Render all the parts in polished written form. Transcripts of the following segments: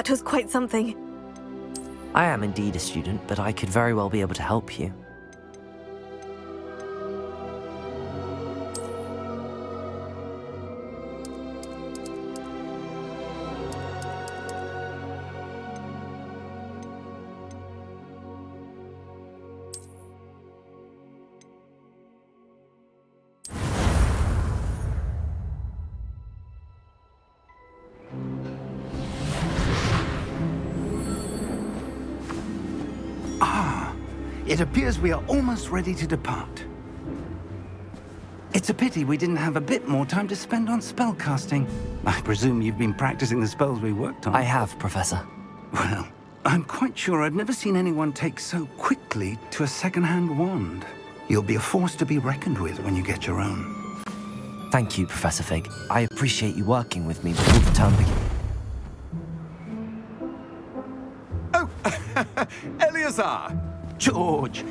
That was quite something. I am indeed a student, but I could very well be able to help you. It appears we are almost ready to depart. It's a pity we didn't have a bit more time to spend on spellcasting. I presume you've been practicing the spells we worked on. I have, Professor. Well, I'm quite sure I've never seen anyone take so quickly to a second-hand wand. You'll be a force to be reckoned with when you get your own. Thank you, Professor Fig. I appreciate you working with me before the term begins. Oh, Eleazar! George,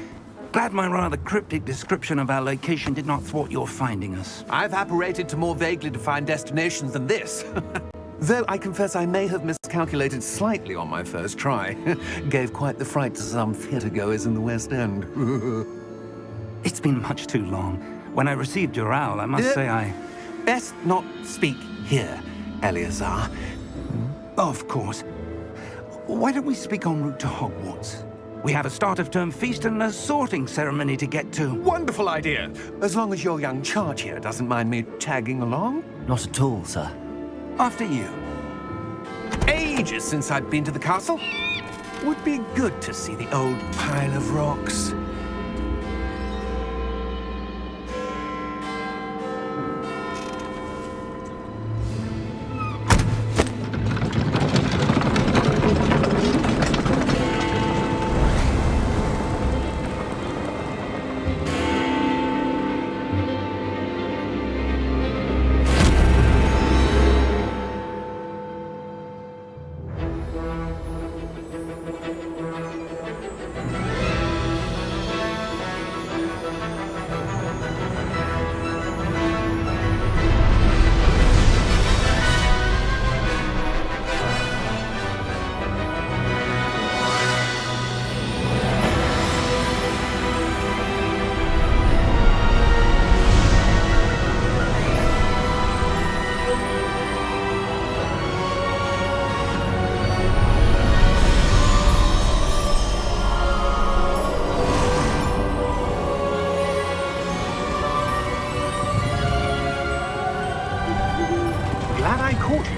glad my rather cryptic description of our location did not thwart your finding us. I've apparated to more vaguely defined destinations than this. Though I confess I may have miscalculated slightly on my first try. Gave quite the fright to some theatre-goers in the West End. It's been much too long. When I received your owl, I must say I... Best not speak here, Eleazar. Of course. Why don't we speak en route to Hogwarts? We have a start-of-term feast and a sorting ceremony to get to. Wonderful idea! As long as your young charge here doesn't mind me tagging along. Not at all, sir. After you. Ages since I'd been to the castle. Would be good to see the old pile of rocks.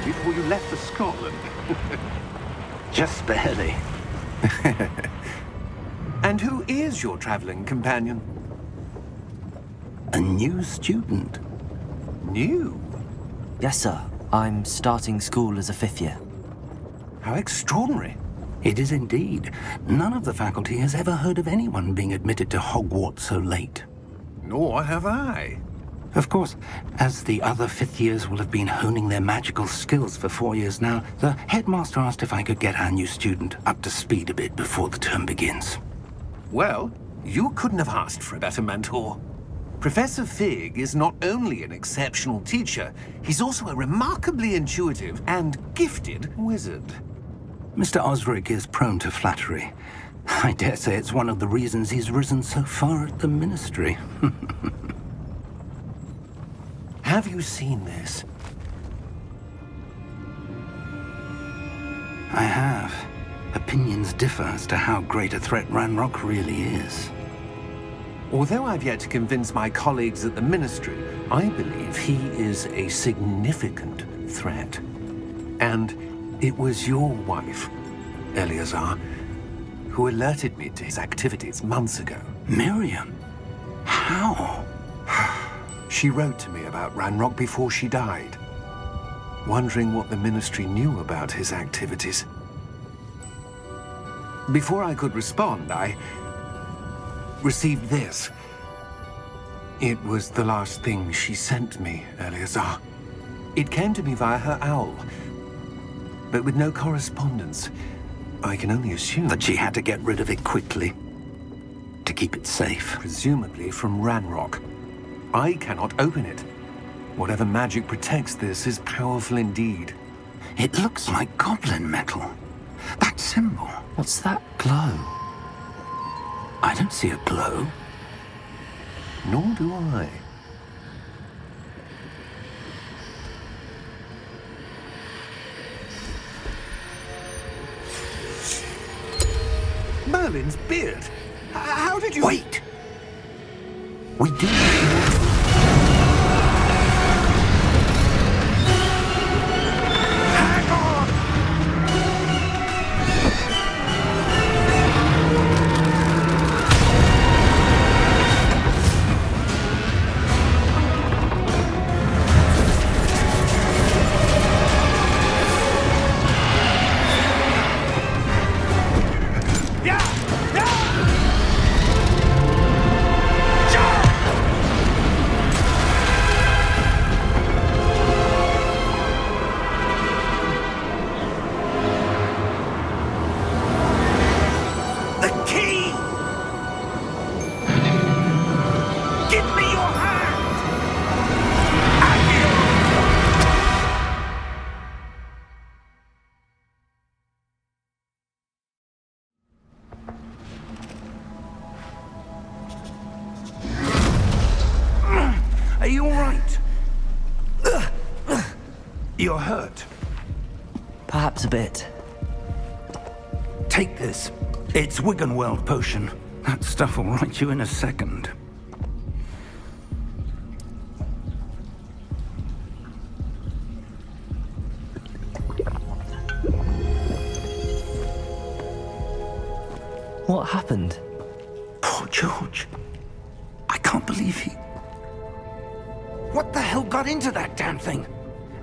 Before you left for Scotland. Just barely. And who is your traveling companion? A new student. New? Yes, sir. I'm starting school as a 5th year. How extraordinary. It is indeed. None of the faculty has ever heard of anyone being admitted to Hogwarts so late. Nor have I. Of course, as the other 5th years will have been honing their magical skills for 4 years now, the headmaster asked if I could get our new student up to speed a bit before the term begins. Well, you couldn't have asked for a better mentor. Professor Fig is not only an exceptional teacher, he's also a remarkably intuitive and gifted wizard. Mr. Osric is prone to flattery. I dare say it's one of the reasons he's risen so far at the Ministry. Have you seen this? I have. Opinions differ as to how great a threat Ranrock really is. Although I've yet to convince my colleagues at the Ministry, I believe he is a significant threat. And it was your wife, Eleazar, who alerted me to his activities months ago. Miriam? How? She wrote to me about Ranrock before she died, wondering what the Ministry knew about his activities. Before I could respond, I received this. It was the last thing she sent me, Eleazar. It came to me via her owl, but with no correspondence. I can only assume that she had to get rid of it quickly, to keep it safe. Presumably from Ranrock. I cannot open it. Whatever magic protects this is powerful indeed. It looks like goblin metal. That symbol. What's that glow? I don't see a glow. Nor do I. Merlin's beard. How did you... Wait! We do need more... Are you all right? You're hurt. Perhaps a bit. Take this. It's Wiggenweld potion. That stuff will right you in a second. What happened? Poor George. I can't believe he... What the hell got into that damn thing?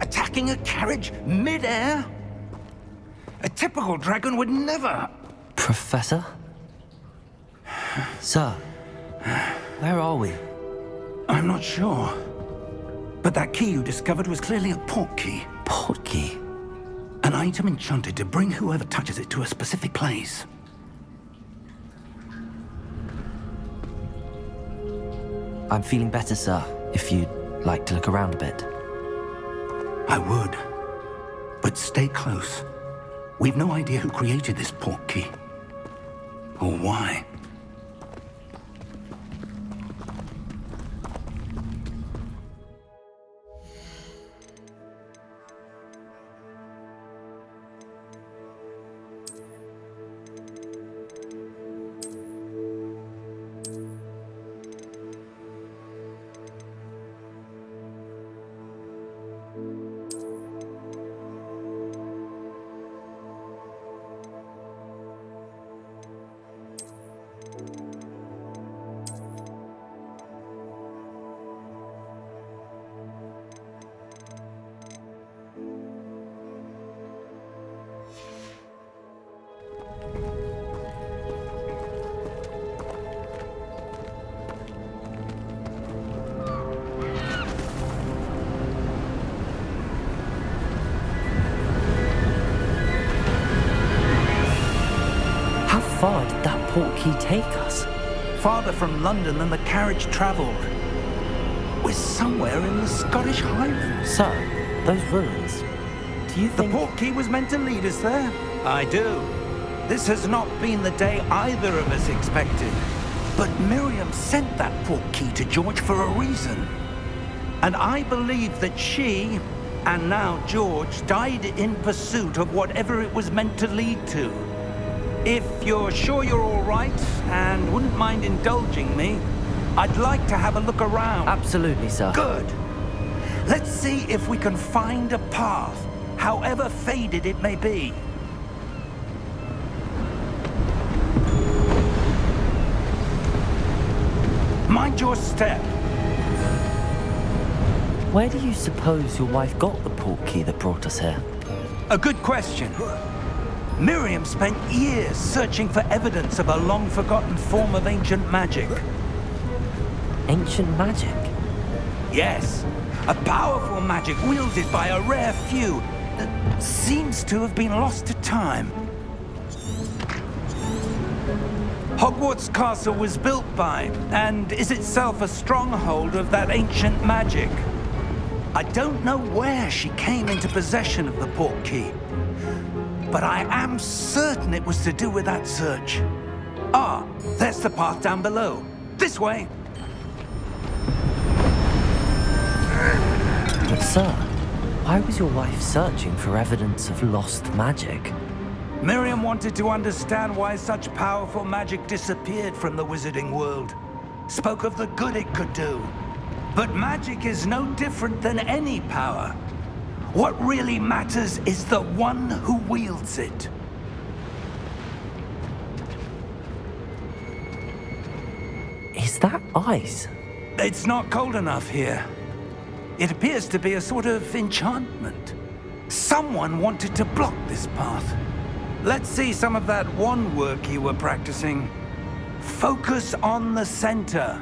Attacking a carriage mid-air? A typical dragon would never... Professor? Sir, where are we? I'm not sure. But that key you discovered was clearly a portkey. Portkey? An item enchanted to bring whoever touches it to a specific place. I'm feeling better, sir, if you'd like to look around a bit. I would. But stay close. We've no idea who created this portkey. Or why. How far did that portkey take us? Farther from London than the carriage travelled. We're somewhere in the Scottish Highlands. Sir, those ruins. Do you The think... portkey was meant to lead us there? I do. This has not been the day either of us expected. But Miriam sent that portkey to George for a reason. And I believe that she, and now George, died in pursuit of whatever it was meant to lead to. If you're sure you're all right, and wouldn't mind indulging me, I'd like to have a look around. Absolutely, sir. Good. Let's see if we can find a path, however faded it may be. Mind your step. Where do you suppose your wife got the portkey that brought us here? A good question. Miriam spent years searching for evidence of a long-forgotten form of ancient magic. Ancient magic? Yes, a powerful magic wielded by a rare few that seems to have been lost to time. Hogwarts Castle was built by, and is itself a stronghold of that ancient magic. I don't know where she came into possession of the Portkey, but I am certain it was to do with that search. Ah, there's the path down below. This way. But sir, why was your wife searching for evidence of lost magic? Miriam wanted to understand why such powerful magic disappeared from the wizarding world. Spoke of the good it could do. But magic is no different than any power. What really matters is the one who wields it. Is that ice? It's not cold enough here. It appears to be a sort of enchantment. Someone wanted to block this path. Let's see some of that wand work you were practicing. Focus on the center.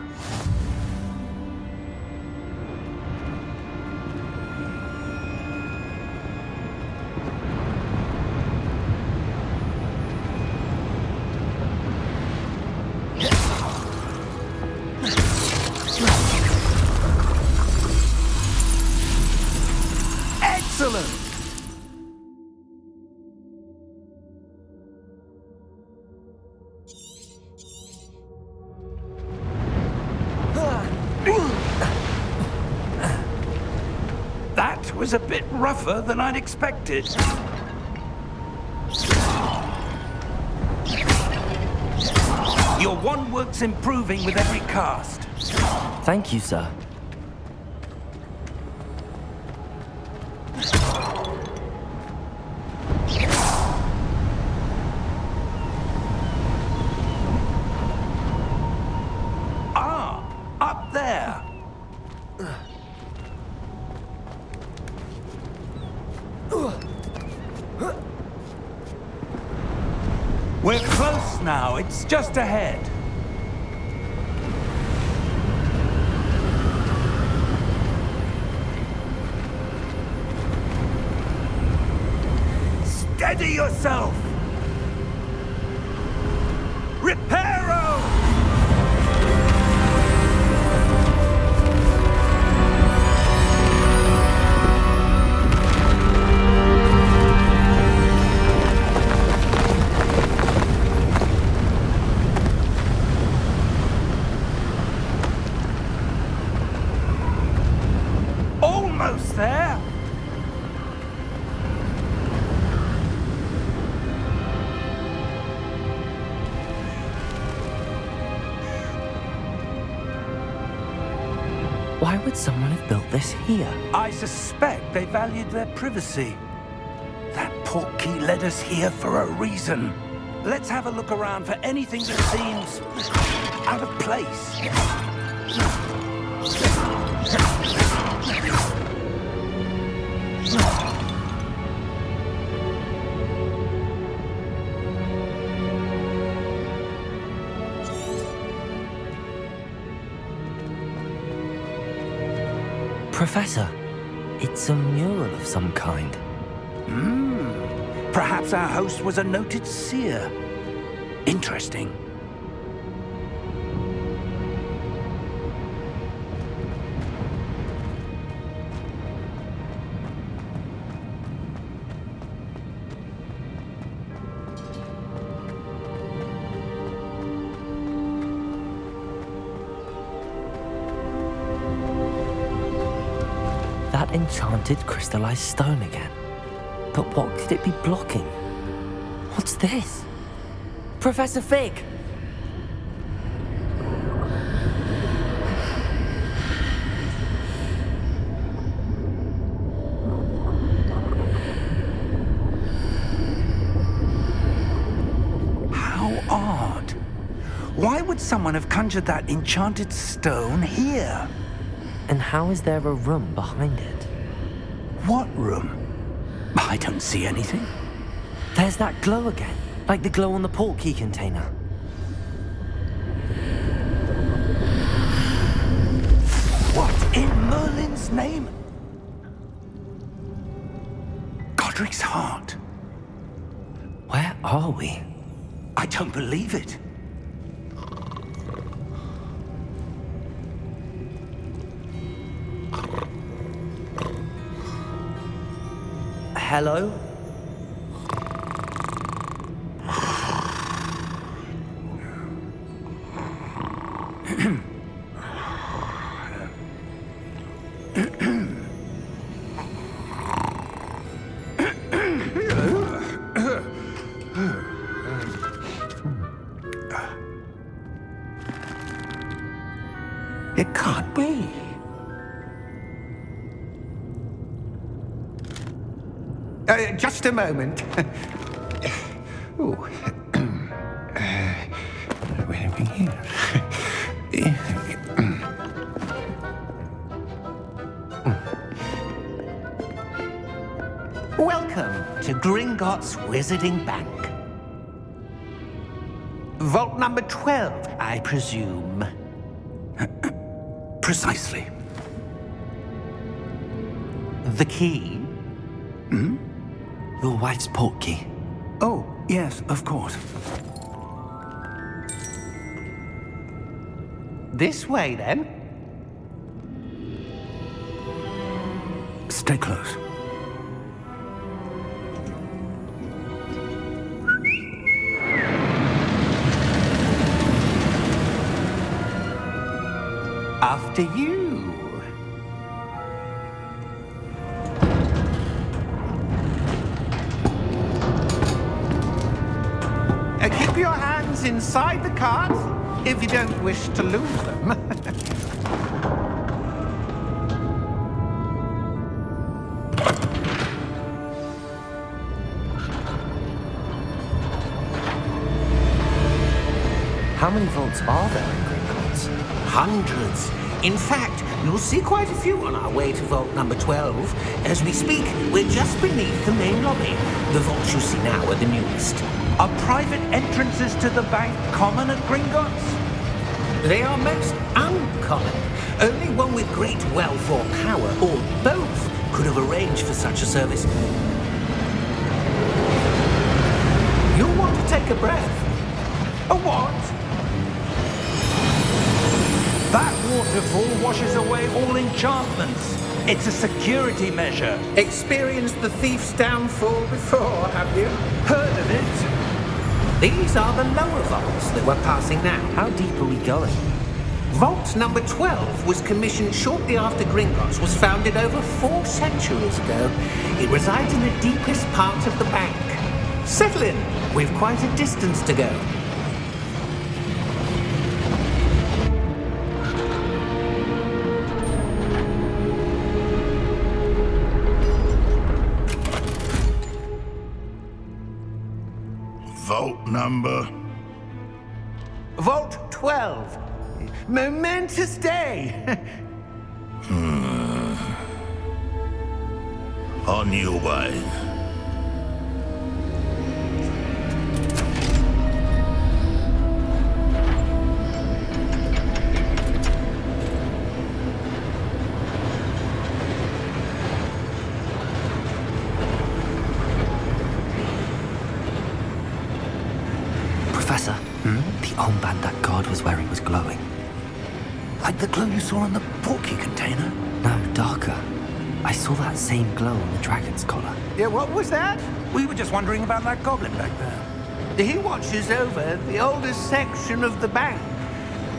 Excellent! That was a bit rougher than I'd expected. Your wand work's improving with every cast. Thank you, sir. Up there. We're close now. It's just ahead. Steady yourself. Reparo! Almost there. Why would someone have built this here? I suspect they valued their privacy. That Portkey led us here for a reason. Let's have a look around for anything that seems out of place. Professor, it's a mural of some kind. Perhaps our host was a noted seer. Interesting. That enchanted crystallized stone again. But what could it be blocking? What's this? Professor Fig! How odd. Why would someone have conjured that enchanted stone here? And how is there a room behind it? What room? I don't see anything. There's that glow again, like the glow on the Portkey container. What in Merlin's name? Godric's heart. Where are we? I don't believe it. hello? It can't be. Just a moment. Ooh. Where are we here? Welcome to Gringotts Wizarding Bank. Vault number 12, I presume. Precisely. The key? Your wife's portkey. Oh, yes, of course. This way, then. Stay close. After you. Keep your hands inside the cart if you don't wish to lose them. How many vaults are there in Gringotts? Hundreds. In fact, you'll see quite a few on our way to vault number 12. As we speak, we're just beneath the main lobby. The vaults you see now are the newest. Are private entrances to the bank common at Gringotts? They are most uncommon. Only one with great wealth or power, or both, could have arranged for such a service. You'll want to take a breath. A what? That waterfall washes away all enchantments. It's a security measure. Experienced the thief's downfall before, have you? Heard of it? These are the lower vaults that we're passing now. How deep are we going? Vault number 12 was commissioned shortly after Gringotts was founded over 4 centuries ago. It resides in the deepest part of the bank. Settle in. We've quite a distance to go. Vault number? Vault 12. Momentous day. On your way. Professor, the armband that guard was wearing was glowing. Like the glow you saw on the Portkey container? No, darker. I saw that same glow on the dragon's collar. Yeah, what was that? We were just wondering about that goblin back there. He watches over the oldest section of the bank.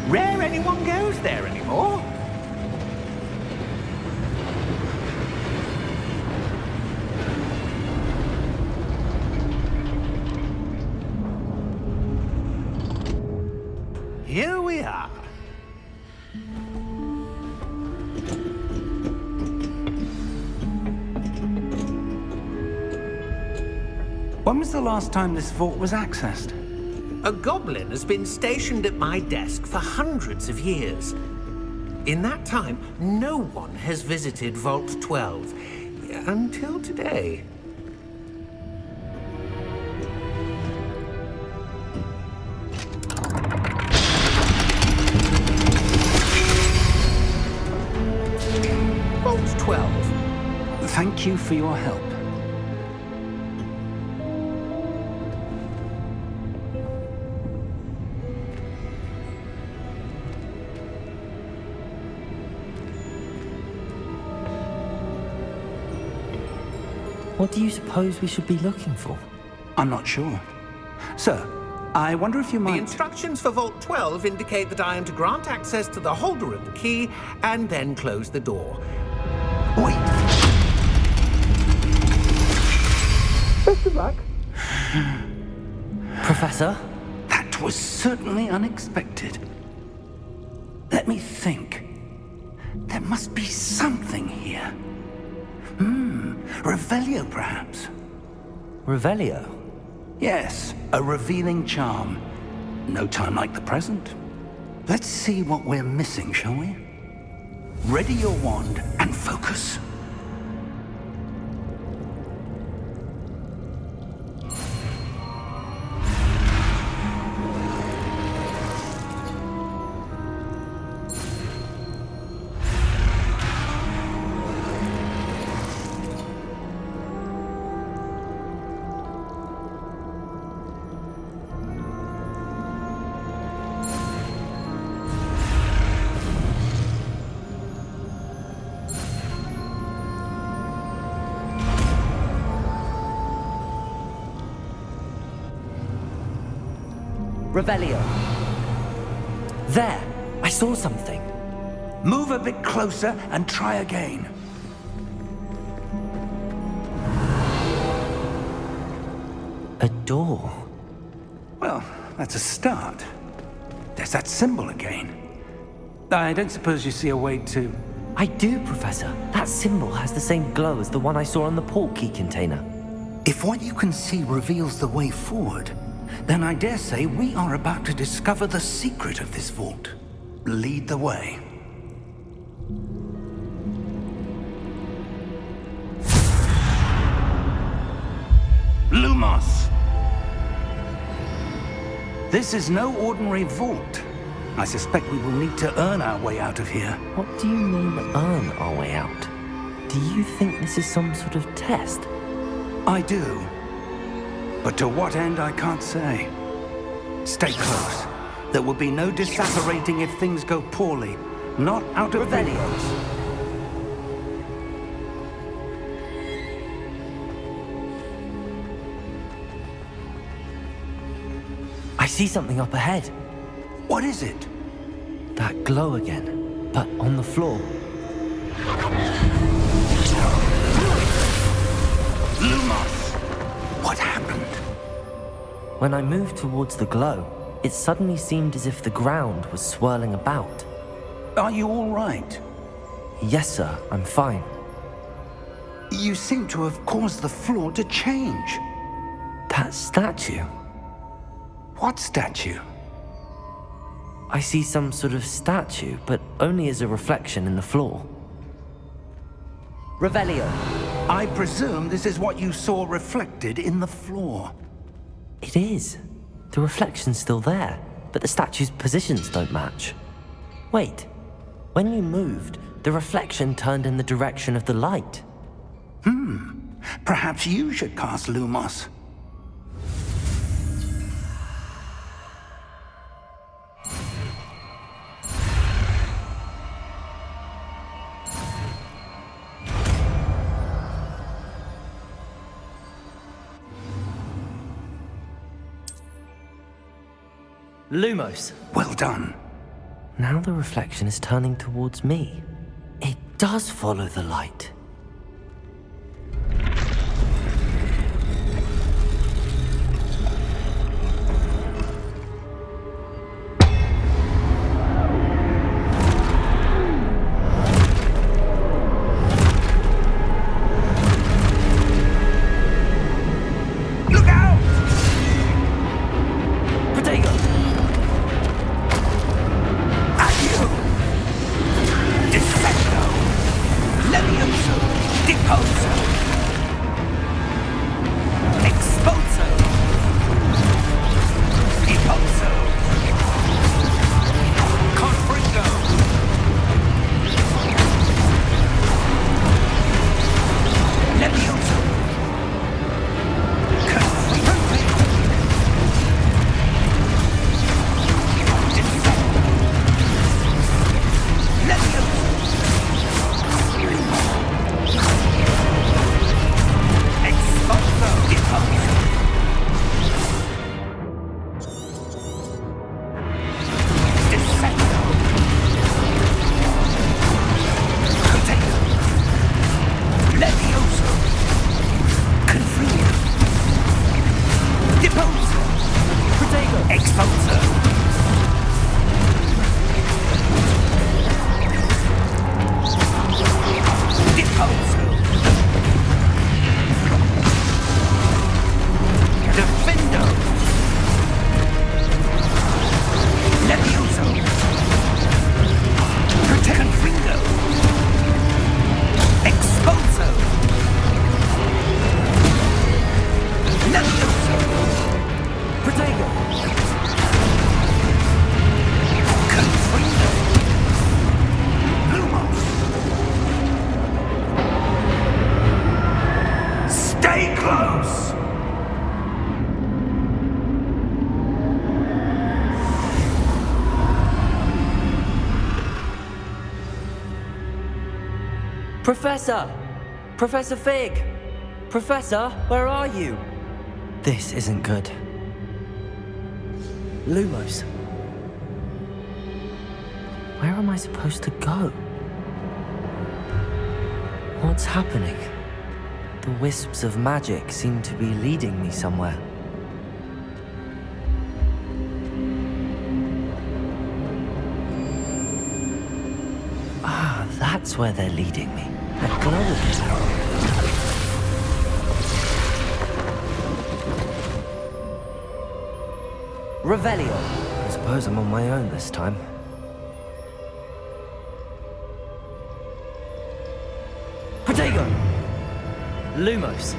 Rare anyone goes there anymore. Here we are. When was the last time this vault was accessed? A goblin has been stationed at my desk for hundreds of years. In that time, no one has visited Vault 12 until today. Vault 12. Thank you for your help. What do you suppose we should be looking for? I'm not sure. Sir, I wonder if you The might... instructions for Vault 12 indicate that I am to grant access to the holder of the key and then close the door. Wait! Best of luck. Professor? That was certainly unexpected. Let me think. There must be something here. Revelio, perhaps? Revelio? Yes, a revealing charm. No time like the present. Let's see what we're missing, shall we? Ready your wand and focus. Revelio. There! I saw something. Move a bit closer and try again. A door. Well, that's a start. There's that symbol again. I don't suppose you see a way to... I do, Professor. That symbol has the same glow as the one I saw on the Portkey container. If what you can see reveals the way forward, then I dare say we are about to discover the secret of this vault. Lead the way. Lumos! This is no ordinary vault. I suspect we will need to earn our way out of here. What do you mean, earn our way out? Do you think this is some sort of test? I do. But to what end, I can't say. Stay close. There will be no disapparating if things go poorly. Not out of Revelio. I see something up ahead. What is it? That glow again, but on the floor. Lumos! What happened? When I moved towards the glow, it suddenly seemed as if the ground was swirling about. Are you all right? Yes, sir, I'm fine. You seem to have caused the floor to change. That statue. What statue? I see some sort of statue, but only as a reflection in the floor. Revelio. I presume this is what you saw reflected in the floor. It is. The reflection's still there, but the statue's positions don't match. Wait. When you moved, the reflection turned in the direction of the light. Perhaps you should cast Lumos. Lumos. Well done. Now the reflection is turning towards me. It does follow the light. Look out! Protagonist! At you! Defendo! Levioso! Professor! Professor Fig! Professor, where are you? This isn't good. Lumos. Where am I supposed to go? What's happening? The wisps of magic seem to be leading me somewhere. Ah, that's where they're leading me. That globe. Revelio. I suppose I'm on my own this time. Protego! Lumos.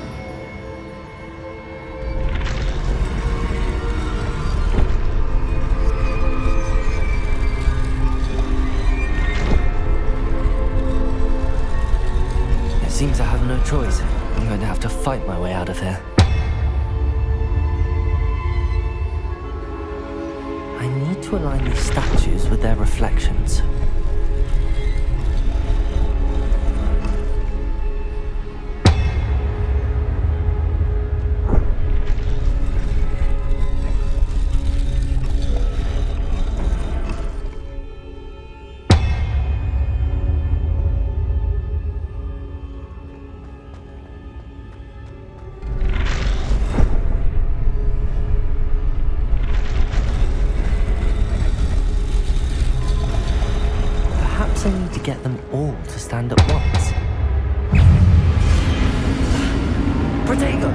It seems I have no choice. I'm going to have to fight my way out of here. I need to align these statues with their reflections. I need to get them all to stand at once. Protego!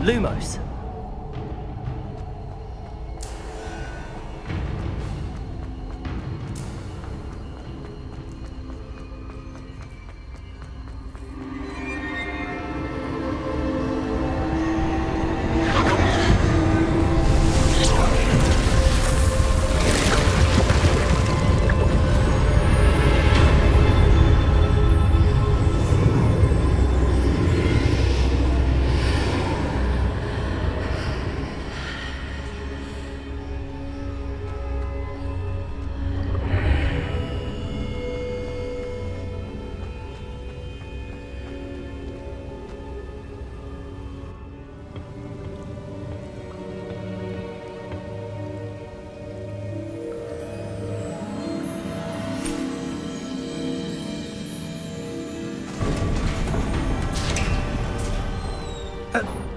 Lumos.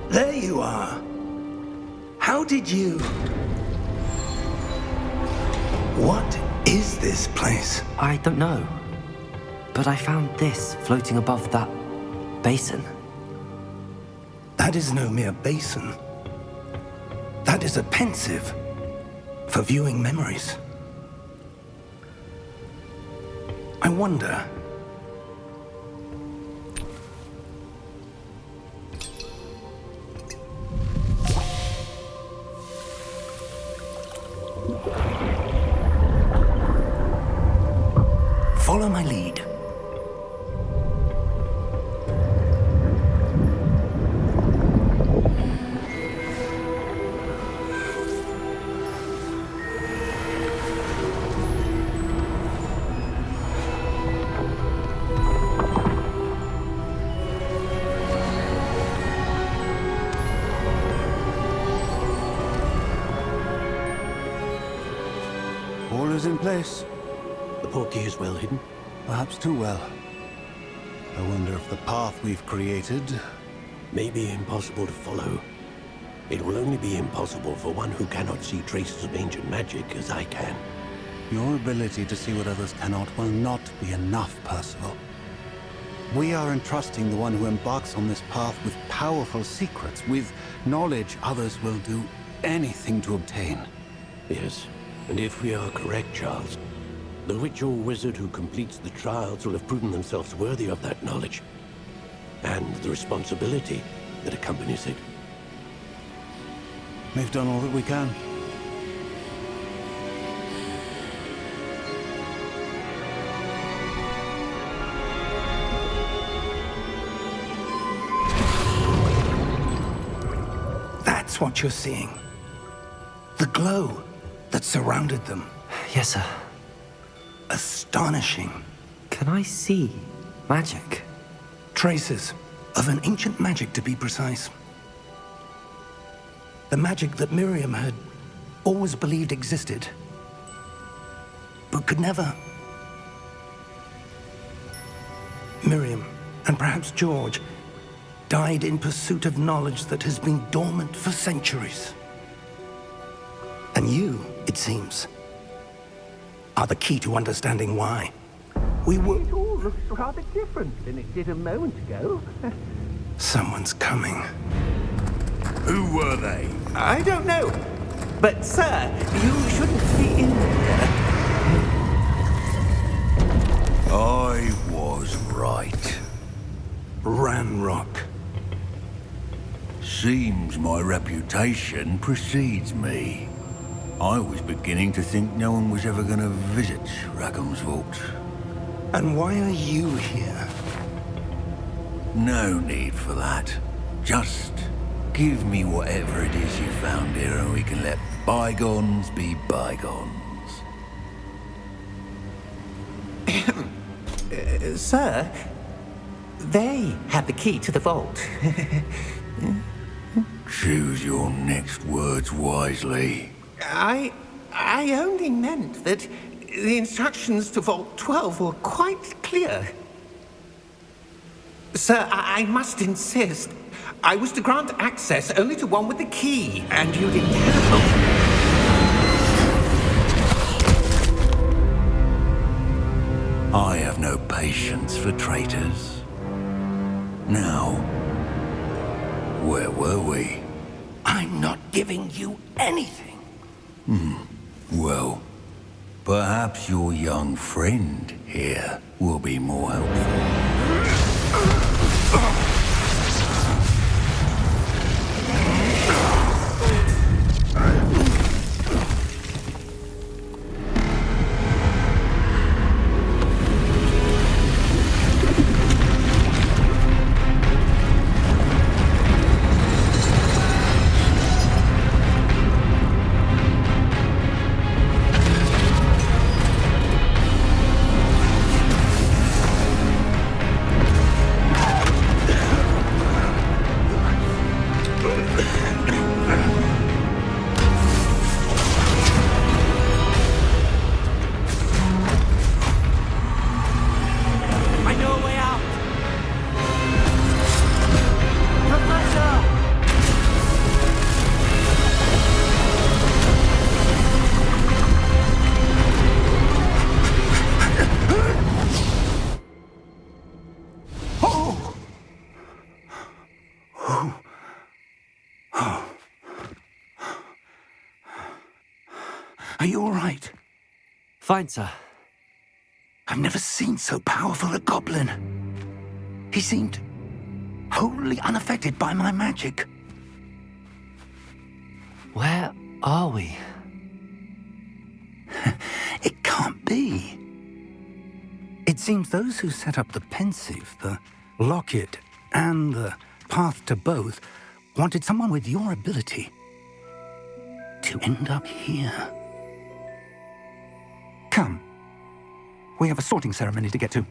There you are. How did you... What is this place? I don't know. But I found this floating above that basin. That is no mere basin. That is a pensive for viewing memories. I wonder... Follow my lead. All is in place. The Portkey is well hidden. Perhaps too well. I wonder if the path we've created... May be impossible to follow. It will only be impossible for one who cannot see traces of ancient magic as I can. Your ability to see what others cannot will not be enough, Percival. We are entrusting the one who embarks on this path with powerful secrets, with knowledge others will do anything to obtain. Yes, and if we are correct, Charles, the witch or wizard who completes the trials will have proven themselves worthy of that knowledge, and the responsibility that accompanies it. We've done all that we can. That's what you're seeing. The glow that surrounded them. Yes, sir. Astonishing. Can I see magic? Traces of an ancient magic, to be precise. The magic that Miriam had always believed existed, but could never. Miriam, and perhaps George, died in pursuit of knowledge that has been dormant for centuries. And you, it seems, are the key to understanding why. We were... It all looks rather different than it did a moment ago. Someone's coming. Who were they? I don't know. But, sir, you shouldn't be in here. I was right. Ranrock. Seems my reputation precedes me. I was beginning to think no one was ever going to visit Rackham's Vault. And why are you here? No need for that. Just give me whatever it is you found here and we can let bygones be bygones. Sir, they had the key to the vault. Choose your next words wisely. I only meant that the instructions to Vault 12 were quite clear. Sir, I must insist. I was to grant access only to one with the key, and you didn't have. I have no patience for traitors. Now, Where were we? I'm not giving you anything. Well, perhaps your young friend here will be more helpful. Are you all right? Fine, sir. I've never seen so powerful a goblin. He seemed wholly unaffected by my magic. Where are we? It can't be. It seems those who set up the pensive, the locket, and the path to both wanted someone with your ability to end up here. Come. We have a sorting ceremony to get to.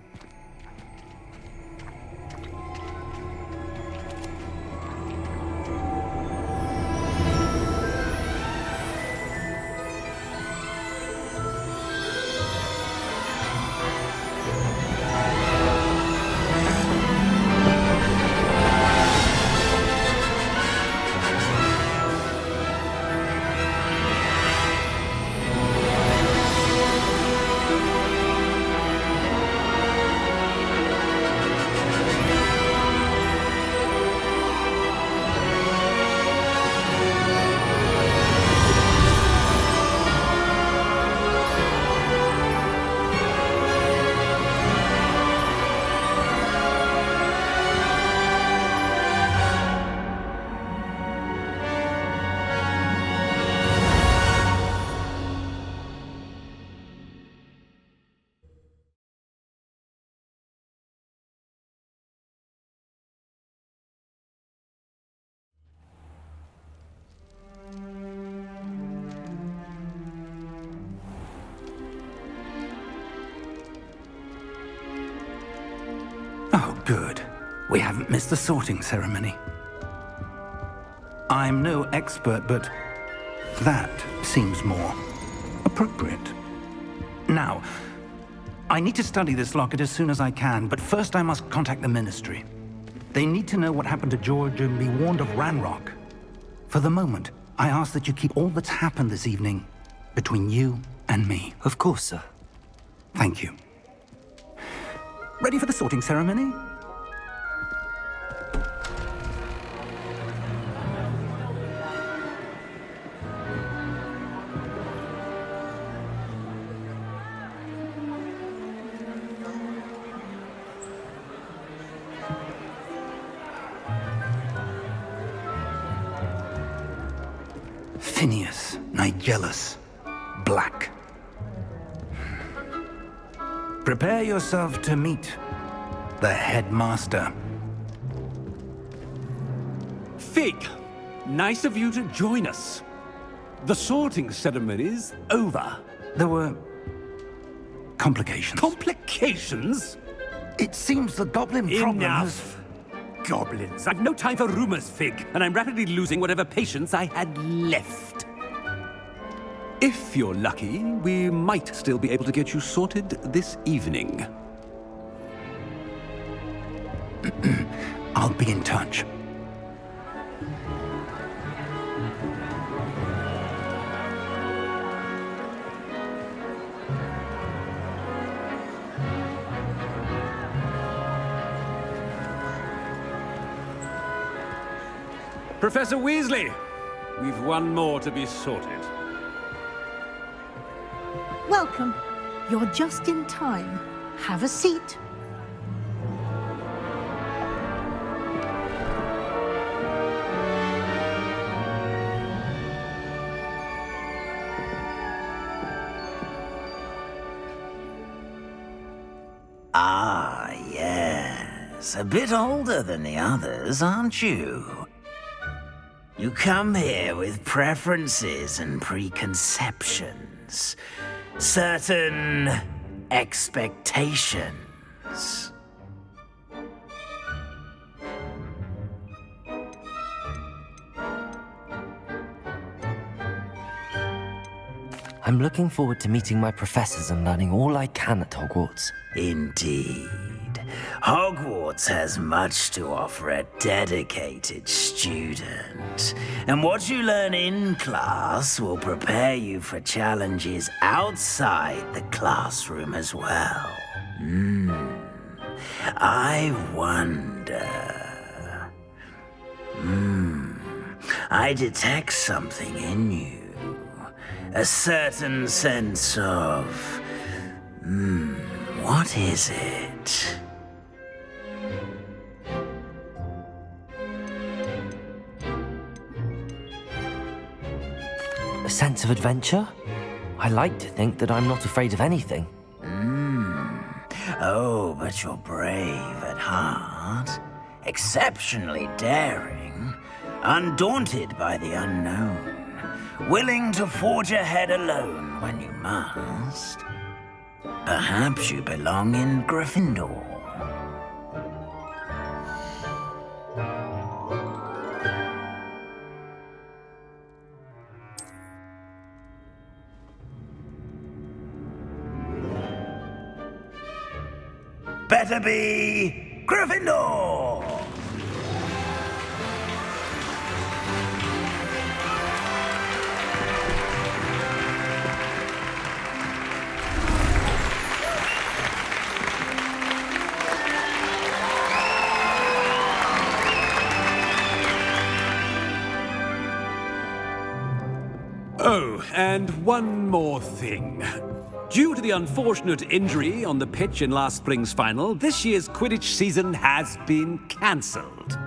Oh, good. We haven't missed the sorting ceremony. I'm no expert, but that seems more appropriate. Now, I need to study this locket as soon as I can, but first I must contact the Ministry. They need to know what happened to George and be warned of Ranrock. For the moment, I ask that you keep all that's happened this evening between you and me. Of course, sir. Thank you. Ready for the sorting ceremony? Phineas, Nigellus, Black. Prepare yourself to meet the headmaster. Fig, nice of you to join us. The sorting ceremony's over. There were complications. Complications? It seems the goblin problem Enough. Goblins. I've no time for rumors, Fig, and I'm rapidly losing whatever patience I had left. If you're lucky, we might still be able to get you sorted this evening. I'll be in touch. Professor Weasley, we've one more to be sorted. Welcome. You're just in time. Have a seat. Ah, yes. A bit older than the others, aren't you? You come here with preferences and preconceptions. Certain expectations. I'm looking forward to meeting my professors and learning all I can at Hogwarts. Indeed. Hogwarts has much to offer a dedicated student. And what you learn in class will prepare you for challenges outside the classroom as well. I wonder... I detect something in you. A certain sense of... what is it? A sense of adventure? I like to think that I'm not afraid of anything. Oh, but you're brave at heart. Exceptionally daring. Undaunted by the unknown. Willing to forge ahead alone when you must. Perhaps you belong in Gryffindor. Better be Gryffindor! Oh, and one more thing. Due to the unfortunate injury on the pitch in last spring's final, this year's Quidditch season has been cancelled.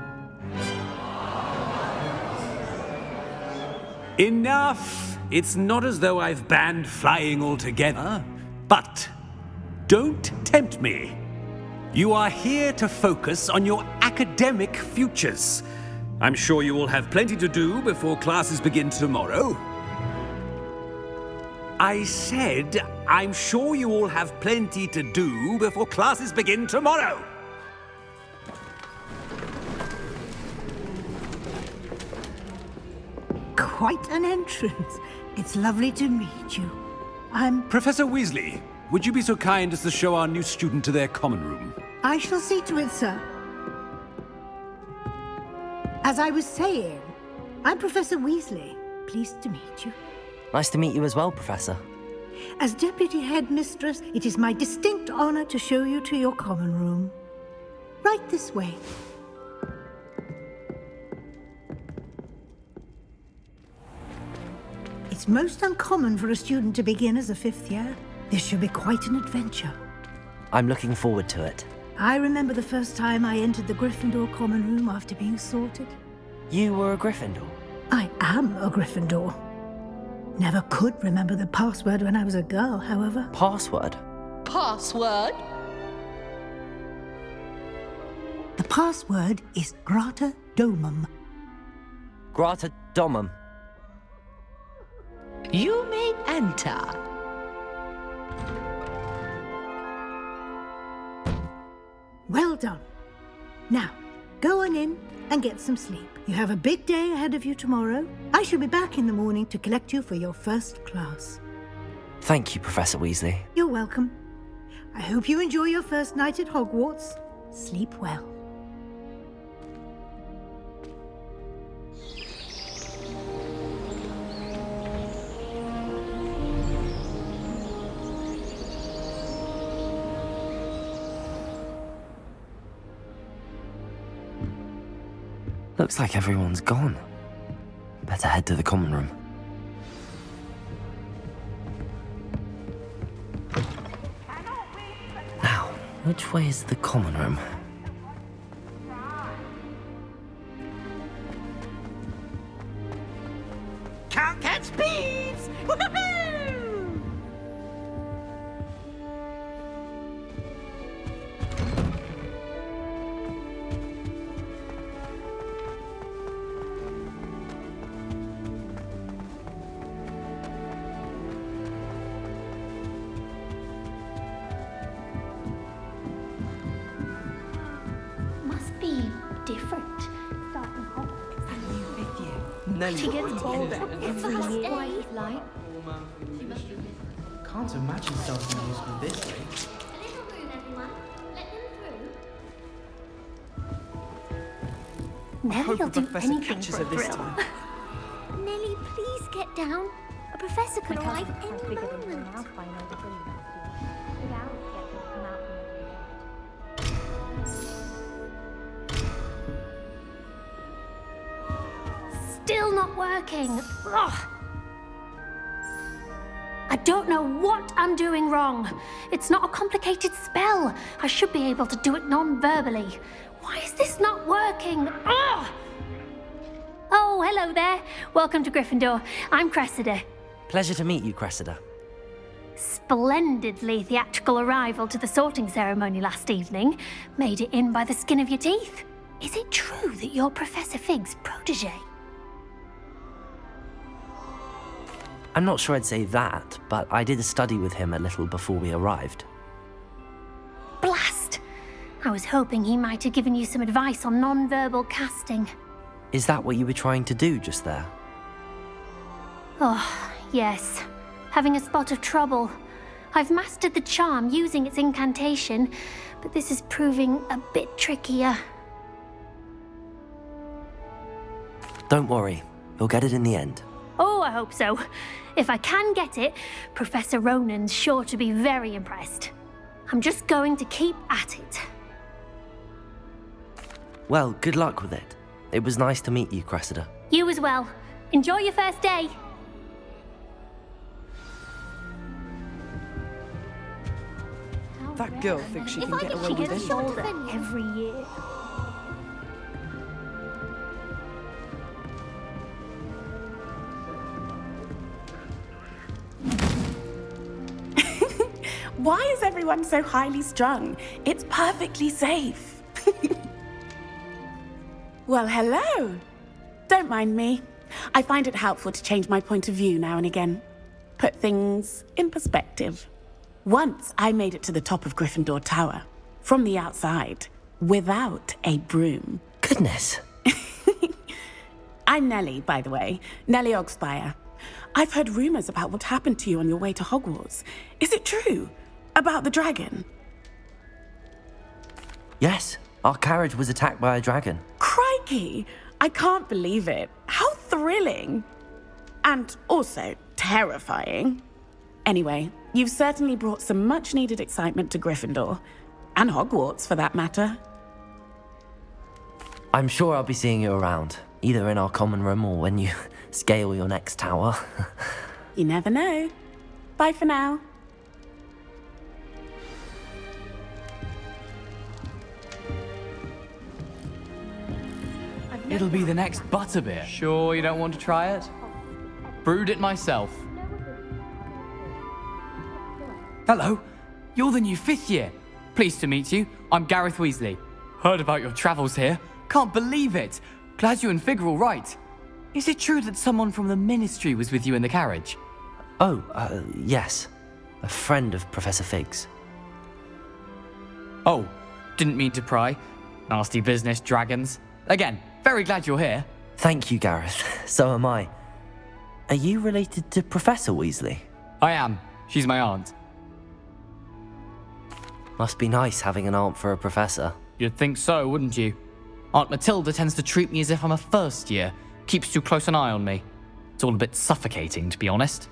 Enough! It's not as though I've banned flying altogether, but don't tempt me. You are here to focus on your academic futures. I'm sure you will have plenty to do before classes begin tomorrow. I said, I'm sure you all have plenty to do before classes begin tomorrow. Quite an entrance. It's lovely to meet you. Professor Weasley, would you be so kind as to show our new student to their common room? I shall see to it, sir. As I was saying, I'm Professor Weasley. Pleased to meet you. Nice to meet you as well, Professor. As Deputy Headmistress, it is my distinct honor to show you to your common room. Right this way. It's most uncommon for a student to begin as a fifth year. This should be quite an adventure. I'm looking forward to it. I remember the first time I entered the Gryffindor common room after being sorted. You were a Gryffindor? I am a Gryffindor. Never could remember the password when I was a girl, however. Password? Password? The password is Grata Domum. Grata Domum. You may enter. Well done. Now, go on in and get some sleep. You have a big day ahead of you tomorrow. I shall be back in the morning to collect you for your first class. Thank you, Professor Weasley. You're welcome. I hope you enjoy your first night at Hogwarts. Sleep well. Looks like everyone's gone. Better head to the common room. Now, which way is the common room? Can't catch bees! Woohoo! Must be different. Starting Hogwarts. A new fifth year. She gets bolder every year. Why is like? Can't imagine starting a new school this way. A little room, everyone. Let them through. Nelly will do anything for a thrill. Nelly, please get down. A professor could arrive any moment. Still not working. Ugh. I don't know what I'm doing wrong. It's not a complicated spell. I should be able to do it non-verbally. Why is this not working? Ugh. Oh, hello there. Welcome to Gryffindor. I'm Cressida. Pleasure to meet you, Cressida. Splendidly theatrical arrival to the sorting ceremony last evening. Made it in by the skin of your teeth. Is it true that you're Professor Fig's protege? I'm not sure I'd say that, but I did study with him a little before we arrived. Blast! I was hoping he might have given you some advice on non-verbal casting. Is that what you were trying to do just there? Oh, yes. Having a spot of trouble. I've mastered the charm using its incantation, but this is proving a bit trickier. Don't worry, you'll get it in the end. Oh, I hope so. If I can get it, Professor Ronan's sure to be very impressed. I'm just going to keep at it. Well, good luck with it. It was nice to meet you, Cressida. You as well. Enjoy your first day. That girl thinks she can get away with anything. Older every year. Why is everyone so highly strung? It's perfectly safe. Well, hello. Don't mind me. I find it helpful to change my point of view now and again. Put things in perspective. Once I made it to the top of Gryffindor Tower, from the outside, without a broom. Goodness. I'm Nellie, by the way. Nellie Ogspire. I've heard rumors about what happened to you on your way to Hogwarts. Is it true? About the dragon? Yes, our carriage was attacked by a dragon. Crikey! I can't believe it. How thrilling! And also terrifying. Anyway, you've certainly brought some much-needed excitement to Gryffindor. And Hogwarts, for that matter. I'm sure I'll be seeing you around, either in our common room or when you scale your next tower. You never know. Bye for now. It'll be the next butterbeer. Sure you don't want to try it? Brewed it myself. Hello, you're the new fifth year. Pleased to meet you. I'm Gareth Weasley. Heard about your travels here. Can't believe it. Glad you and Fig are all right. Is it true that someone from the Ministry was with you in the carriage? Oh, yes. A friend of Professor Fig's. Oh, didn't mean to pry. Nasty business, dragons. Again, very glad you're here. Thank you, Gareth. So am I. Are you related to Professor Weasley? I am. She's my aunt. Must be nice having an aunt for a professor. You'd think so, wouldn't you? Aunt Matilda tends to treat me as if I'm a first year. Keeps too close an eye on me. It's all a bit suffocating, to be honest.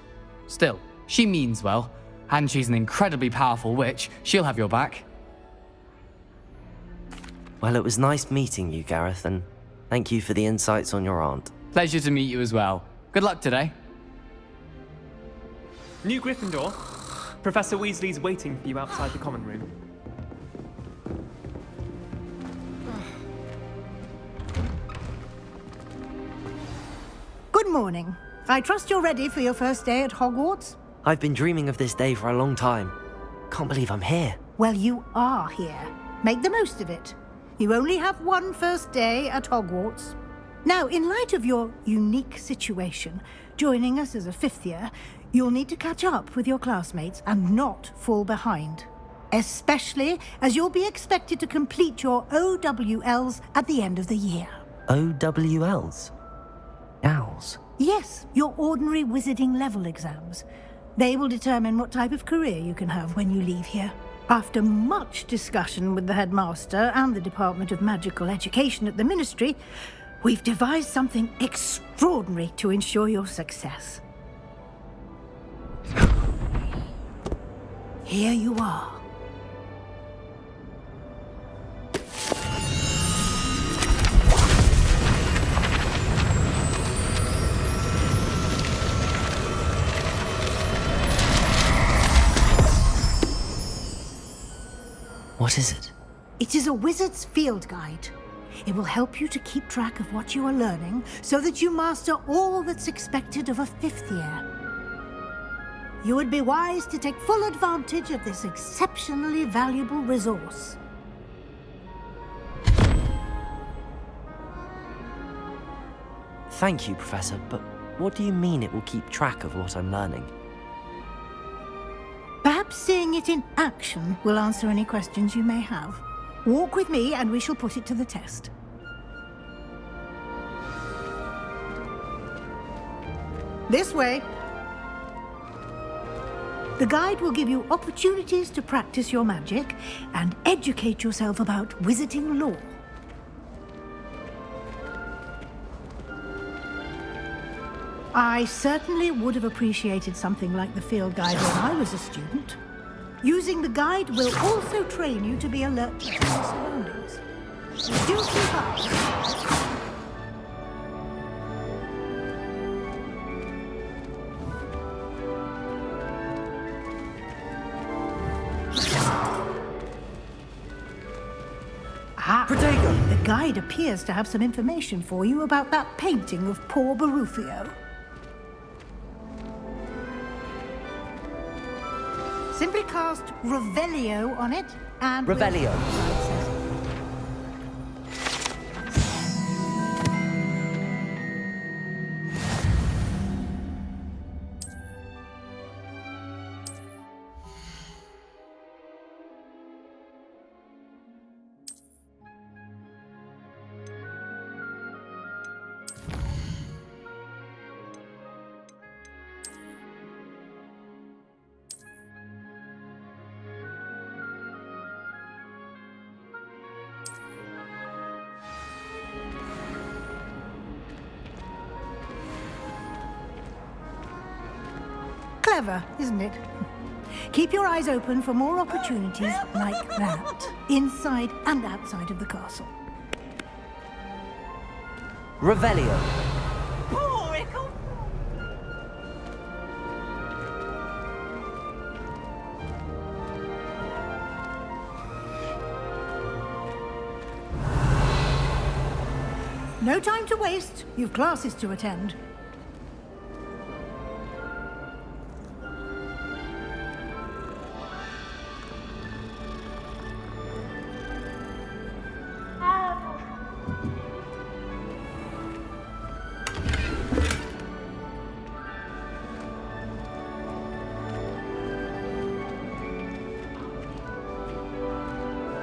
Still, she means well. And she's an incredibly powerful witch. She'll have your back. Well, it was nice meeting you, Gareth, and Thank you for the insights on your aunt. Pleasure to meet you as well. Good luck today. New Gryffindor. Professor Weasley's waiting for you outside the common room. Good morning. I trust you're ready for your first day at Hogwarts? I've been dreaming of this day for a long time. Can't believe I'm here. Well, you are here. Make the most of it. You only have one first day at Hogwarts. Now, in light of your unique situation, joining us as a fifth year, you'll need to catch up with your classmates and not fall behind. Especially as you'll be expected to complete your OWLs at the end of the year. OWLs? Owls? Yes, your ordinary wizarding level exams. They will determine what type of career you can have when you leave here. After much discussion with the headmaster and the Department of Magical Education at the Ministry, we've devised something extraordinary to ensure your success. Here you are. What is it? It is a wizard's field guide. It will help you to keep track of what you are learning so that you master all that's expected of a fifth year. You would be wise to take full advantage of this exceptionally valuable resource. Thank you, Professor, but what do you mean it will keep track of what I'm learning? Perhaps seeing it in action will answer any questions you may have. Walk with me and we shall put it to the test. This way. The guide will give you opportunities to practice your magic and educate yourself about wizarding lore. I certainly would have appreciated something like the field guide when I was a student. Using the guide will also train you to be alert to your surroundings. Do keep up. Protego! The guide appears to have some information for you about that painting of poor Barufio. Simply cast Revelio on it and... Revelio. Clever, isn't it? Keep your eyes open for more opportunities like that, inside and outside of the castle. Revelio. No time to waste. You've classes to attend.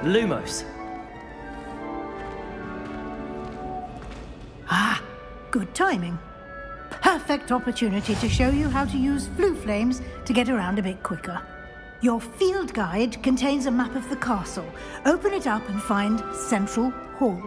Lumos. Ah, good timing. Perfect opportunity to show you how to use flue flames to get around a bit quicker. Your field guide contains a map of the castle. Open it up and find Central Hall.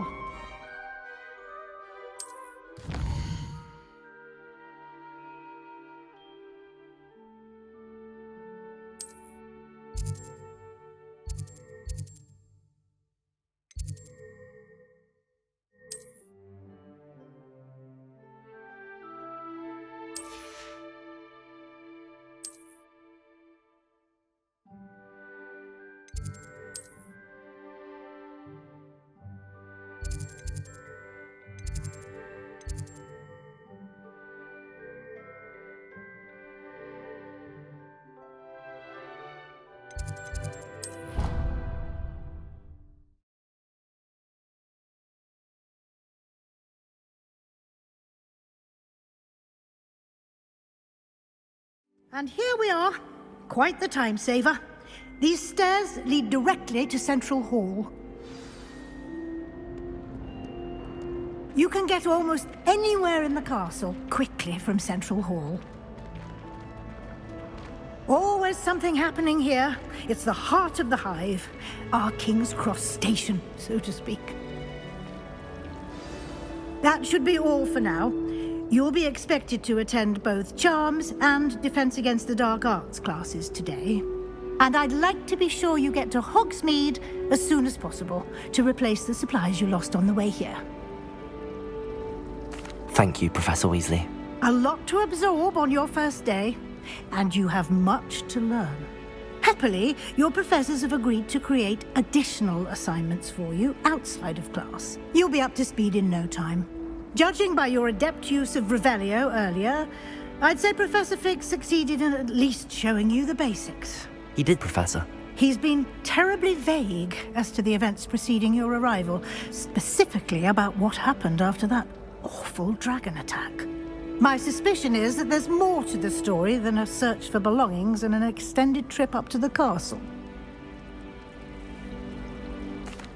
And here we are. Quite the time saver. These stairs lead directly to Central Hall. You can get almost anywhere in the castle quickly from Central Hall. Always something happening here. It's the heart of the hive. Our King's Cross station, so to speak. That should be all for now. You'll be expected to attend both Charms and Defense Against the Dark Arts classes today. And I'd like to be sure you get to Hogsmeade as soon as possible to replace the supplies you lost on the way here. Thank you, Professor Weasley. A lot to absorb on your first day, and you have much to learn. Happily, your professors have agreed to create additional assignments for you outside of class. You'll be up to speed in no time. Judging by your adept use of Revelio earlier, I'd say Professor Fig succeeded in at least showing you the basics. He did, Professor. He's been terribly vague as to the events preceding your arrival, specifically about what happened after that awful dragon attack. My suspicion is that there's more to the story than a search for belongings and an extended trip up to the castle.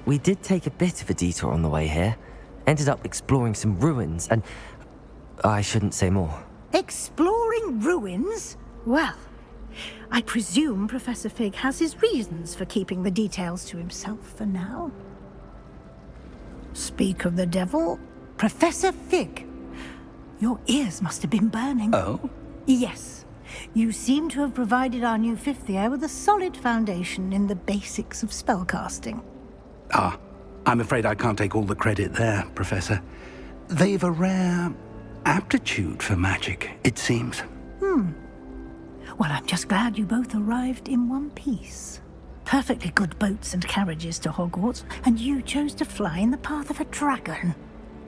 We did take a bit of a detour on the way here. Ended up exploring some ruins, and I shouldn't say more. Exploring ruins? Well, I presume Professor Fig has his reasons for keeping the details to himself for now. Speak of the devil, Professor Fig. Your ears must have been burning. Oh? Yes. You seem to have provided our new fifth year with a solid foundation in the basics of spellcasting. Ah, I'm afraid I can't take all the credit there, Professor. They've a rare aptitude for magic, it seems. Well, I'm just glad you both arrived in one piece. Perfectly good boats and carriages to Hogwarts, and you chose to fly in the path of a dragon.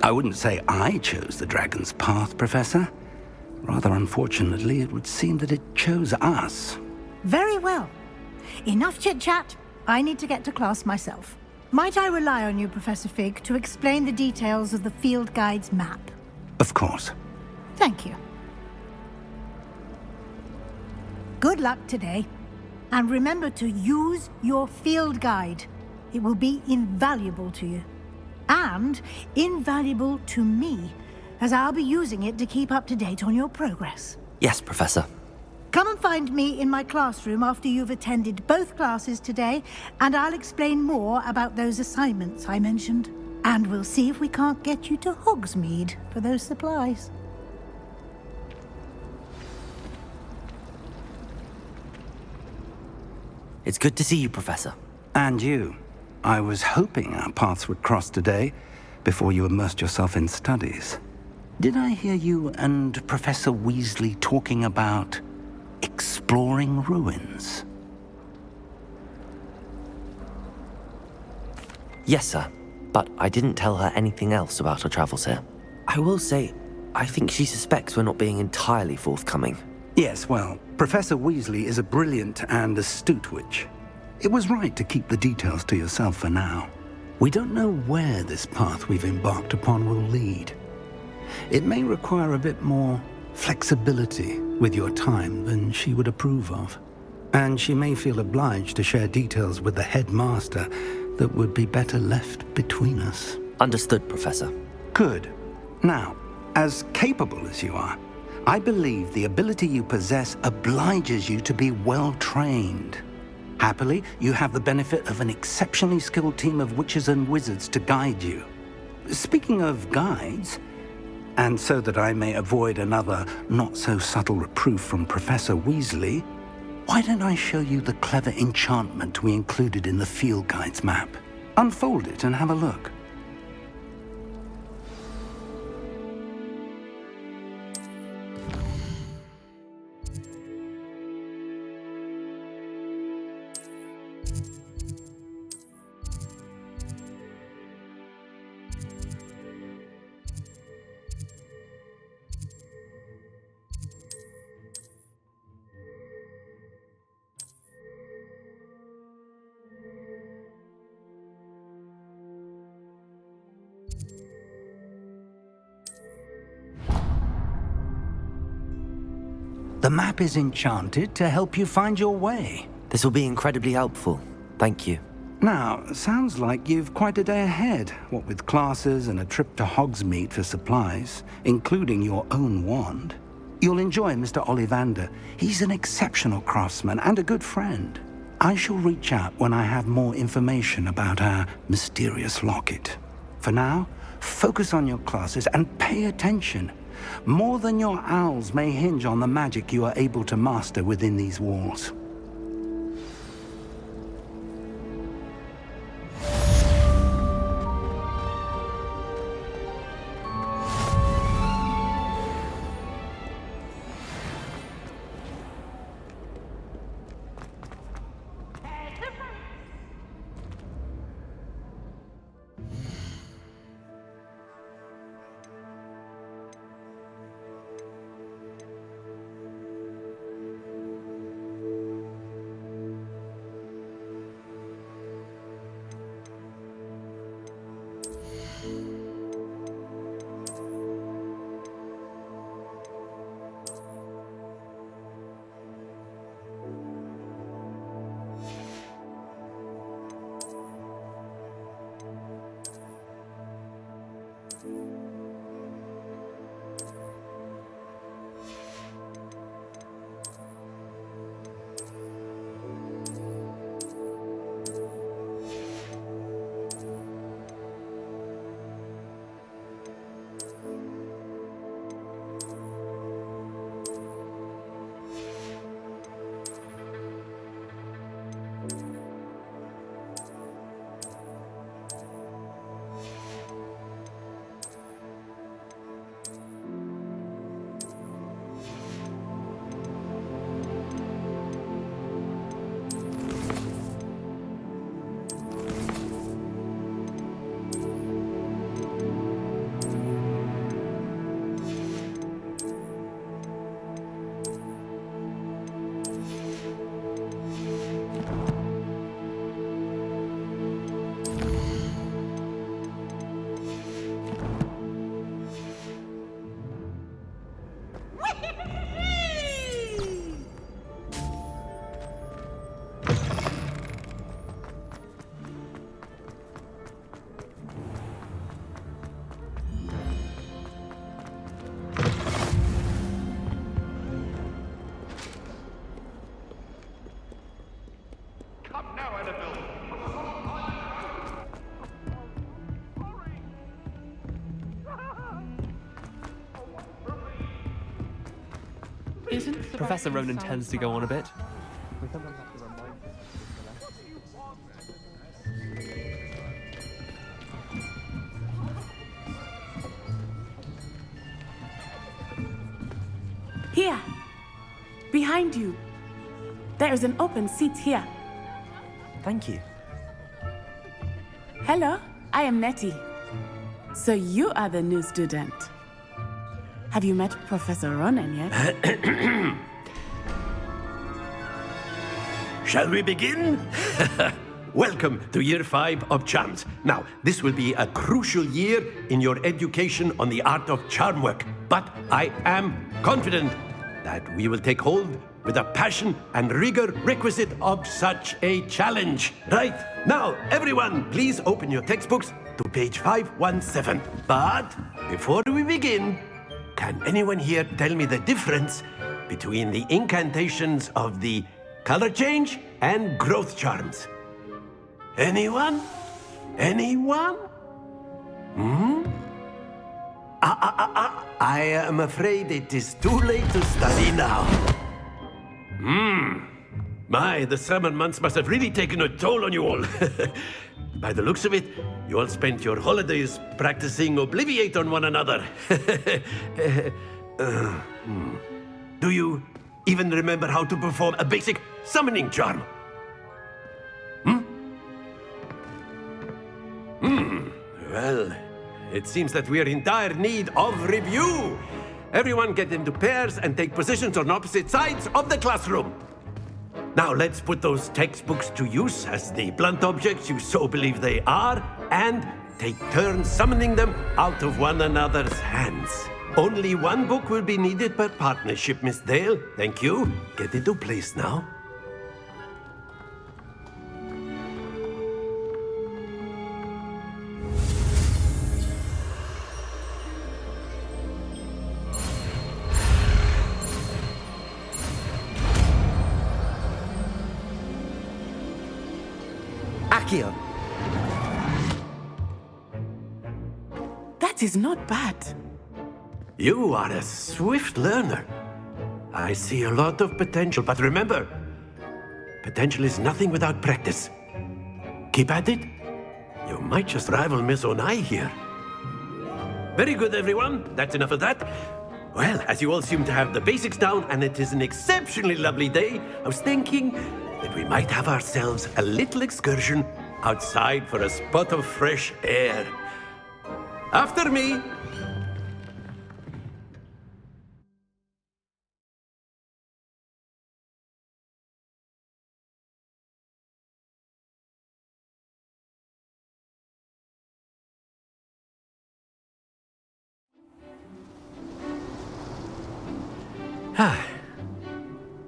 I wouldn't say I chose the dragon's path, Professor. Rather unfortunately, it would seem that it chose us. Very well. Enough chit-chat. I need to get to class myself. Might I rely on you, Professor Fig, to explain the details of the field guide's map? Of course. Thank you. Good luck today. And remember to use your field guide. It will be invaluable to you. And invaluable to me, as I'll be using it to keep up to date on your progress. Yes, Professor. Come and find me in my classroom after you've attended both classes today, and I'll explain more about those assignments I mentioned. And we'll see if we can't get you to Hogsmeade for those supplies. It's good to see you, Professor. And you. I was hoping our paths would cross today, before you immersed yourself in studies. Did I hear you and Professor Weasley talking about exploring ruins? Yes, sir. But I didn't tell her anything else about her travels here. I will say, I think she suspects we're not being entirely forthcoming. Yes, well, Professor Weasley is a brilliant and astute witch. It was right to keep the details to yourself for now. We don't know where this path we've embarked upon will lead. It may require a bit more flexibility with your time than she would approve of. And she may feel obliged to share details with the headmaster that would be better left between us. Understood, Professor. Good. Now, as capable as you are, I believe the ability you possess obliges you to be well-trained. Happily, you have the benefit of an exceptionally skilled team of witches and wizards to guide you. Speaking of guides, and so that I may avoid another not-so-subtle reproof from Professor Weasley, why don't I show you the clever enchantment we included in the field guide's map? Unfold it and have a look. The map is enchanted to help you find your way. This will be incredibly helpful. Thank you. Now, sounds like you've quite a day ahead, what with classes and a trip to Hogsmeade for supplies, including your own wand. You'll enjoy Mr. Ollivander. He's an exceptional craftsman and a good friend. I shall reach out when I have more information about our mysterious locket. For now, focus on your classes and pay attention. More than your owls may hinge on the magic you are able to master within these walls. Professor Ronan tends to go on a bit. Here! Behind you! There is an open seat here. Thank you. Hello, I am Nettie. So you are the new student. Have you met Professor Ronan yet? Shall we begin? Welcome to Year 5 of Charms. Now, this will be a crucial year in your education on the art of charm work, but I am confident that we will take hold with the passion and rigor requisite of such a challenge. Right, now, everyone, please open your textbooks to page 517. But before we begin, can anyone here tell me the difference between the incantations of the color change and growth charms? Anyone? Anyone? I am afraid it is too late to study now. My, the summer months must have really taken a toll on you all. By the looks of it, you all spent your holidays practicing Obliviate on one another. Do you even remember how to perform a basic summoning charm? Well, it seems that we are in dire need of review. Everyone get into pairs and take positions on opposite sides of the classroom. Now let's put those textbooks to use as the blunt objects you so believe they are, and take turns summoning them out of one another's hands. Only one book will be needed per partnership, Miss Dale. Thank you. Get into place now. Accio. That is not bad. You are a swift learner. I see a lot of potential, but remember, potential is nothing without practice. Keep at it. You might just rival Miss Onai here. Very good, everyone. That's enough of that. Well, as you all seem to have the basics down, and it is an exceptionally lovely day, I was thinking that we might have ourselves a little excursion outside for a spot of fresh air. After me.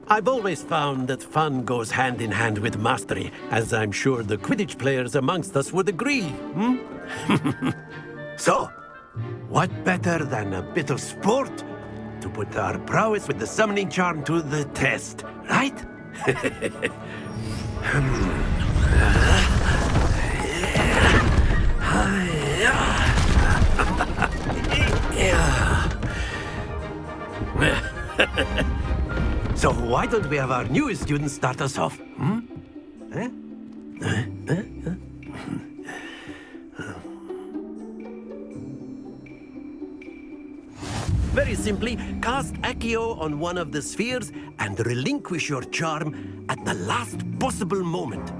I've always found that fun goes hand in hand with mastery, as I'm sure the Quidditch players amongst us would agree, So, what better than a bit of sport to put our prowess with the summoning charm to the test, right? So why don't we have our newest student start us off? Very simply, cast Accio on one of the spheres and relinquish your charm at the last possible moment.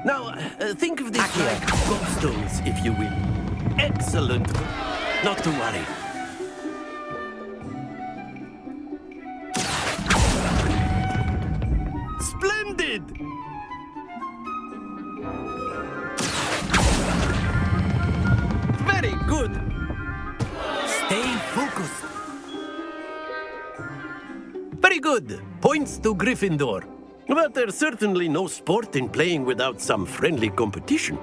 Now, think of this like gobstones, if you will. Excellent. Not to worry. Splendid! Very good. Stay focused. Very good. Points to Gryffindor. But there's certainly no sport in playing without some friendly competition.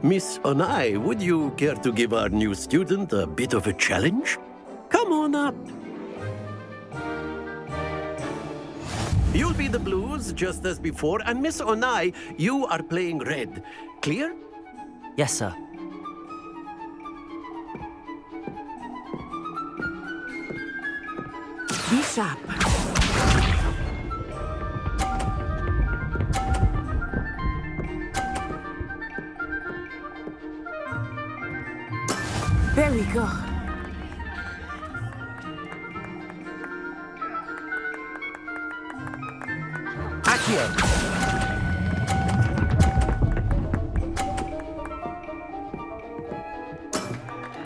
Miss Onai, would you care to give our new student a bit of a challenge? Come on up. You'll be the blues, just as before, and Miss Onai, you are playing red. Clear? Yes, sir. Be sharp. There we go. Accio.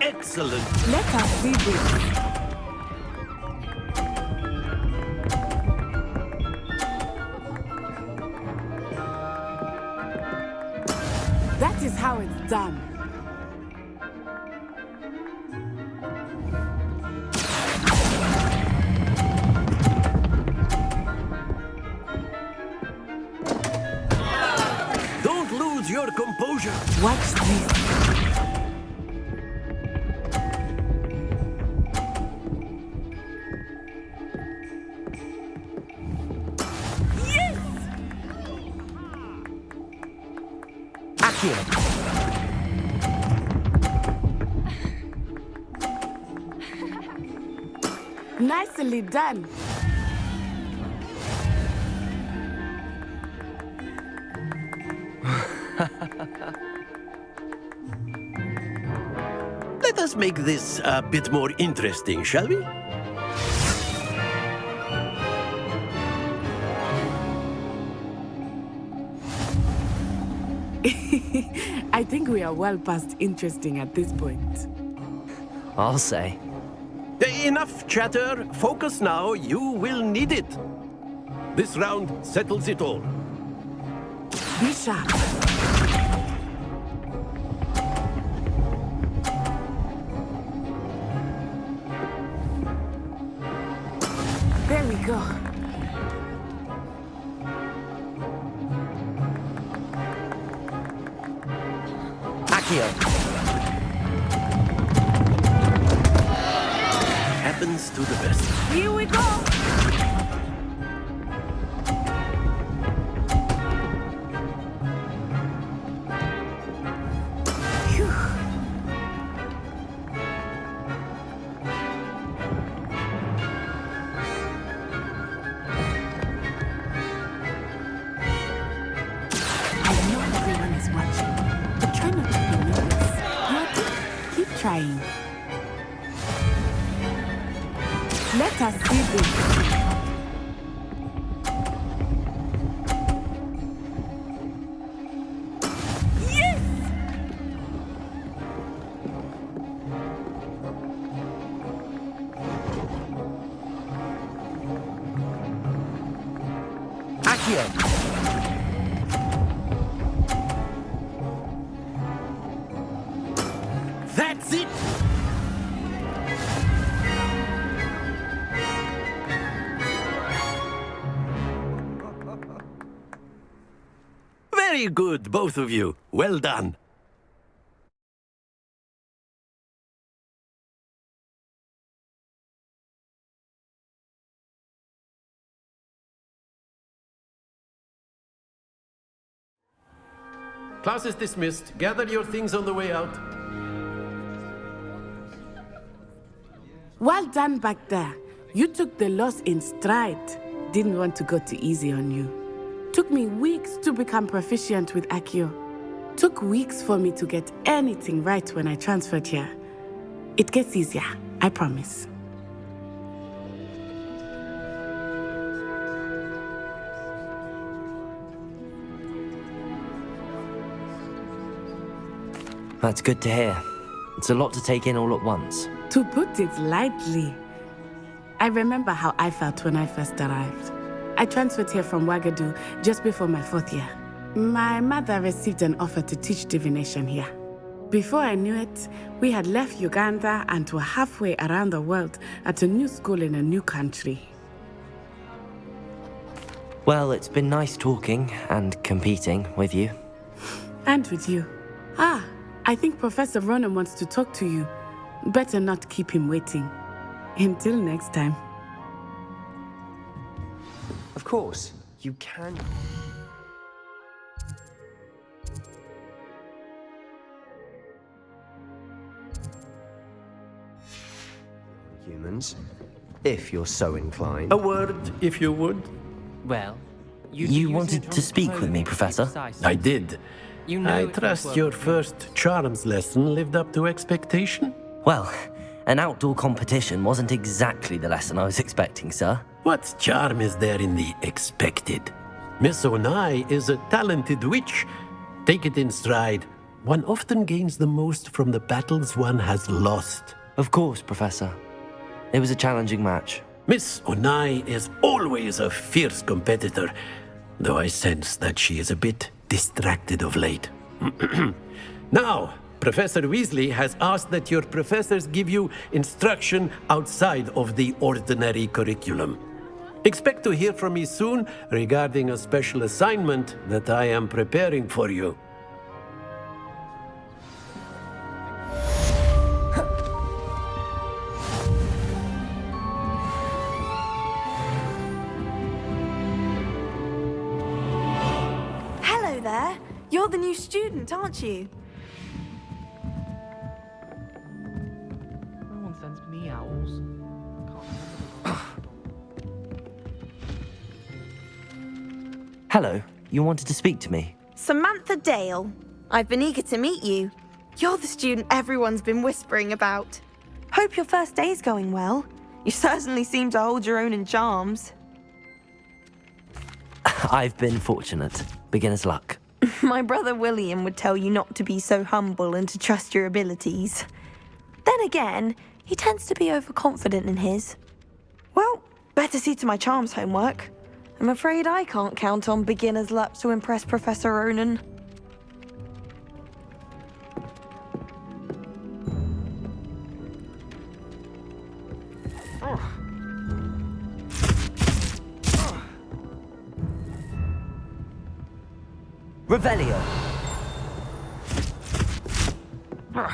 Excellent. Let us see this. That is how it's done. Don't lose your composure. Watch this. Yes! Accio. Nicely done. Let us make this a bit more interesting, shall we? I think we are well past interesting at this point. I'll say. Enough chatter. Focus now. You will need it. This round settles it all. Be sharp. we go. Accio! Happens to the best. Here we go. Trying. Let us see this. Yes! Accio! That's it! Very good, both of you. Well done. Class is dismissed. Gather your things on the way out. Well done back there. You took the loss in stride. Didn't want to go too easy on you. Took me weeks to become proficient with Accio. Took weeks for me to get anything right when I transferred here. It gets easier, I promise. That's good to hear. It's a lot to take in all at once. To put it lightly, I remember how I felt when I first arrived. I transferred here from Ouagadougou just before my 4th year. My mother received an offer to teach divination here. Before I knew it, we had left Uganda and were halfway around the world at a new school in a new country. Well, it's been nice talking and competing with you. And with you. I think Professor Ronan wants to talk to you. Better not keep him waiting. Until next time. Of course, you can. Humans, if you're so inclined. A word, if you would. Well, you wanted to speak with me, Professor? I did. You know I trust your first charms lesson lived up to expectation? Well, an outdoor competition wasn't exactly the lesson I was expecting, sir. What charm is there in the expected? Miss Onai is a talented witch. Take it in stride. One often gains the most from the battles one has lost. Of course, Professor. It was a challenging match. Miss Onai is always a fierce competitor, though I sense that she is a bit distracted of late. Now, Professor Weasley has asked that your professors give you instruction outside of the ordinary curriculum. Expect to hear from me soon regarding a special assignment that I am preparing for you. Hello there. You're the new student, aren't you? No one sends me owls. Hello, you wanted to speak to me? Samantha Dale. I've been eager to meet you. You're the student everyone's been whispering about. Hope your first day's going well. You certainly seem to hold your own in charms. I've been fortunate. Beginner's luck. My brother William would tell you not to be so humble and to trust your abilities. Then again, he tends to be overconfident in his. Well, better see to my charms homework. I'm afraid I can't count on beginner's luck to impress Professor Ronan. Revelio. My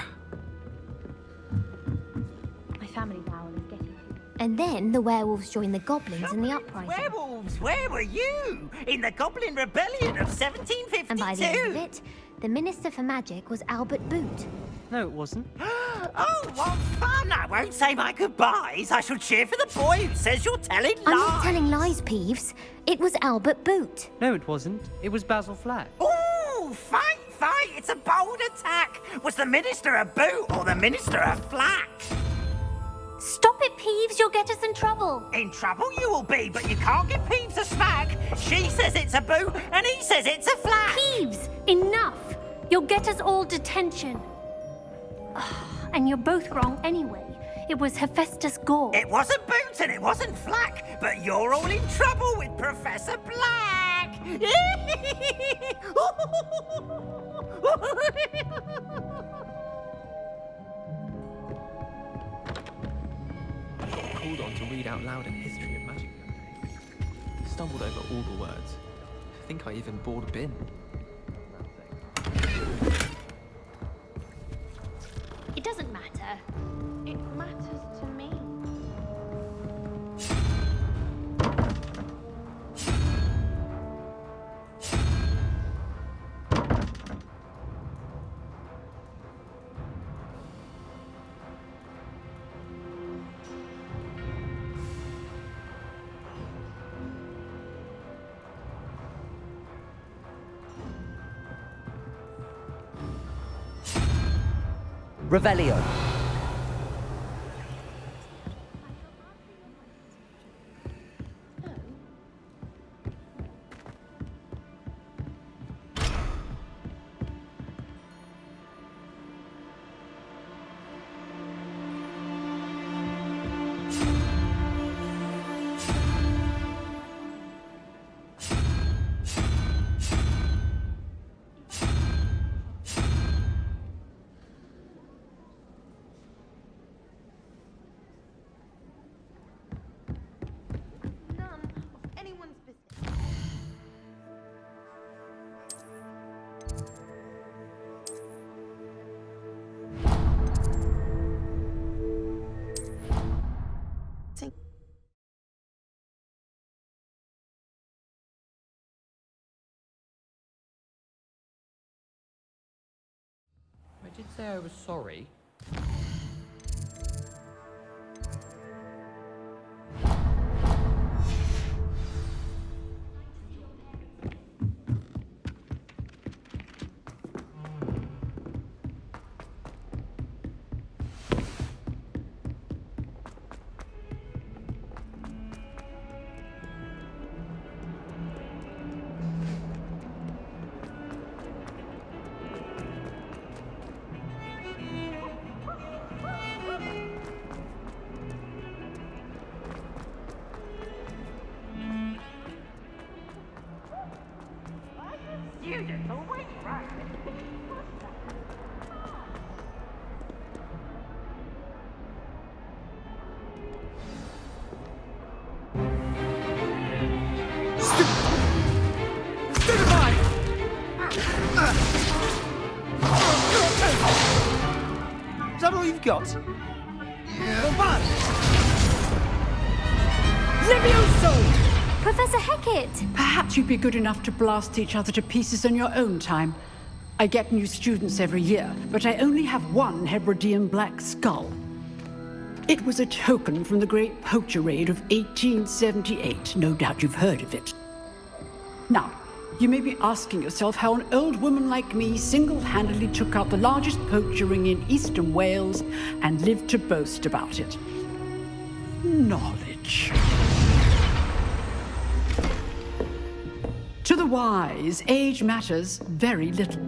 family vowel is getting. And then the werewolves joined the goblins in the uprising. Werewolves, where were you? In the Goblin Rebellion of 1752? And by the end of it, the Minister for Magic was Albert Boot. No, it wasn't. Oh, what fun! I won't say my goodbyes. I shall cheer for the boy who says you're telling lies. I'm not telling lies, Peeves. It was Albert Boot. No, it wasn't. It was Basil Flack. Ooh, fight! It's a bold attack. Was the Minister a boot or the Minister a flack? Stop it, Peeves. You'll get us in trouble. In trouble you will be, but you can't give Peeves a smack. She says it's a boot and he says it's a flack. Peeves, enough. You'll get us all detention. And you're both wrong anyway. It was Hephaestus Gore. It wasn't boot and it wasn't flack, but you're all in trouble with Professor Black. Called on to read out loud a history of magic. Stumbled over all the words. I think I even bored a bin. It doesn't matter. It matters to me. Revelio. I did say I was sorry. Is that all you've got? Levioso! Professor Hecat! Perhaps you'd be good enough to blast each other to pieces in your own time. I get new students every year, but I only have one Hebridean black skull. It was a token from the Great Poacher Raid of 1878. No doubt you've heard of it. Now, you may be asking yourself how an old woman like me single-handedly took out the largest poacher ring in eastern Wales and lived to boast about it. Knowledge. To the wise, age matters very little.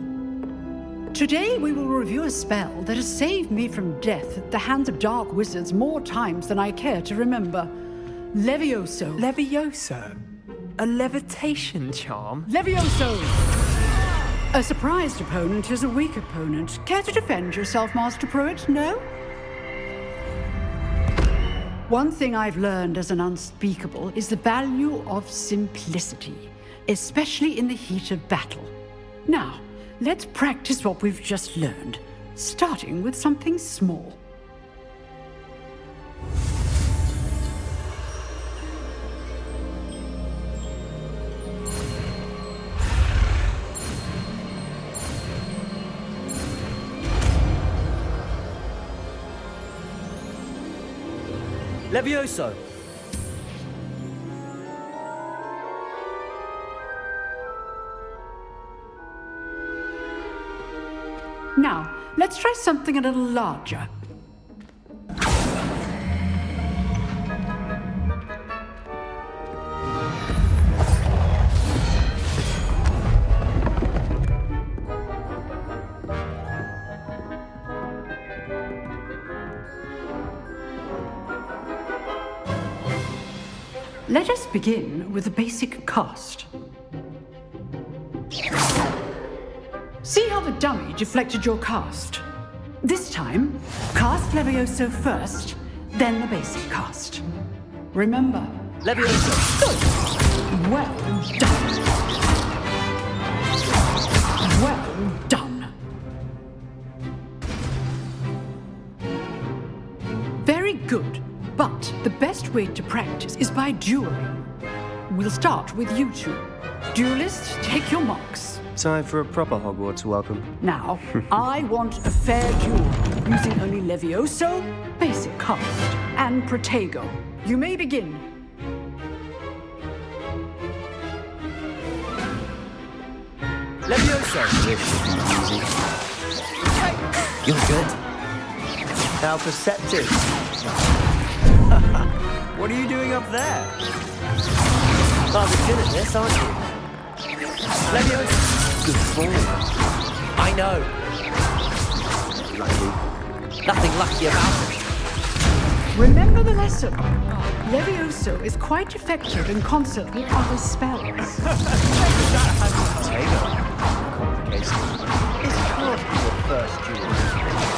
Today we will review a spell that has saved me from death at the hands of dark wizards more times than I care to remember. Levioso. Levioso? A levitation charm? Levioso! A surprised opponent is a weak opponent. Care to defend yourself, Master Pruitt? No? One thing I've learned as an unspeakable is the value of simplicity, especially in the heat of battle. Now, let's practice what we've just learned, starting with something small. Levioso! Now, let's try something a little larger. Let us begin with the basic cast. See how the dummy deflected your cast? This time, cast Levioso first, then the basic cast. Remember, Levioso! Good! Well done! Well done! Very good, but the best way to practice is by dueling. We'll start with you two. Duelists, take your marks. Time for a proper Hogwarts welcome. Now, I want a fair duel, using only Levioso, basic cast, and Protego. You may begin. Levioso! You're good. How perceptive. What are you doing up there? Rather good at this, aren't you? Levioso! Good form. I know. Lucky. Nothing lucky about it. Remember the lesson. Levioso is quite effective in concert with other spells.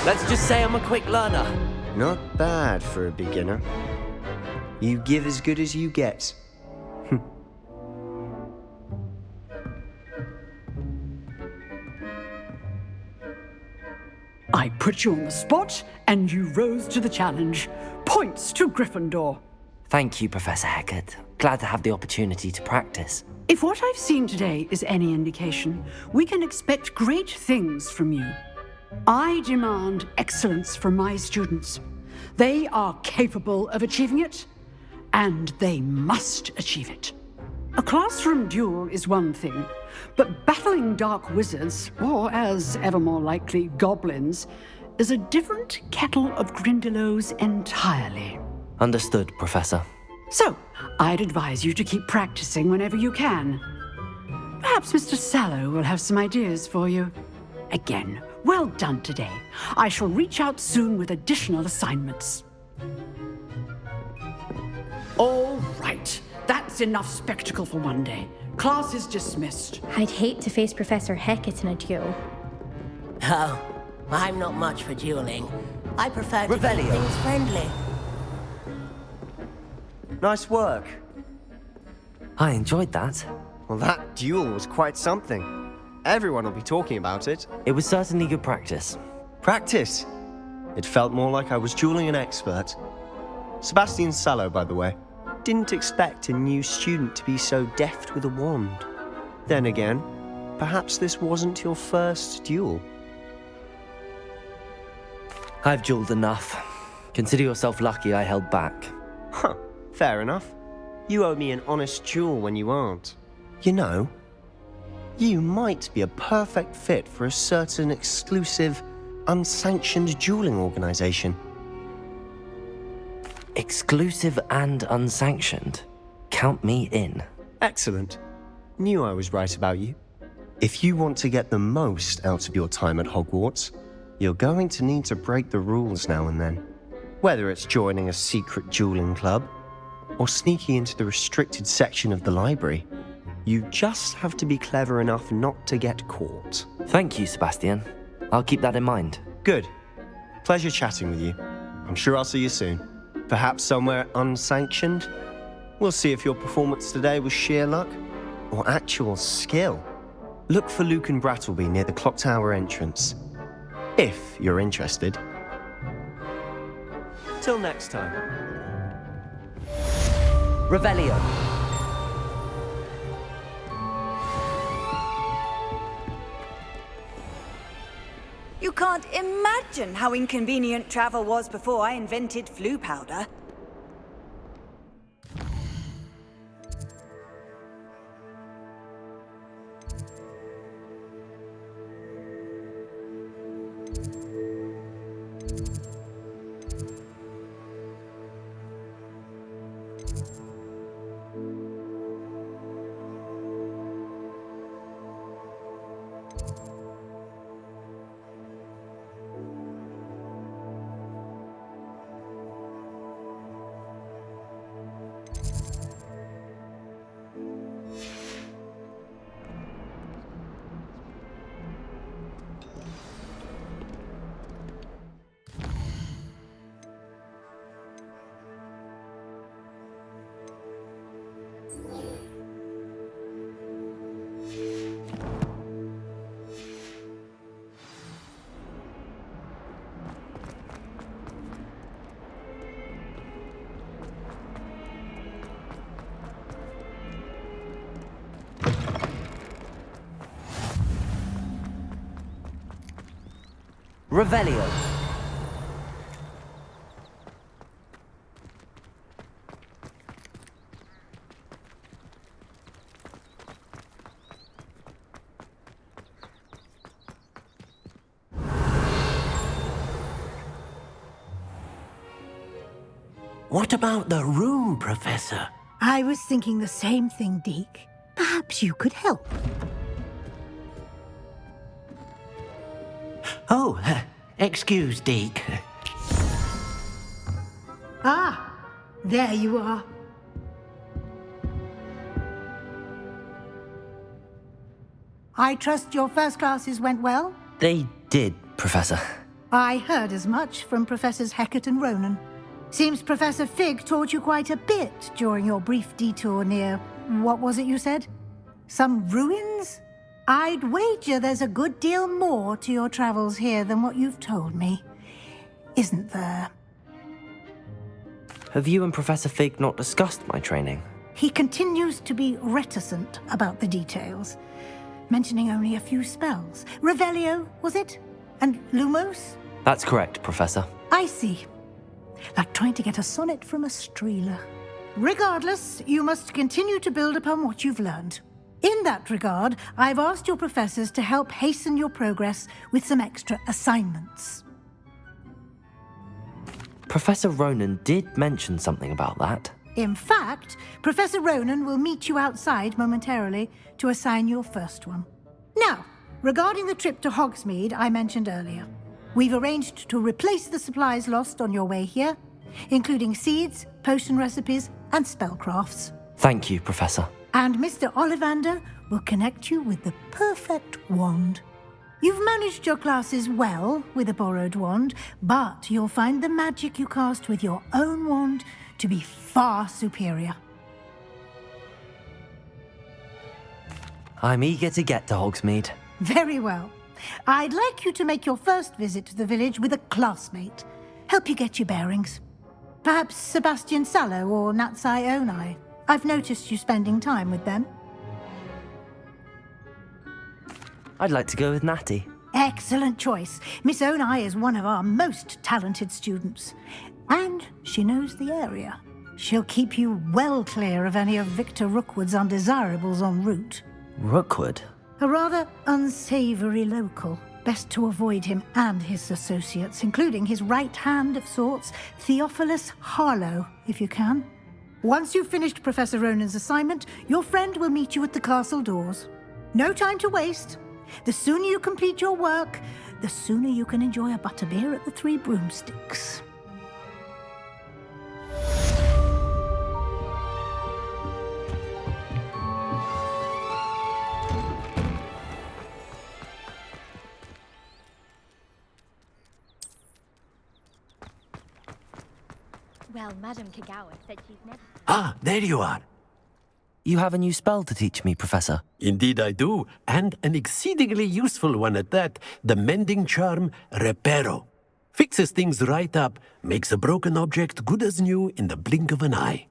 Let's just say I'm a quick learner. Not bad for a beginner. You give as good as you get. I put you on the spot, and you rose to the challenge. Points to Gryffindor. Thank you, Professor Hecat. Glad to have the opportunity to practice. If what I've seen today is any indication, we can expect great things from you. I demand excellence from my students. They are capable of achieving it, and they must achieve it. A classroom duel is one thing, but battling dark wizards, or as ever more likely, goblins, is a different kettle of Grindylows entirely. Understood, Professor. So, I'd advise you to keep practicing whenever you can. Perhaps Mr. Sallow will have some ideas for you. Again, well done today. I shall reach out soon with additional assignments. All right. That's enough spectacle for one day. Class is dismissed. I'd hate to face Professor Hecat in a duel. Oh, I'm not much for dueling. I prefer to keep Revelio. things friendly. Nice work. I enjoyed that. Well, that duel was quite something. Everyone will be talking about it. It was certainly good practice. Practice? It felt more like I was dueling an expert. Sebastian Sallow, by the way. Didn't expect a new student to be so deft with a wand. Then again, perhaps this wasn't your first duel. I've dueled enough. Consider yourself lucky I held back. Huh, fair enough. You owe me an honest duel when you aren't. You know, you might be a perfect fit for a certain exclusive, unsanctioned dueling organization. Exclusive and unsanctioned. Count me in. Excellent. Knew I was right about you. If you want to get the most out of your time at Hogwarts, you're going to need to break the rules now and then. Whether it's joining a secret dueling club, or sneaking into the restricted section of the library, you just have to be clever enough not to get caught. Thank you, Sebastian. I'll keep that in mind. Good. Pleasure chatting with you. I'm sure I'll see you soon. Perhaps somewhere unsanctioned? We'll see if your performance today was sheer luck or actual skill. Look for Luke and Brattleby near the clock tower entrance. If you're interested. Till next time. Revelio. You can't imagine how inconvenient travel was before I invented flu powder. Revelio. What about the room, Professor? I was thinking the same thing, Deke. Perhaps you could help. Oh, excuse, Deke. Ah, there you are. I trust your first classes went well? They did, Professor. I heard as much from Professors Hecat and Ronan. Seems Professor Fig taught you quite a bit during your brief detour near... what was it you said? Some ruins? I'd wager there's a good deal more to your travels here than what you've told me. Isn't there? Have you and Professor Fig not discussed my training? He continues to be reticent about the details, mentioning only a few spells. Revelio, was it? And Lumos? That's correct, Professor. I see. Like trying to get a sonnet from a streeler. Regardless, you must continue to build upon what you've learned. In that regard, I've asked your professors to help hasten your progress with some extra assignments. Professor Ronan did mention something about that. In fact, Professor Ronan will meet you outside momentarily to assign your first one. Now, regarding the trip to Hogsmeade I mentioned earlier, we've arranged to replace the supplies lost on your way here, including seeds, potion recipes, and spellcrafts. Thank you, Professor. And Mr. Ollivander will connect you with the perfect wand. You've managed your classes well with a borrowed wand, but you'll find the magic you cast with your own wand to be far superior. I'm eager to get to Hogsmeade. Very well. I'd like you to make your first visit to the village with a classmate. Help you get your bearings. Perhaps Sebastian Sallow or Natsai Onai. I've noticed you spending time with them. I'd like to go with Natty. Excellent choice. Miss Onai is one of our most talented students. And she knows the area. She'll keep you well clear of any of Victor Rookwood's undesirables en route. Rookwood? A rather unsavory local. Best to avoid him and his associates, including his right hand of sorts, Theophilus Harlow, if you can. Once you've finished Professor Ronan's assignment, your friend will meet you at the castle doors. No time to waste. The sooner you complete your work, the sooner you can enjoy a butterbeer at the Three Broomsticks. Well, Madame Kagawa said she's never... Ah, there you are. You have a new spell to teach me, Professor. Indeed I do, and an exceedingly useful one at that. The mending charm, Reparo. Fixes things right up, makes a broken object good as new in the blink of an eye.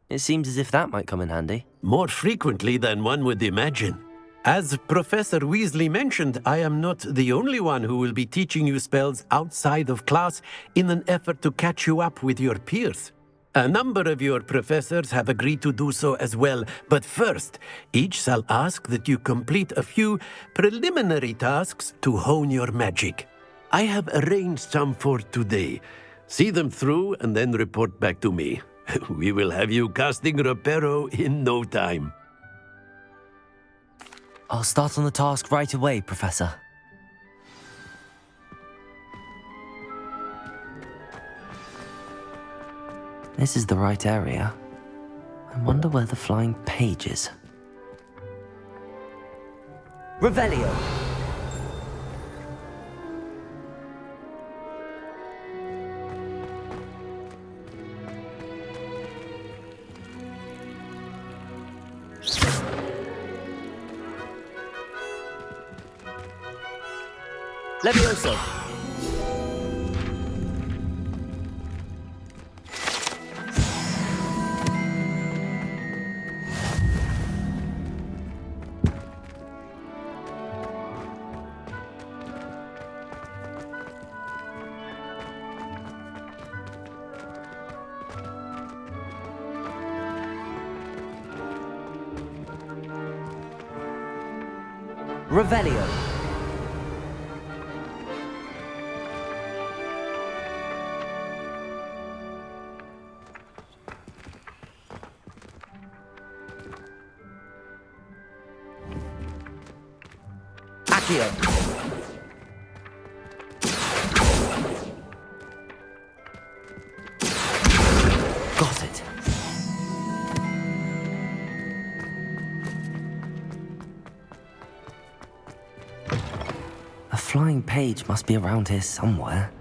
It seems as if that might come in handy. More frequently than one would imagine. As Professor Weasley mentioned, I am not the only one who will be teaching you spells outside of class in an effort to catch you up with your peers. A number of your professors have agreed to do so as well, but first, each shall ask that you complete a few preliminary tasks to hone your magic. I have arranged some for today. See them through and then report back to me. We will have you casting Reparo in no time. I'll start on the task right away, Professor. This is the right area. I wonder where the flying page is. Revelio! Levioso! Revelio! Got it. A flying page must be around here somewhere.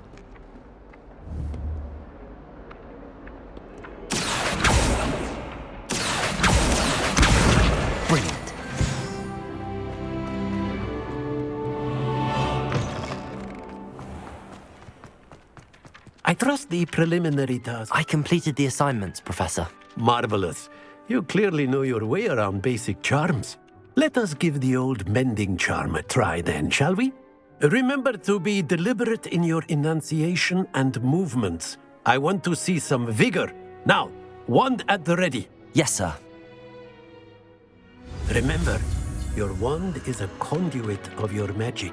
I trust the preliminary task. I completed the assignments, Professor. Marvelous. You clearly know your way around basic charms. Let us give the old mending charm a try then, shall we? Remember to be deliberate in your enunciation and movements. I want to see some vigor. Now, wand at the ready. Yes, sir. Remember, your wand is a conduit of your magic.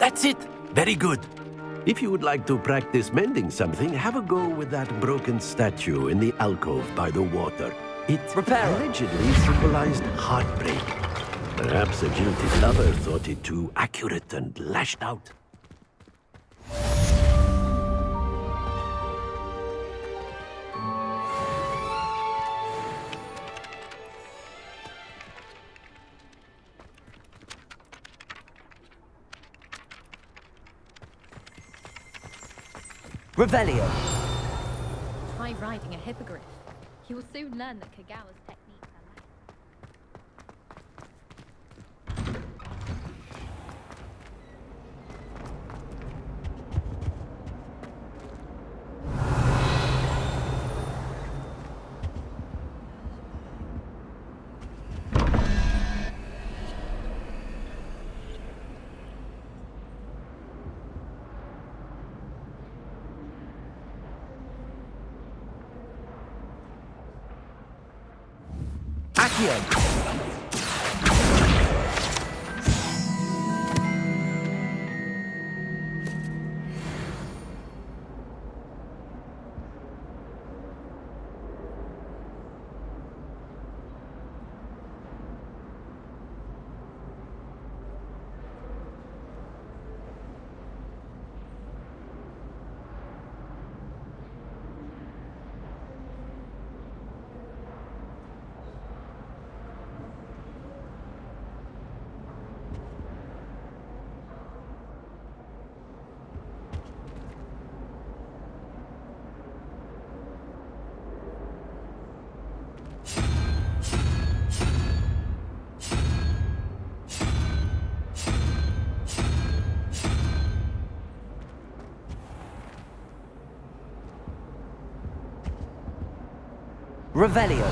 That's it! Very good. If you would like to practice mending something, have a go with that broken statue in the alcove by the water. It allegedly symbolized heartbreak. Perhaps a jilted lover thought it too accurate and lashed out. Revelio! Try riding a hippogriff. You will soon learn that Kagawa's techniques are Revelio.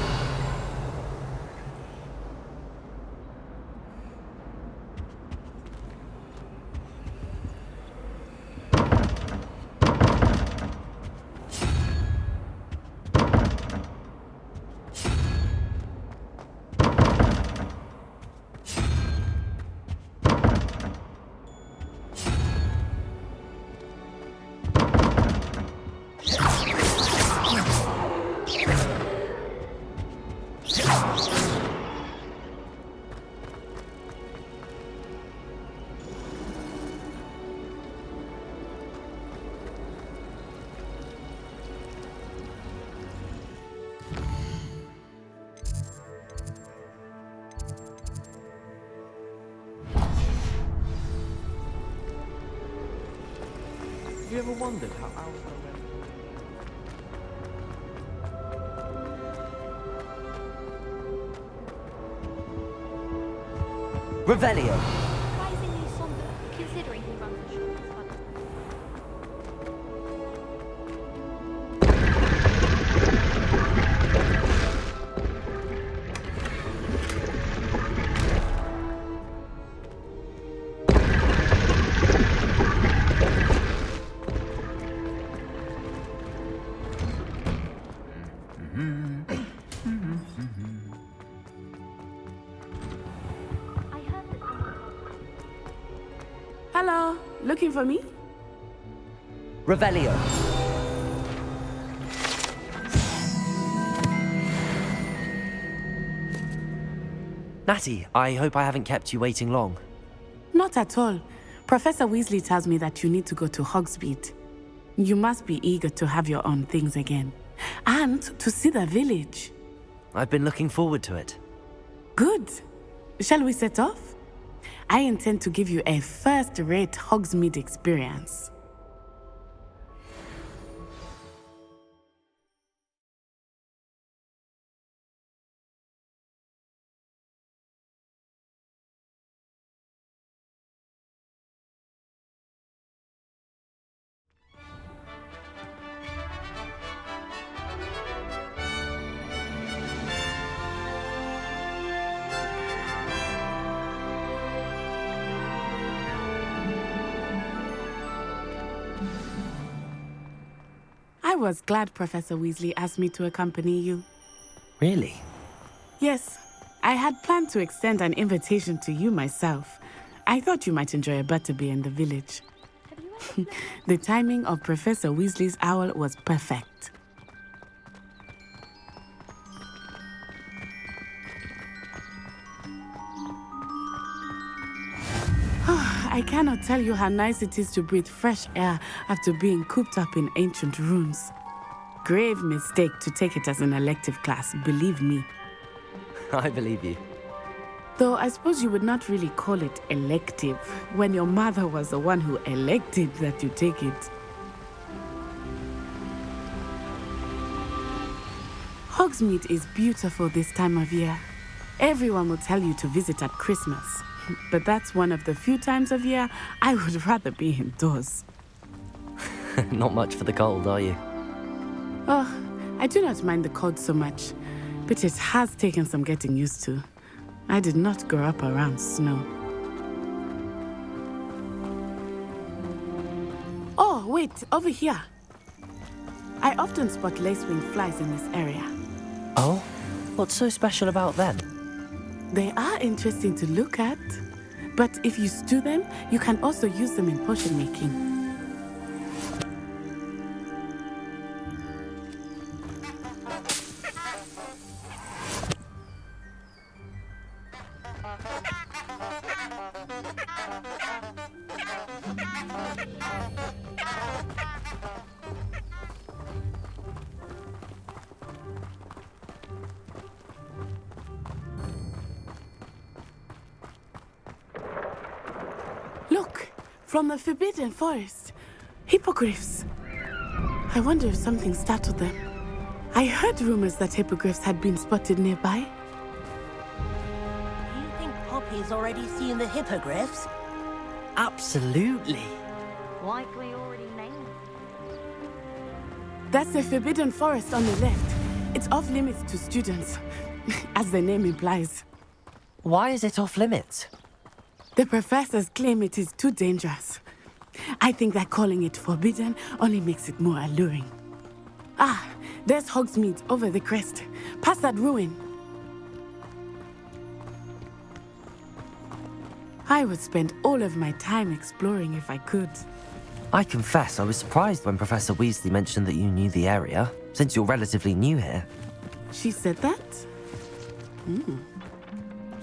Have you ever wondered how owls know when... Revelio. Surprisingly somber, considering he runs a short squad. Hello, looking for me? Revelio. Natty, I hope I haven't kept you waiting long. Not at all. Professor Weasley tells me that you need to go to Hogsmeade. You must be eager to have your own things again. And to see the village. I've been looking forward to it. Good. Shall we set off? I intend to give you a first-rate Hogsmeade experience. I was glad Professor Weasley asked me to accompany you. Really? Yes, I had planned to extend an invitation to you myself. I thought you might enjoy a butterbeer in the village. The timing of Professor Weasley's owl was perfect. I cannot tell you how nice it is to breathe fresh air after being cooped up in ancient ruins. Grave mistake to take it as an elective class, believe me. I believe you. Though I suppose you would not really call it elective when your mother was the one who elected that you take it. Hogsmeade is beautiful this time of year. Everyone will tell you to visit at Christmas. But that's one of the few times of year I would rather be indoors. Not much for the cold, are you? Oh, I do not mind the cold so much, but it has taken some getting used to. I did not grow up around snow. Oh, wait, over here. I often spot lacewing flies in this area. Oh? What's so special about them? They are interesting to look at, but if you stew them, you can also use them in potion making. Look, from the Forbidden Forest. Hippogriffs. I wonder if something startled them. I heard rumors that hippogriffs had been spotted nearby. Do you think Poppy's already seen the hippogriffs? Absolutely. Likely already named. That's the Forbidden Forest on the left. It's off limits to students, as the name implies. Why is it off limits? The professors claim it is too dangerous. I think that calling it forbidden only makes it more alluring. Ah, there's Hogsmeade over the crest, past that ruin. I would spend all of my time exploring if I could. I confess I was surprised when Professor Weasley mentioned that you knew the area, since you're relatively new here. She said that?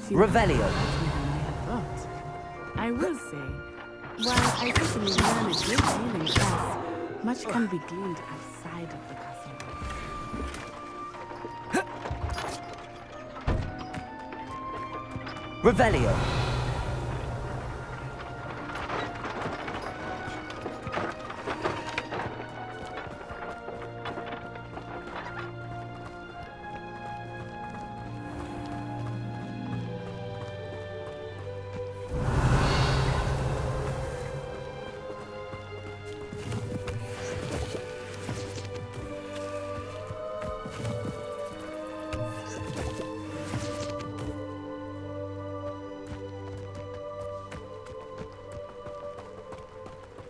Revelio. I will say, while I certainly learn a great deal in class, much can be gleaned outside of the castle. Revelio.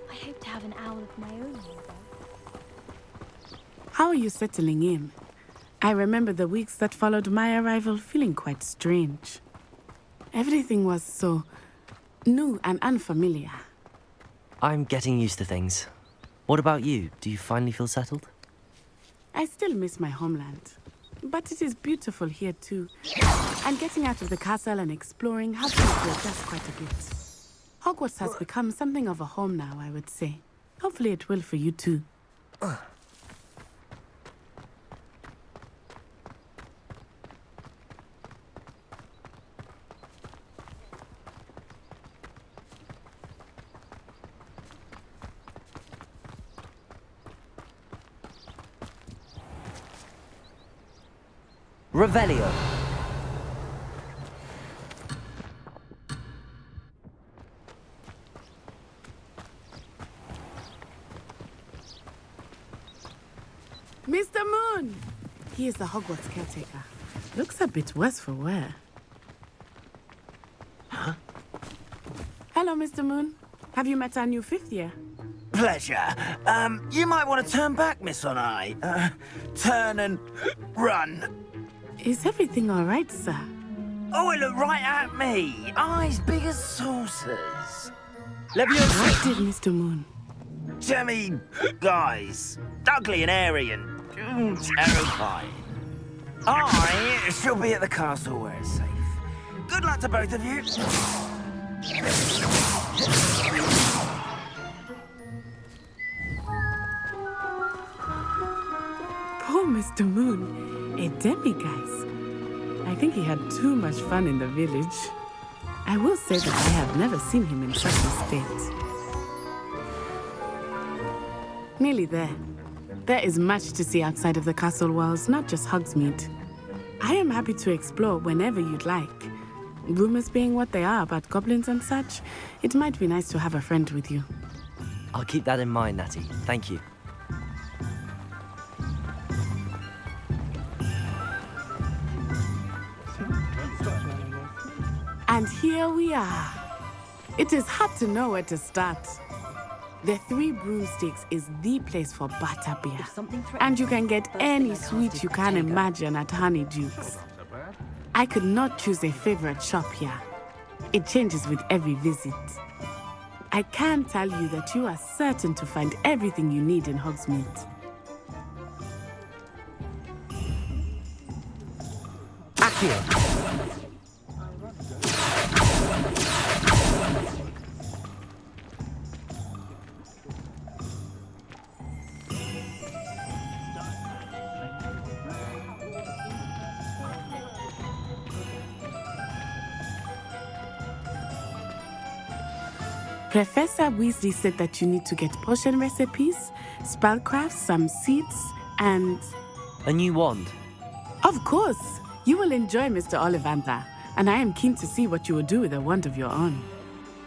I hope to have an owl of my own here, though. How are you settling in? I remember the weeks that followed my arrival feeling quite strange. Everything was so new and unfamiliar. I'm getting used to things. What about you? Do you finally feel settled? I still miss my homeland, but it is beautiful here too. And getting out of the castle and exploring helps me to adjust quite a bit. Hogwarts has become something of a home now, I would say. Hopefully it will for you too. Revelio. Mr. Moon! He is the Hogwarts caretaker. Looks a bit worse for wear. Huh? Hello, Mr. Moon. Have you met our new fifth year? Pleasure. You might want to turn back, Miss On-Eye. Turn and run. Is everything all right, sir? Oh, it looked right at me. Eyes big as saucers. What did Mr. Moon? Jemmy, guys. Ugly and airy and terrifying. I shall be at the castle where it's safe. Good luck to both of you. Poor Mr. Moon, a demiguise. I think he had too much fun in the village. I will say that I have never seen him in such a state. Nearly there. There is much to see outside of the castle walls, not just Hogsmeade. I am happy to explore whenever you'd like. Rumors being what they are about goblins and such, it might be nice to have a friend with you. I'll keep that in mind, Natty. Thank you. And here we are. It is hard to know where to start. The Three Broomsticks is the place for butterbeer. And you can get any sweet you can imagine at Honeyduke's. I could not choose a favorite shop here. It changes with every visit. I can tell you that you are certain to find everything you need in Hogsmeade. Accio! Professor Weasley said that you need to get potion recipes, spellcraft, some seeds, and... A new wand. Of course! You will enjoy Mr. Ollivander, and I am keen to see what you will do with a wand of your own.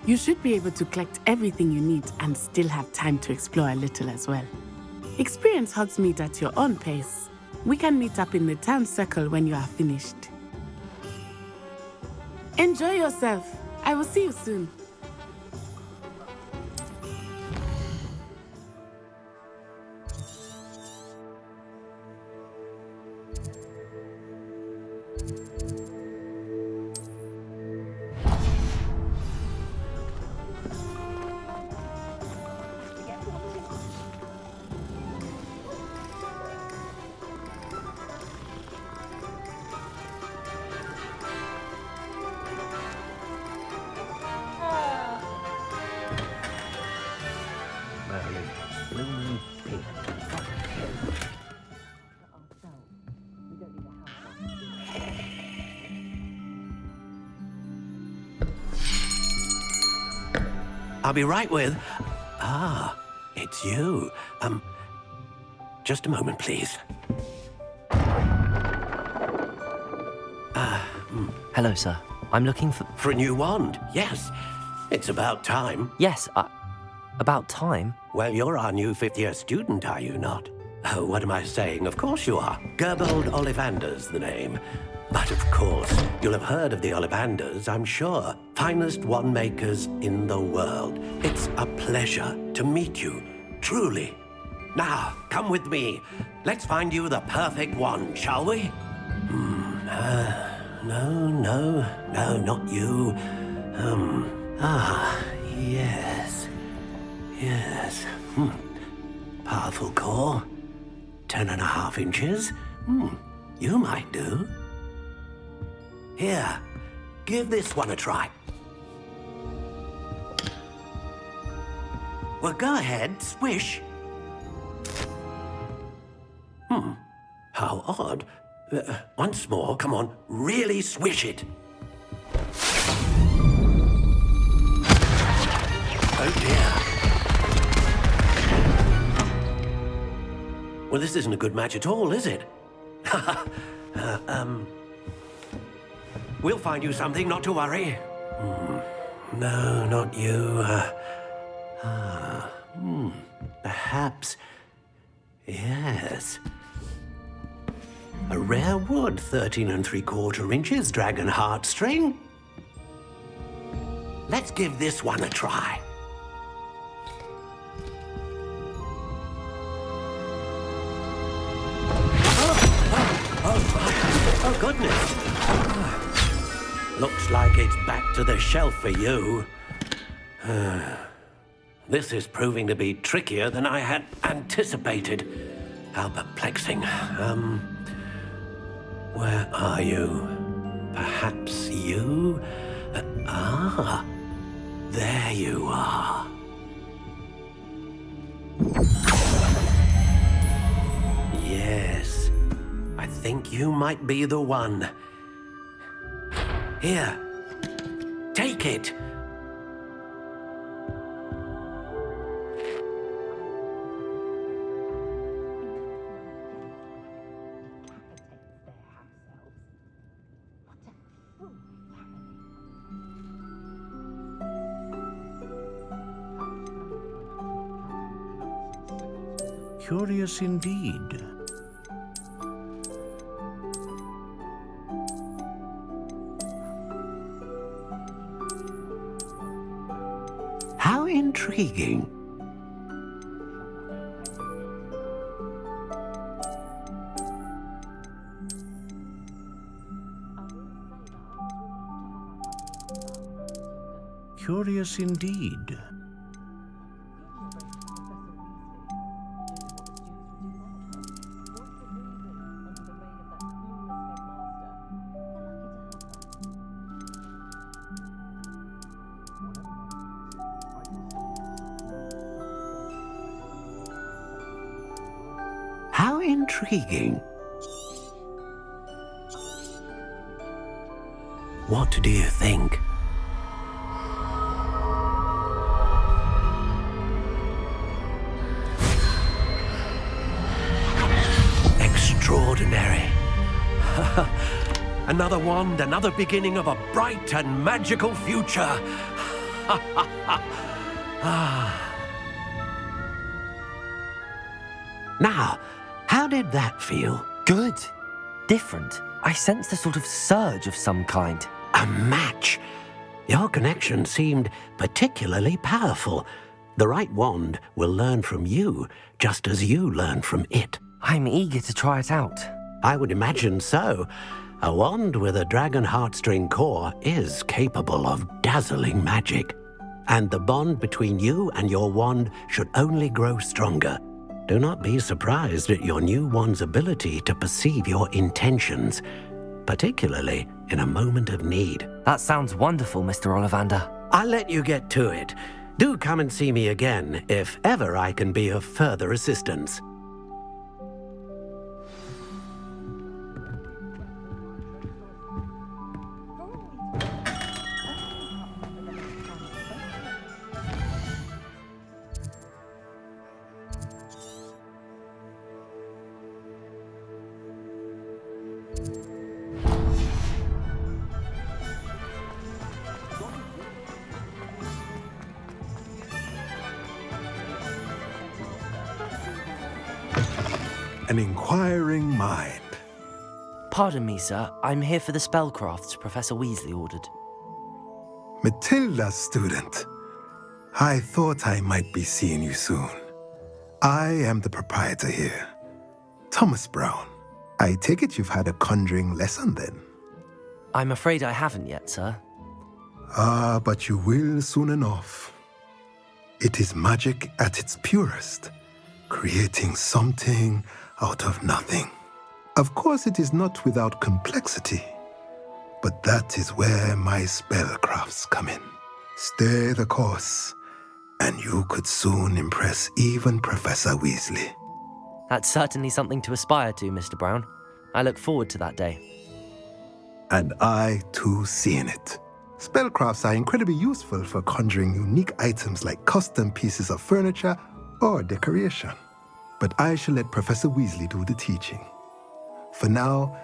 You should be able to collect everything you need and still have time to explore a little as well. Experience Hogsmeade at your own pace. We can meet up in the town circle when you are finished. Enjoy yourself. I will see you soon. I'll be right with... Ah, it's you. Just a moment, please. Hello, sir. I'm looking for... For a new wand, yes. It's about time. Yes, about time? Well, you're our new fifth-year student, are you not? Oh, what am I saying? Of course you are. Gerbold Ollivander's the name. But of course, you'll have heard of the Ollivanders, I'm sure. Finest wand makers in the world. It's a pleasure to meet you, truly. Now, come with me. Let's find you the perfect wand, shall we? No, not you. Yes. Powerful core. 10.5 inches. You might do. Here, give this one a try. Well, go ahead, swish. How odd. Once more, come on, really swish it. Oh dear. Well, this isn't a good match at all, is it? We'll find you something, not to worry. No, not you. Perhaps... Yes. A rare wood, 13 3/4 inches, dragon heartstring. Let's give this one a try. Oh, goodness. Looks like it's back to the shelf for you. This is proving to be trickier than I had anticipated. How perplexing. Where are you? Perhaps you? There you are. Yes, I think you might be the one. Here, take it. Curious indeed. How intriguing. Curious indeed. How intriguing. What do you think? Extraordinary. Another wand, another beginning of a bright and magical future. Now, how did that feel? Good. Different. I sensed a sort of surge of some kind. A match? Your connection seemed particularly powerful. The right wand will learn from you, just as you learn from it. I'm eager to try it out. I would imagine so. A wand with a dragon heartstring core is capable of dazzling magic. And the bond between you and your wand should only grow stronger. Do not be surprised at your new wand's ability to perceive your intentions, particularly in a moment of need. That sounds wonderful, Mr. Ollivander. I'll let you get to it. Do come and see me again if ever I can be of further assistance. An inquiring mind. Pardon me, sir. I'm here for the spellcrafts Professor Weasley ordered. Matilda's student. I thought I might be seeing you soon. I am the proprietor here, Thomas Brown. I take it you've had a conjuring lesson then? I'm afraid I haven't yet, sir. Ah, but you will soon enough. It is magic at its purest, creating something out of nothing. Of course, it is not without complexity, but that is where my spellcrafts come in. Stay the course, and you could soon impress even Professor Weasley. That's certainly something to aspire to, Mr. Brown. I look forward to that day. And I, too, seeing it. Spellcrafts are incredibly useful for conjuring unique items like custom pieces of furniture or decoration. But I shall let Professor Weasley do the teaching. For now,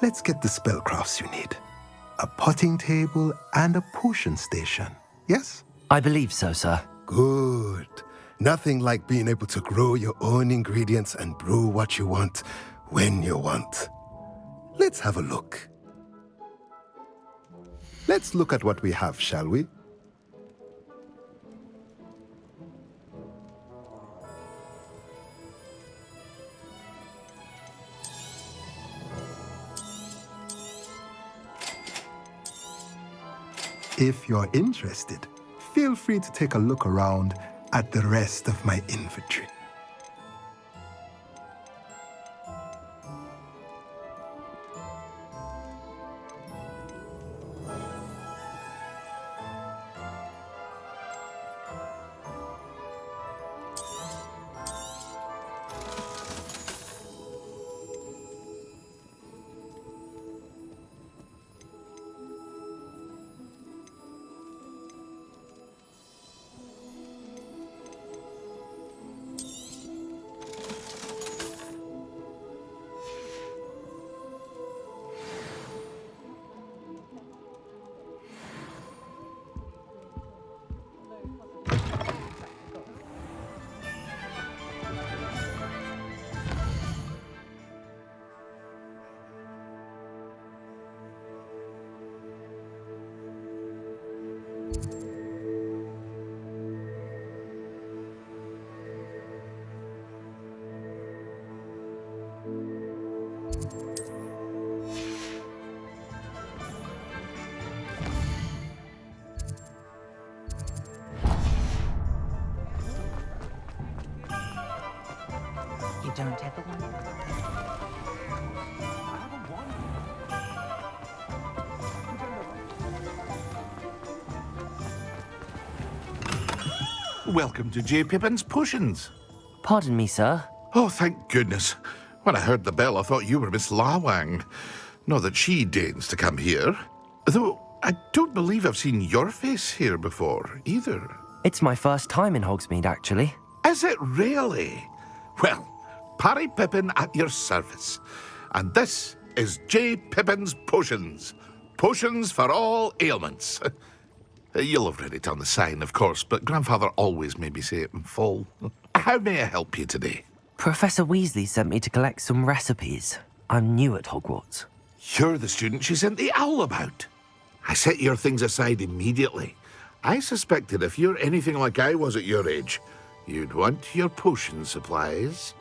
let's get the spellcrafts you need. A potting table and a potion station, yes? I believe so, sir. Good. Nothing like being able to grow your own ingredients and brew what you want when you want. Let's have a look. Let's look at what we have, shall we? If you're interested, feel free to take a look around at the rest of my inventory. You don't ever want. Welcome to J. Pippin's Potions. Pardon me, sir. Oh, thank goodness. When I heard the bell, I thought you were Miss Lawang. Not that she deigns to come here. Though I don't believe I've seen your face here before, either. It's my first time in Hogsmeade, actually. Is it really? Well, Parry Pippin at your service. And this is J. Pippin's Potions. Potions for all ailments. You'll have read it on the sign, of course, but Grandfather always made me say it in full. How may I help you today? Professor Weasley sent me to collect some recipes. I'm new at Hogwarts. You're the student she sent the owl about. I set your things aside immediately. I suspected if you're anything like I was at your age, you'd want your potion supplies.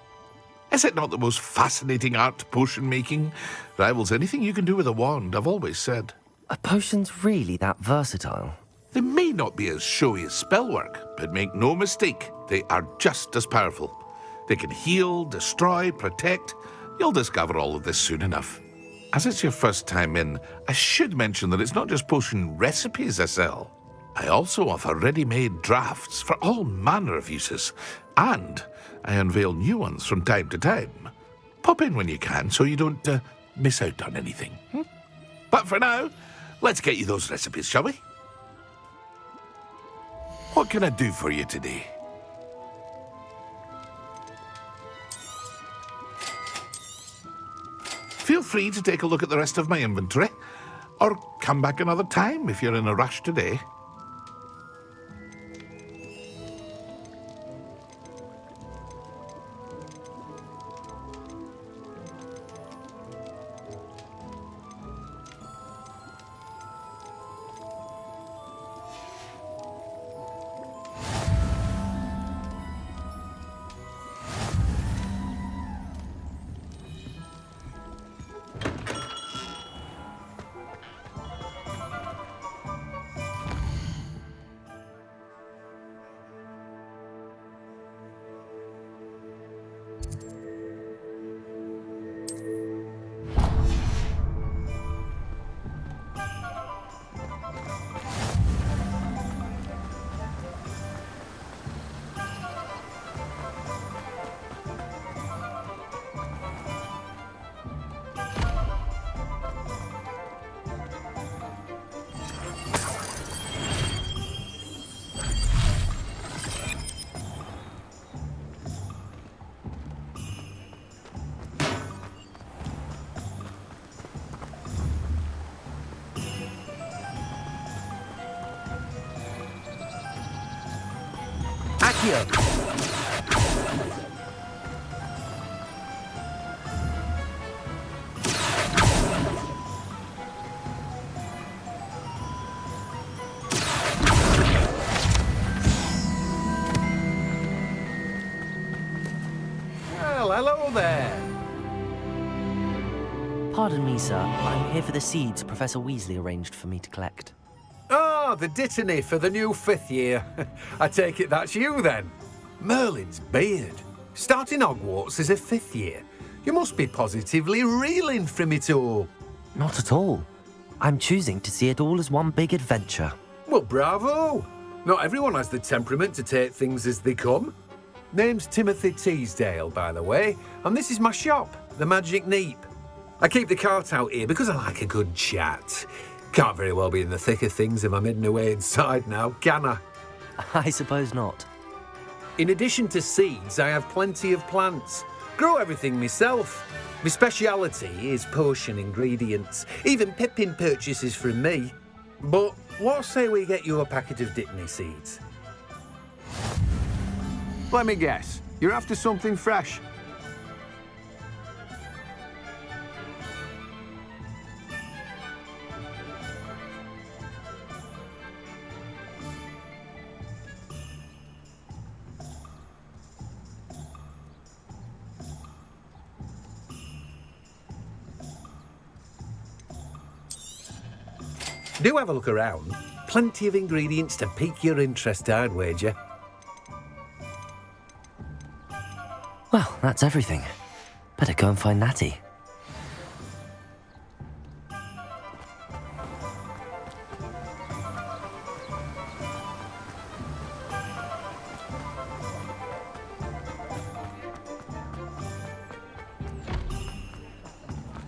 Is it not the most fascinating art, potion making? Rivals anything you can do with a wand, I've always said. Are potions really that versatile? They may not be as showy as spellwork, but make no mistake, they are just as powerful. They can heal, destroy, protect. You'll discover all of this soon enough. As it's your first time in, I should mention that it's not just potion recipes I sell. I also offer ready-made drafts for all manner of uses, and I unveil new ones from time to time. Pop in when you can so you don't miss out on anything. But for now, let's get you those recipes, shall we? What can I do for you today? Feel free to take a look at the rest of my inventory, or come back another time if you're in a rush today. Well, hello there. Pardon me, sir. I'm here for the seeds Professor Weasley arranged for me to collect. Oh, the dittany for the new 5th year. I take it that's you, then. Merlin's beard. Starting Hogwarts as a 5th year. You must be positively reeling from it all. Not at all. I'm choosing to see it all as one big adventure. Well, bravo. Not everyone has the temperament to take things as they come. Name's Timothy Teasdale, by the way, and this is my shop, the Magic Neep. I keep the cart out here because I like a good chat. Can't very well be in the thick of things if I'm hidden away inside now, can I? I suppose not. In addition to seeds, I have plenty of plants. Grow everything myself. My speciality is potion ingredients. Even Pippin purchases from me. But what say we get you a packet of Dittany seeds? Let me guess. You're after something fresh. Do have a look around. Plenty of ingredients to pique your interest, I'd wager. Well, that's everything. Better go and find Natty. I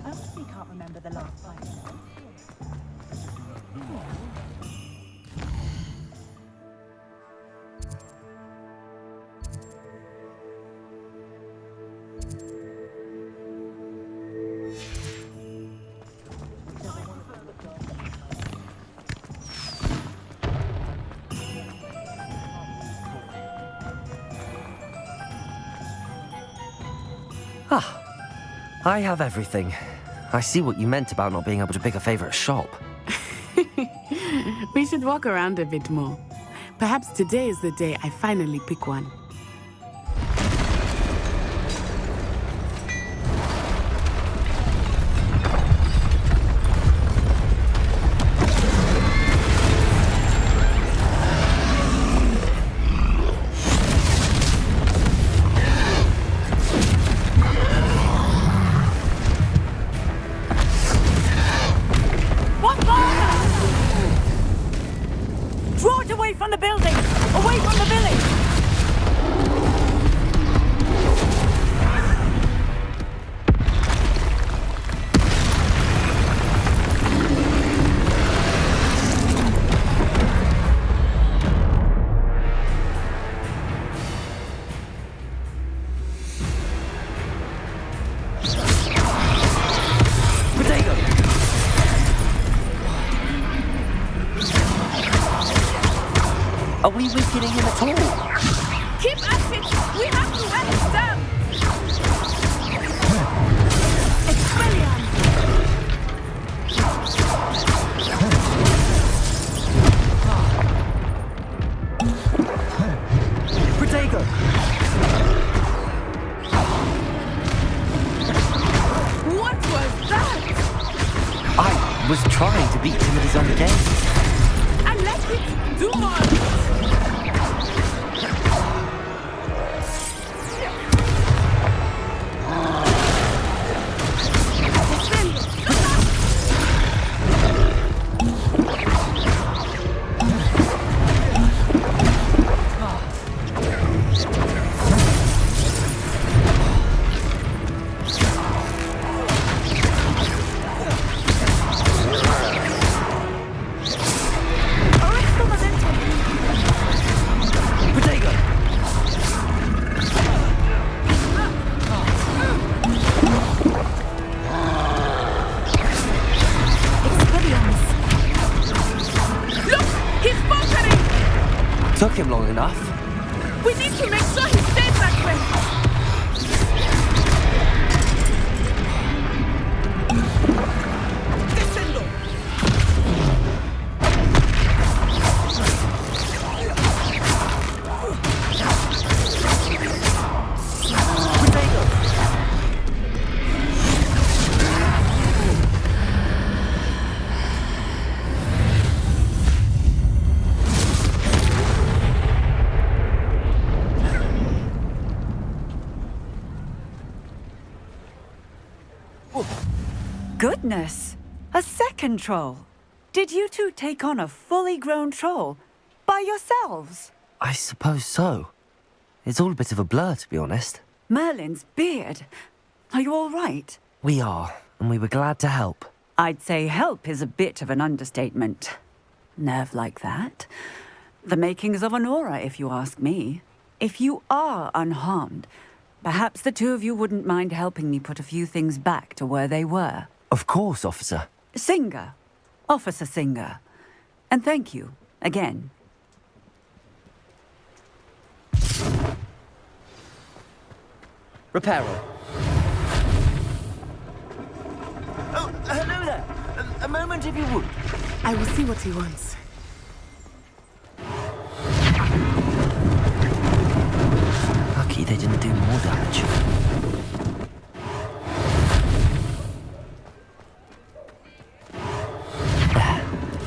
honestly can't remember the last time. I have everything. I see what you meant about not being able to pick a favorite shop. We should walk around a bit more. Perhaps today is the day I finally pick one. Are we weakening him at all? Keep at it! We have to wear it down! Protego! What was that? I was trying to beat him at his own game. And let it do more! Took him long enough. We need to make sure he stays that way. Descendo. Goodness! A second troll! Did you two take on a fully grown troll? By yourselves? I suppose so. It's all a bit of a blur, to be honest. Merlin's beard. Are you all right? We are, and we were glad to help. I'd say help is a bit of an understatement. Nerve like that. The makings of an aura, if you ask me. If you are unharmed, perhaps the two of you wouldn't mind helping me put a few things back to where they were. Of course, officer. Singer. Officer Singer. And thank you, again. Reparo. Oh, hello there. A moment if you would. I will see what he wants. Lucky they didn't do more damage.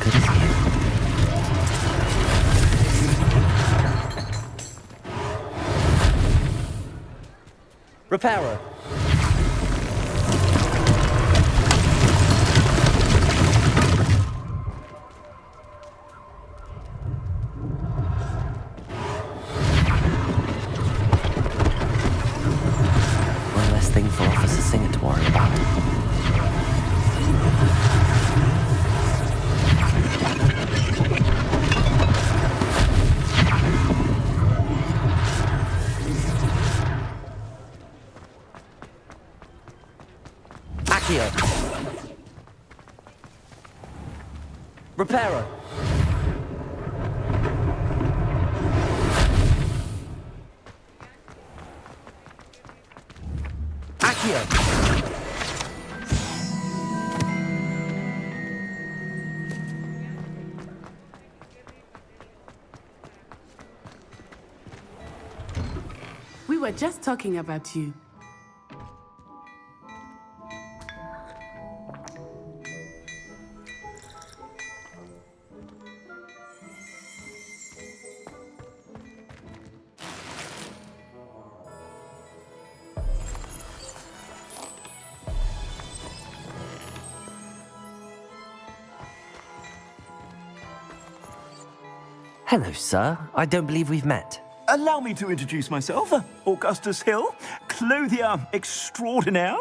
Good as new. Reparo. One less thing for Officer Singer to worry about. Reparo. Accio. were just talking about you. Hello, sir. I don't believe we've met. Allow me to introduce myself, Augustus Hill, clothier extraordinaire.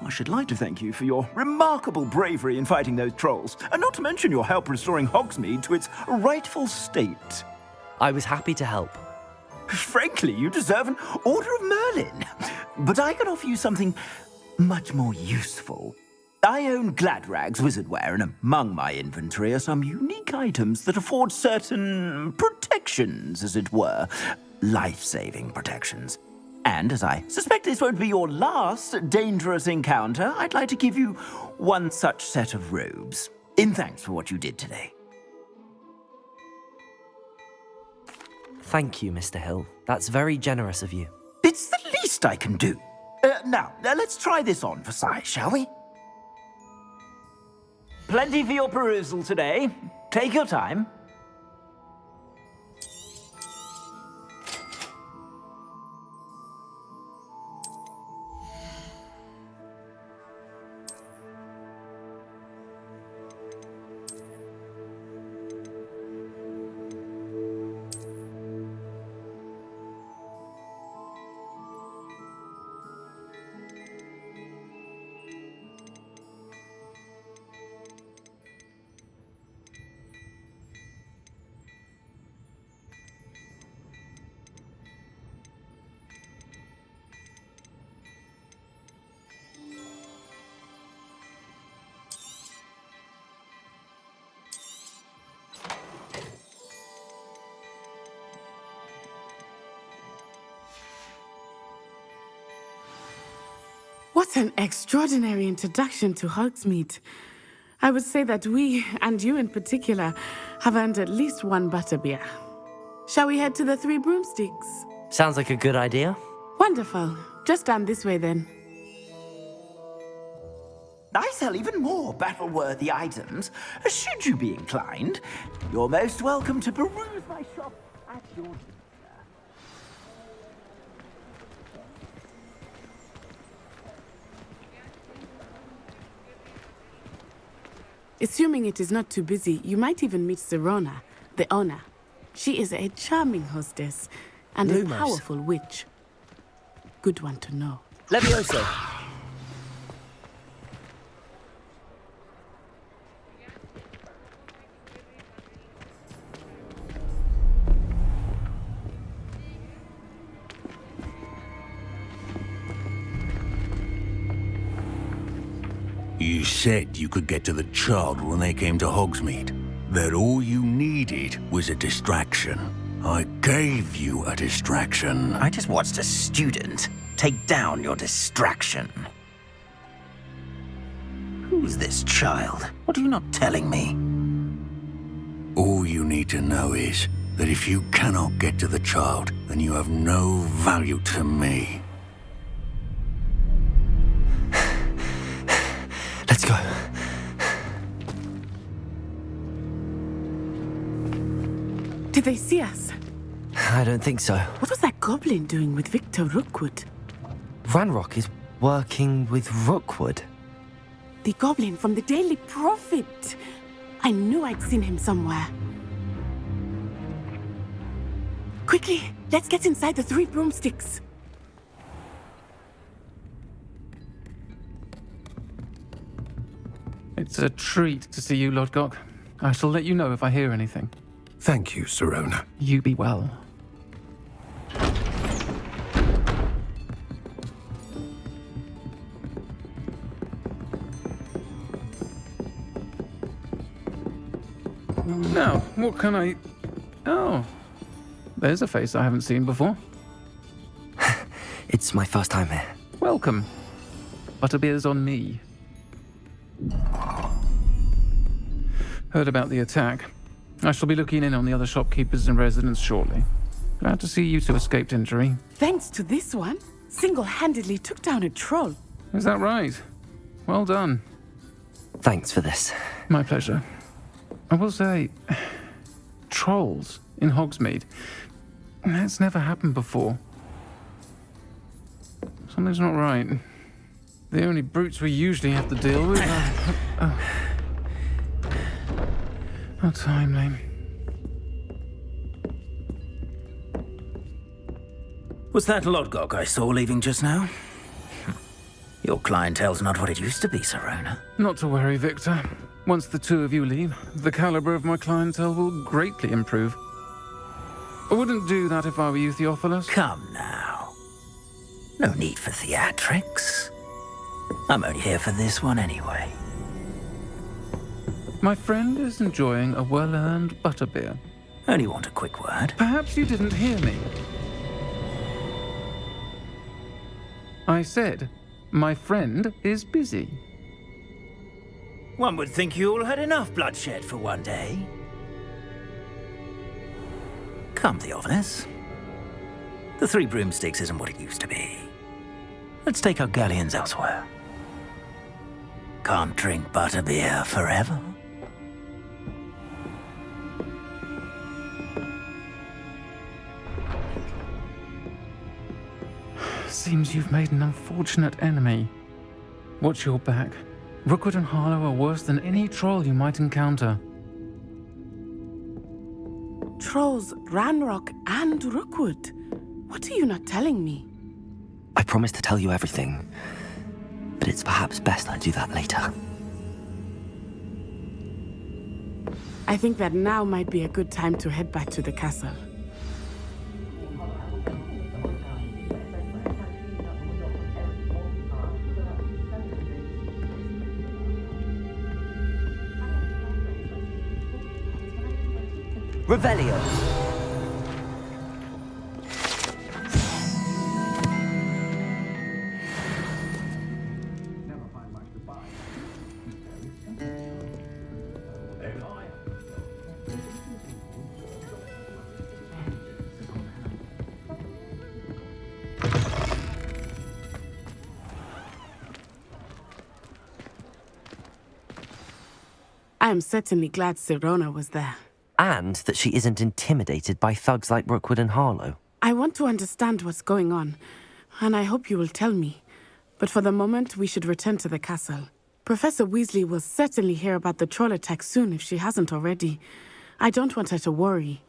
I should like to thank you for your remarkable bravery in fighting those trolls, and not to mention your help restoring Hogsmeade to its rightful state. I was happy to help. Frankly, you deserve an Order of Merlin. But I can offer you something much more useful. I own Gladrag's wizardware, and among my inventory are some unique items that afford certain protections, as it were. Life-saving protections. And as I suspect this won't be your last dangerous encounter, I'd like to give you one such set of robes, in thanks for what you did today. Thank you, Mr. Hill. That's very generous of you. It's the least I can do. Now, let's try this on for size, shall we? Plenty for your perusal today. Take your time. What an extraordinary introduction to Hogsmeade. I would say that we, and you in particular, have earned at least one butterbeer. Shall we head to the Three Broomsticks? Sounds like a good idea. Wonderful. Just down this way then. I sell even more battle-worthy items. Should you be inclined, you're most welcome to peruse my shop at your leisure. Assuming it is not too busy, you might even meet Serona, the owner. She is a charming hostess and Lumos. a powerful witch. Good one to know. Levioso. You said you could get to the child when they came to Hogsmeade. That all you needed was a distraction. I gave you a distraction. I just watched a student take down your distraction. Who's this child? What are you not telling me? All you need to know is that if you cannot get to the child, then you have no value to me. Let's go. Did they see us? I don't think so. What was that goblin doing with Victor Rookwood? Ranrock is working with Rookwood. The goblin from the Daily Prophet. I knew I'd seen him somewhere. Quickly, let's get inside the Three Broomsticks. It's a treat to see you, Lodgok. I shall let you know if I hear anything. Thank you, Serona. You be well. Now, what can I... Oh, there's a face I haven't seen before. It's my first time here. Welcome. Butterbeer's on me. Heard about the attack. I shall be looking in on the other shopkeepers and residents shortly. Glad to see you two escaped injury. Thanks to this one, single-handedly took down a troll. Is that right? Well done. Thanks for this. My pleasure. I will say, trolls in Hogsmeade. That's never happened before. Something's not right. The only brutes we usually have to deal with are... How timely. Was that Lodgok I saw leaving just now? Your clientele's not what it used to be, Serona. Not to worry, Victor. Once the two of you leave, the caliber of my clientele will greatly improve. I wouldn't do that if I were you, Theophilus. Come now. No need for theatrics. I'm only here for this one anyway. My friend is enjoying a well-earned butterbeer. Only want a quick word. Perhaps you didn't hear me. I said, my friend is busy. One would think you all had enough bloodshed for one day. Come, Theophilus. The Three Broomsticks isn't what it used to be. Let's take our galleons elsewhere. Can't drink butterbeer forever. Seems you've made an unfortunate enemy. Watch your back. Rookwood and Harlow are worse than any troll you might encounter. Trolls, Ranrock, and Rookwood. What are you not telling me? I promised to tell you everything, but it's perhaps best I do that later. I think that now might be a good time to head back to the castle. Revelio. I am certainly glad Serona was there. And that she isn't intimidated by thugs like Rookwood and Harlow. I want to understand what's going on, and I hope you will tell me. But for the moment, we should return to the castle. Professor Weasley will certainly hear about the troll attack soon if she hasn't already. I don't want her to worry.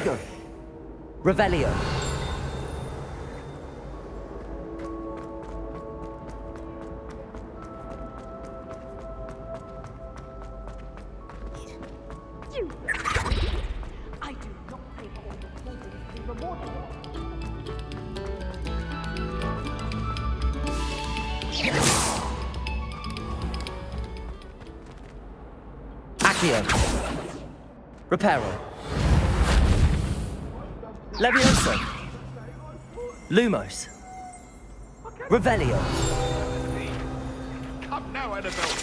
go. Revelio. I do not pay for all the pleasures to be rewarded. Accio. Reparo. Levioso. Lumos. Revelio. Come now, Annabelle.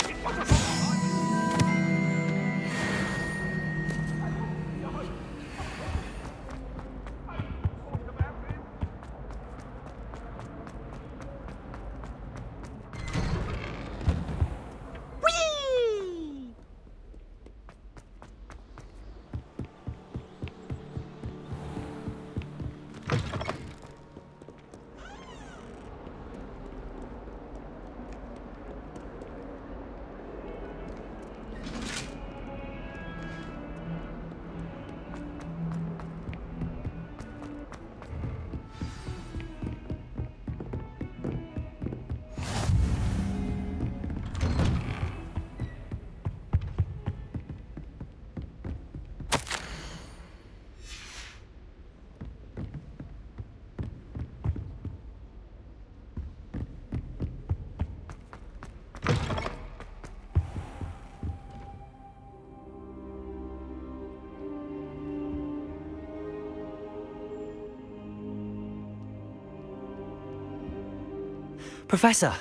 Professor,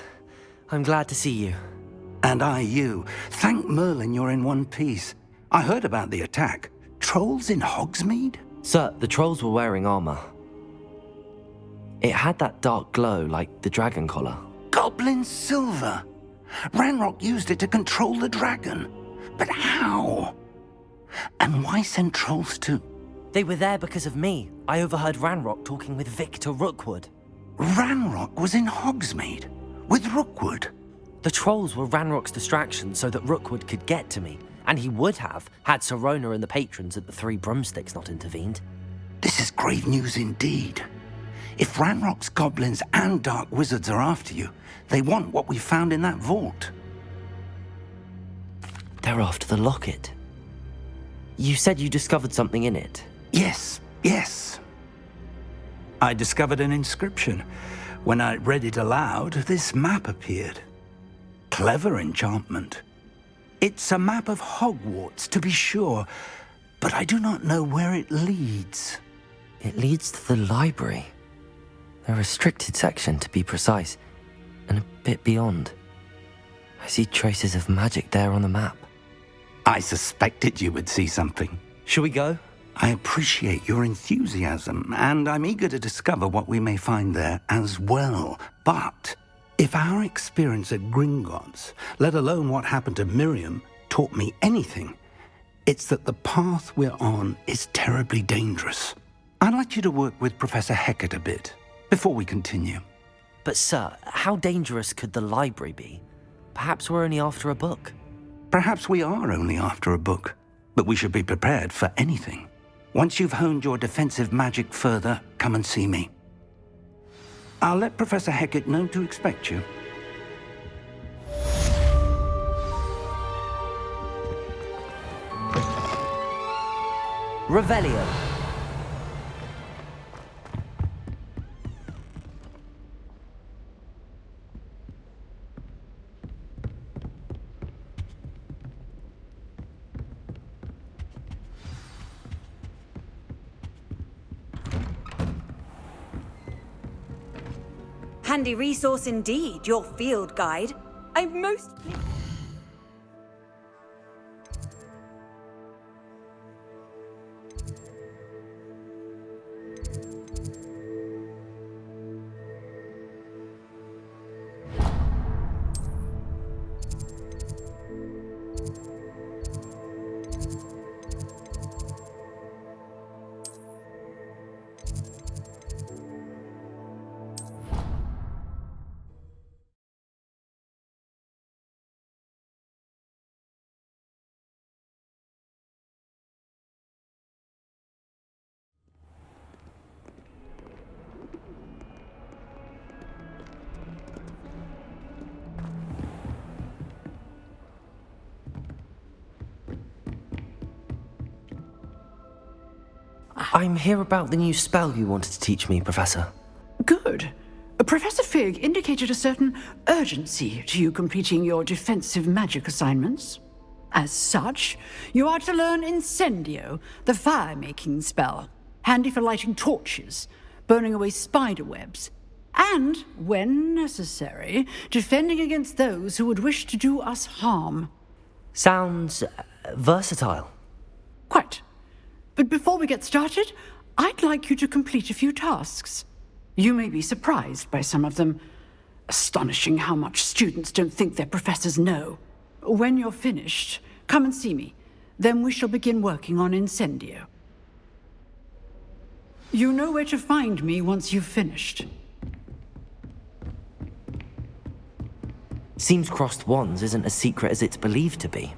I'm glad to see you. And I you. Thank Merlin you're in one piece. I heard about the attack. Trolls in Hogsmeade? Sir, the trolls were wearing armor. It had that dark glow like the dragon collar. Goblin silver! Ranrock used it to control the dragon. But how? And why send trolls to... They were there because of me. I overheard Ranrock talking with Victor Rookwood. Ranrock was in Hogsmeade? With Rookwood? The trolls were Ranrock's distraction so that Rookwood could get to me. And he would have, had Sirona and the patrons at the Three Broomsticks not intervened. This is grave news indeed. If Ranrock's goblins and dark wizards are after you, they want what we found in that vault. They're after the locket. You said you discovered something in it. Yes. I discovered an inscription. When I read it aloud, this map appeared. Clever enchantment. It's a map of Hogwarts, to be sure, but I do not know where it leads. It leads to the library. A restricted section, to be precise, and a bit beyond. I see traces of magic there on the map. I suspected you would see something. Shall we go? I appreciate your enthusiasm, and I'm eager to discover what we may find there as well. But if our experience at Gringotts, let alone what happened to Miriam, taught me anything, it's that the path we're on is terribly dangerous. I'd like you to work with Professor Hecat a bit before we continue. But sir, how dangerous could the library be? Perhaps we're only after a book. Perhaps we are only after a book, but we should be prepared for anything. Once you've honed your defensive magic further, come and see me. I'll let Professor Hecat know to expect you. Revelio. Handy resource indeed, your field guide. I'm most pleased. I'm here about the new spell you wanted to teach me, Professor. Good. Professor Fig indicated a certain urgency to you completing your defensive magic assignments. As such, you are to learn Incendio, the fire-making spell, handy for lighting torches, burning away spider webs, and, when necessary, defending against those who would wish to do us harm. Sounds versatile. Quite. But before we get started, I'd like you to complete a few tasks. You may be surprised by some of them. Astonishing how much students don't think their professors know. When you're finished, come and see me. Then we shall begin working on Incendio. You know where to find me once you've finished. Seems crossed wands isn't as secret as it's believed to be.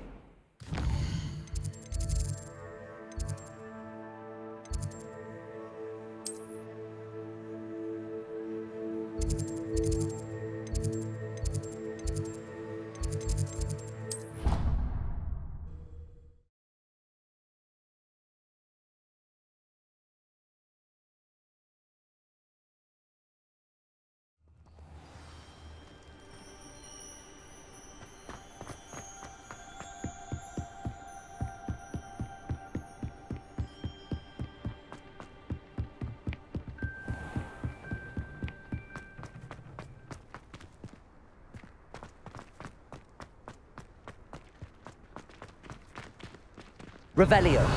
Revelio.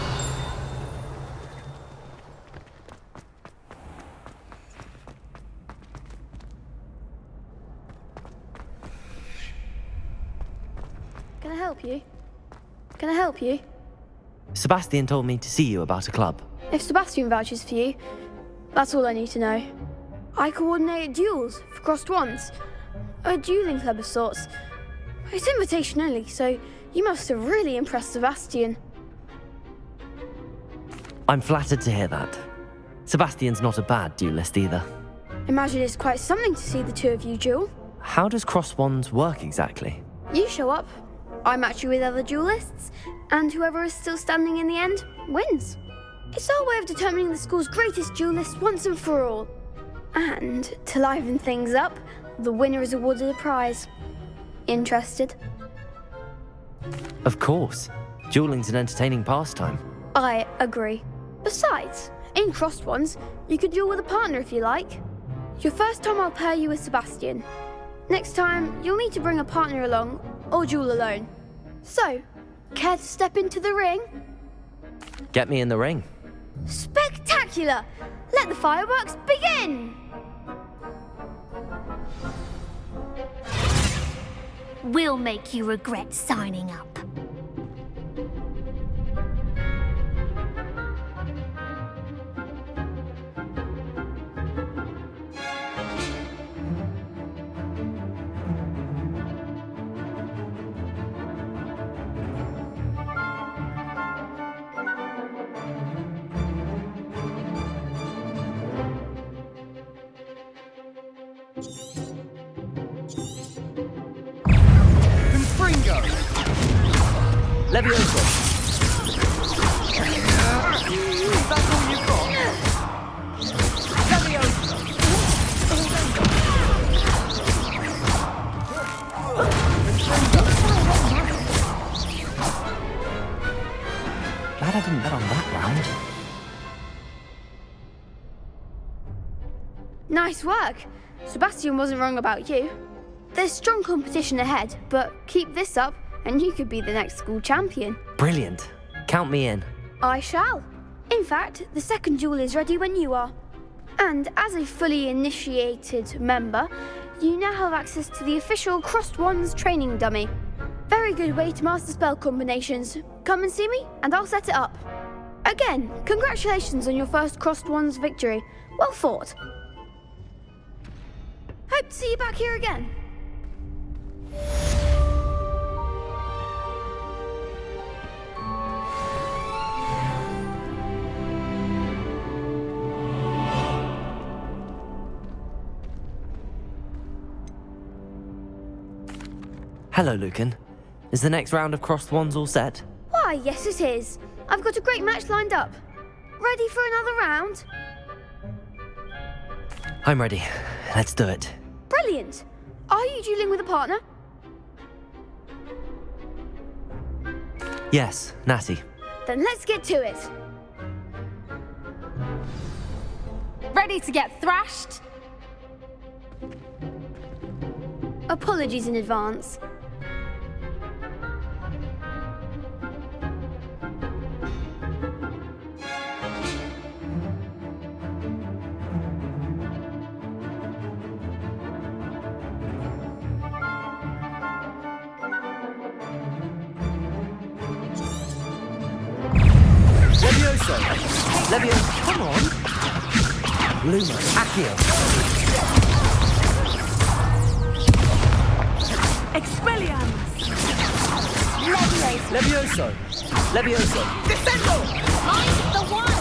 Can I help you? Can I help you? Sebastian told me to see you about a club. If Sebastian vouches for you, that's all I need to know. I coordinate duels for crossed wands. A dueling club of sorts. It's invitation only, so you must have really impressed Sebastian. I'm flattered to hear that. Sebastian's not a bad duelist either. Imagine it's quite something to see the two of you duel. How does cross wands work exactly? You show up, I match you with other duelists, and whoever is still standing in the end wins. It's our way of determining the school's greatest duelist once and for all. And to liven things up, the winner is awarded a prize. Interested? Of course. Dueling's an entertaining pastime. I agree. Besides, in crossed ones, you could duel with a partner if you like. Your first time I'll pair you with Sebastian. Next time, you'll need to bring a partner along, or duel alone. So, care to step into the ring? Get me in the ring. Spectacular! Let the fireworks begin! We'll make you regret signing up. Levioso. That's all you've got? Levioso. Glad I didn't bet on that round. Nice work. Sebastian wasn't wrong about you. There's strong competition ahead, but keep this up and you could be the next school champion. Brilliant. Count me in. I shall. In fact, the second duel is ready when you are. And as a fully initiated member, you now have access to the official Crossed Wands training dummy. Very good way to master spell combinations. Come and see me, and I'll set it up. Again, congratulations on your first Crossed Wands victory. Well fought. Hope to see you back here again. Hello, Lucan. Is the next round of crossed wands all set? Why, yes it is. I've got a great match lined up. Ready for another round? I'm ready. Let's do it. Brilliant. Are you dueling with a partner? Yes, Natty. Then let's get to it. Ready to get thrashed? Apologies in advance. Levioso! Levioso, come on! Luma, Accio! Expelliarmus! Levioso! Levioso! Descendo! Mind the one!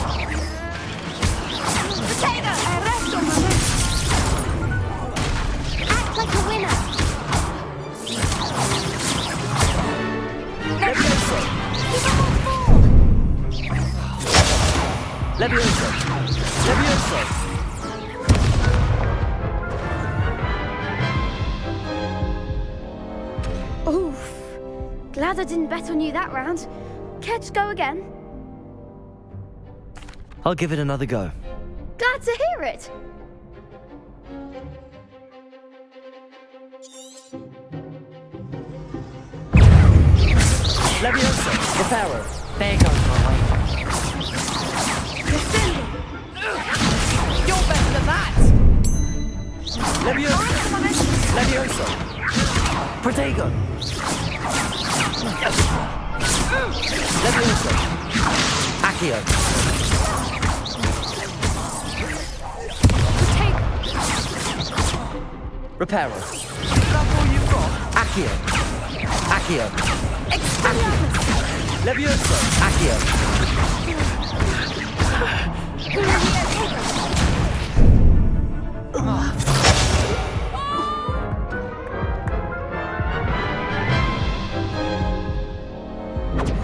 Potato! Arresto momento! Act like a winner! Levioso! Levioso! Levioso! Oof. Glad I didn't bet on you that round. Care to go again? I'll give it another go. Glad to hear it. Levioso! Reparo! There goes my way. Descendo! You're better than that! Levioso! Levioso! Protego! Levioso! Accio! Reparo! That's all you've got? Accio! Accio! Levioso! Accio!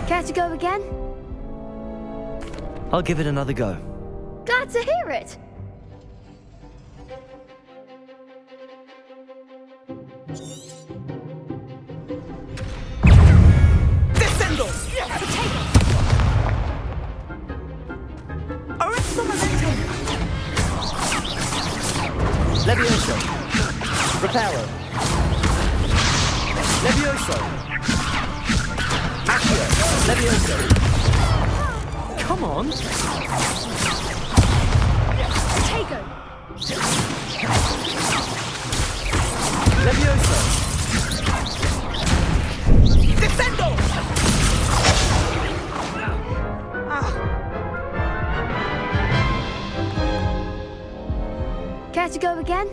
Care to go again? I'll give it another go. Glad to hear it. Descendo! Arresto momento! Levioso! Reparo! Levioso! Accio! Levioso! Come on! Potato! Levioso! Descendo! Care to go again?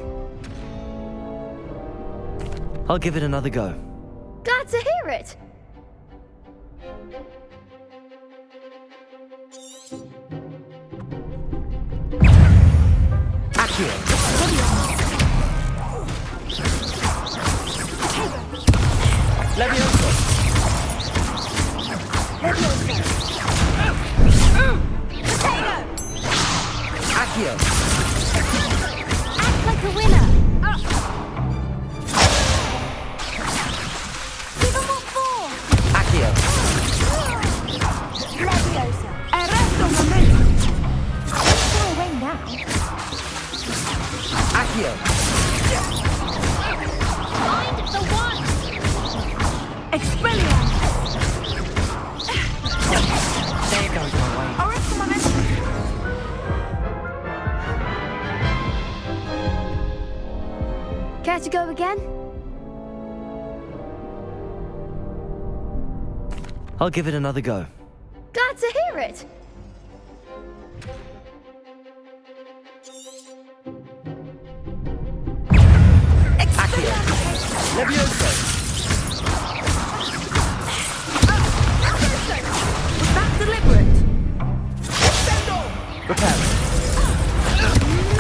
I'll give it another go. Glad to hear it. Accio! Levioso! Accio! Act like a winner! Give him what for! Accio! Leviosa! Arresto momento! Don't go away now! Accio! Mind the one! Expelliarmus! There goes my way. Arresto momento! Care to go again? I'll give it another go. Glad to hear it. Accio! Levioso! Was that deliberate? Reparo!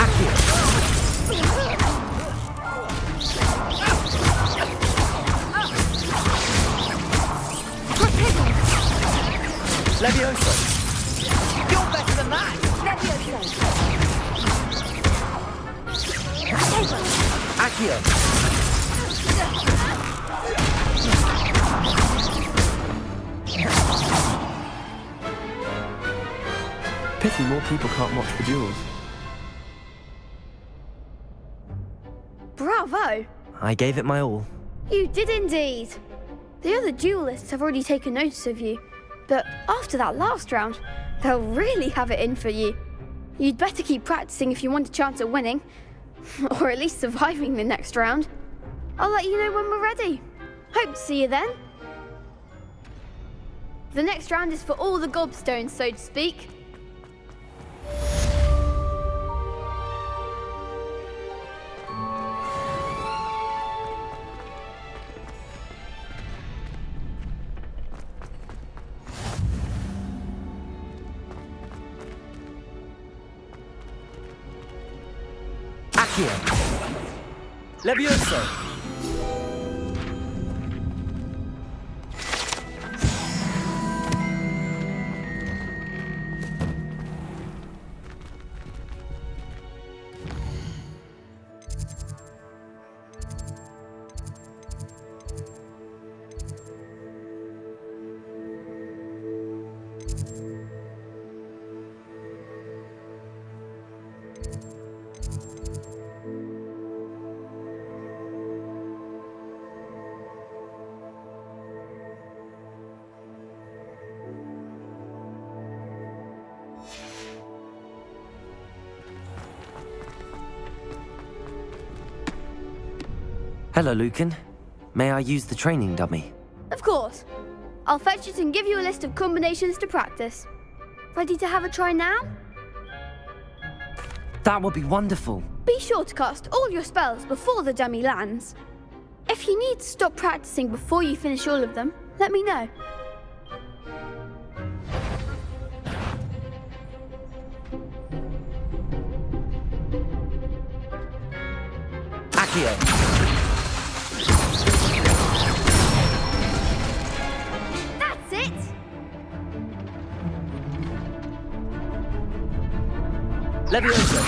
Accio! Protego! Levioso! You're better than Accio! Pity more people can't watch the duels. Bravo! I gave it my all. You did indeed. The other duelists have already taken notice of you, but after that last round, they'll really have it in for you. You'd better keep practicing if you want a chance at winning, or at least surviving the next round. I'll let you know when we're ready. Hope to see you then. The next round is for all the gobstones, so to speak. Levioso! Hello, Lucan. May I use the training dummy? Of course. I'll fetch it and give you a list of combinations to practice. Ready to have a try now? That would be wonderful. Be sure to cast all your spells before the dummy lands. If you need to stop practicing before you finish all of them, let me know. Accio! That's it! Levioso!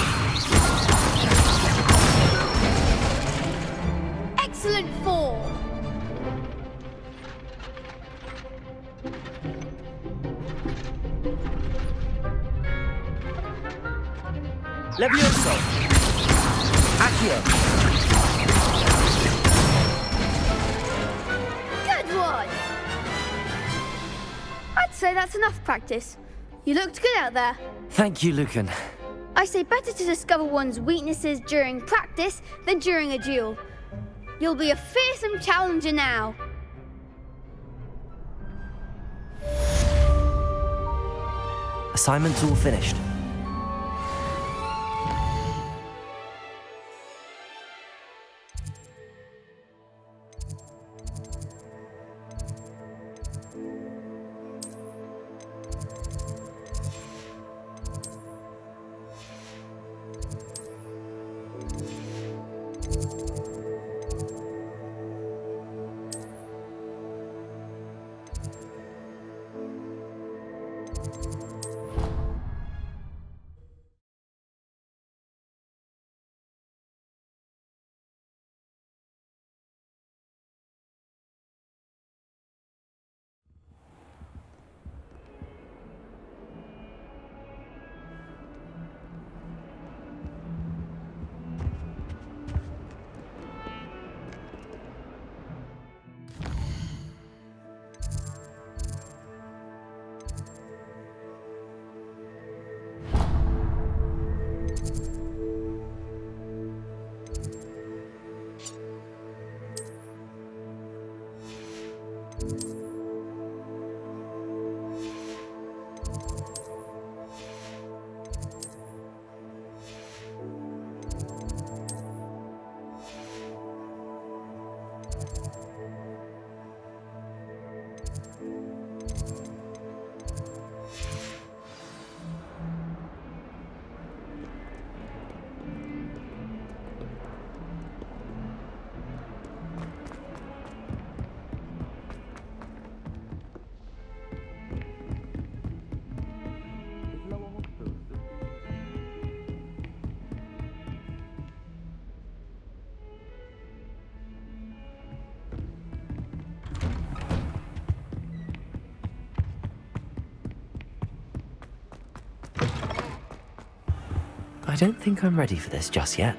Excellent fall! Levioso! Accio! Good one! I'd say that's enough practice. You looked good out there. Thank you, Lucan. I say better to discover one's weaknesses during practice than during a duel. You'll be a fearsome challenger now. Assignment's all finished. I don't think I'm ready for this just yet.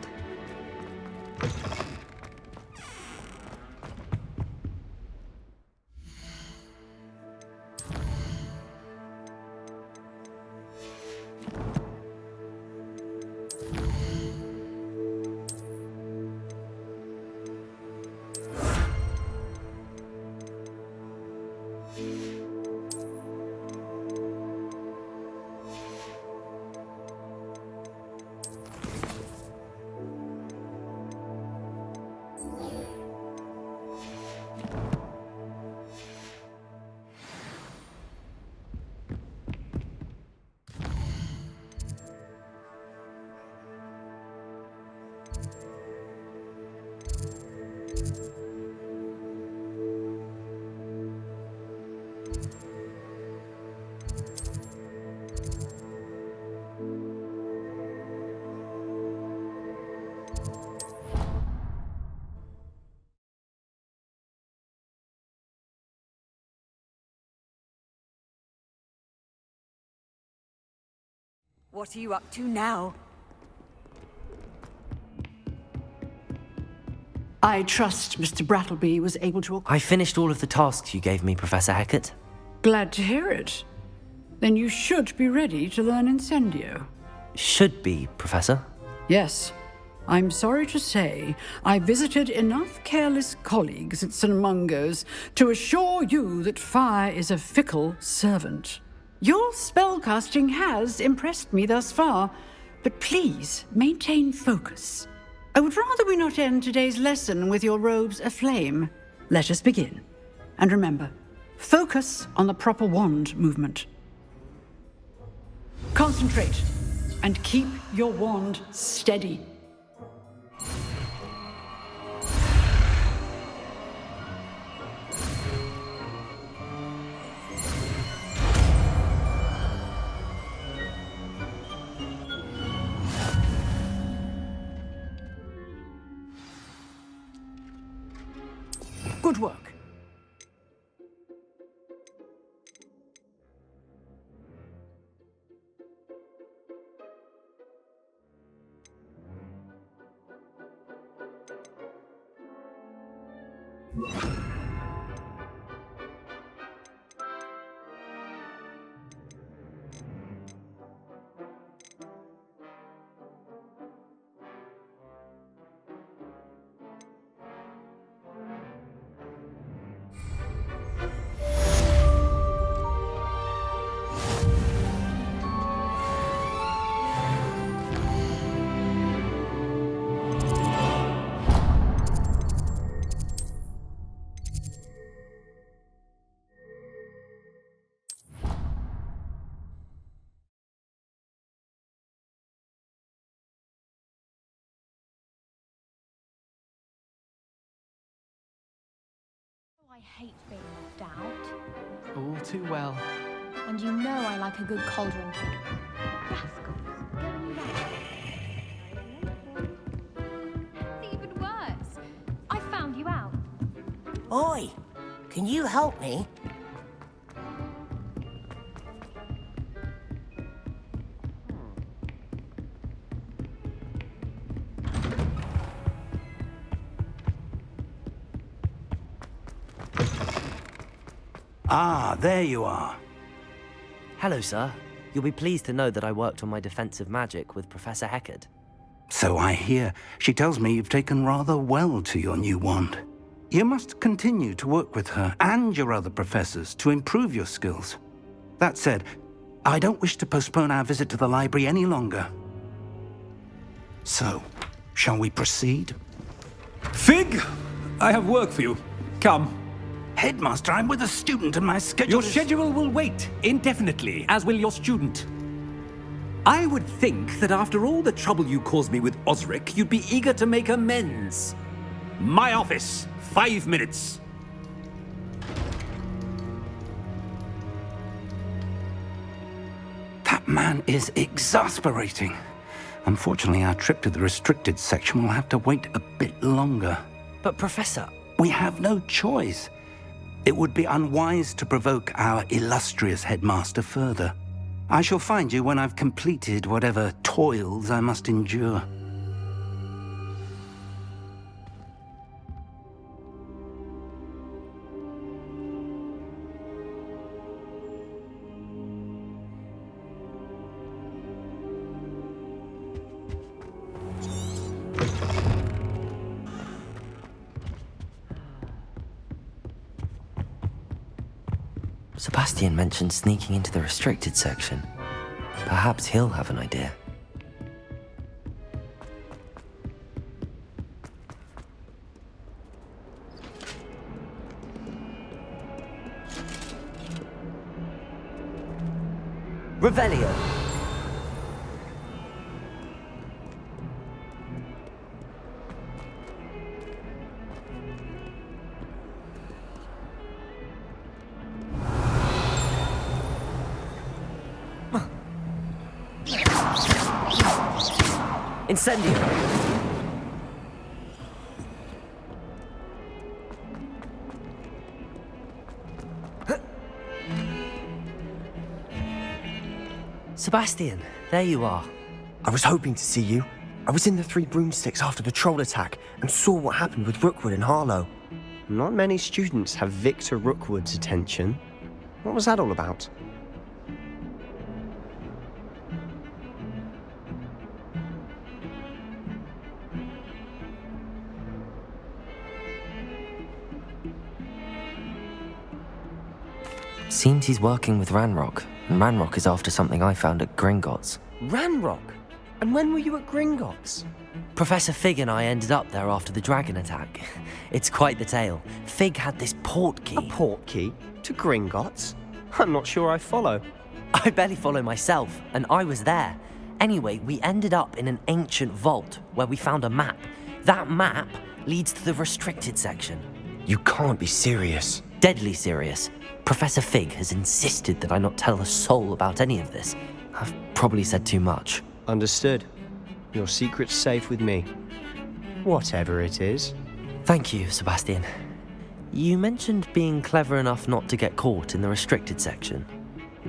What are you up to now? I trust Mr. Brattleby was able to... I finished all of the tasks you gave me, Professor Hecat. Glad to hear it. Then you should be ready to learn Incendio. Should be, Professor. Yes. I'm sorry to say, I visited enough careless colleagues at St. Mungo's to assure you that fire is a fickle servant. Your spellcasting has impressed me thus far, but please maintain focus. I would rather we not end today's lesson with your robes aflame. Let us begin. And remember, focus on the proper wand movement. Concentrate, and keep your wand steady. Good work. I hate being left out. All too well. And you know I like a good cauldron. Rascals, going round. It's even worse. I found you out. Oi! Can you help me? Ah, there you are. Hello, sir. You'll be pleased to know that I worked on my defensive magic with Professor Hecat. So I hear. She tells me you've taken rather well to your new wand. You must continue to work with her and your other professors to improve your skills. That said, I don't wish to postpone our visit to the library any longer. So, shall we proceed? Fig! I have work for you. Come. Headmaster, I'm with a student and my schedule Your schedule will wait indefinitely, as will your student. I would think that after all the trouble you caused me with Osric, you'd be eager to make amends. My office, 5 minutes. That man is exasperating. Unfortunately, our trip to the restricted section will have to wait a bit longer. But Professor... We have no choice. It would be unwise to provoke our illustrious headmaster further. I shall find you when I've completed whatever toils I must endure. Sebastian mentioned sneaking into the restricted section. Perhaps he'll have an idea. Revelio! Incendio! Sebastian, there you are. I was hoping to see you. I was in the Three Broomsticks after the troll attack and saw what happened with Rookwood and Harlow. Not many students have Victor Rookwood's attention. What was that all about? Seems he's working with Ranrock, and Ranrock is after something I found at Gringotts. Ranrock? And when were you at Gringotts? Professor Fig and I ended up there after the dragon attack. It's quite the tale. Fig had this portkey. A portkey? To Gringotts? I'm not sure I follow. I barely follow myself, and I was there. Anyway, we ended up in an ancient vault where we found a map. That map leads to the restricted section. You can't be serious. Deadly serious. Professor Fig has insisted that I not tell a soul about any of this. I've probably said too much. Understood. Your secret's safe with me. Whatever it is. Thank you, Sebastian. You mentioned being clever enough not to get caught in the restricted section.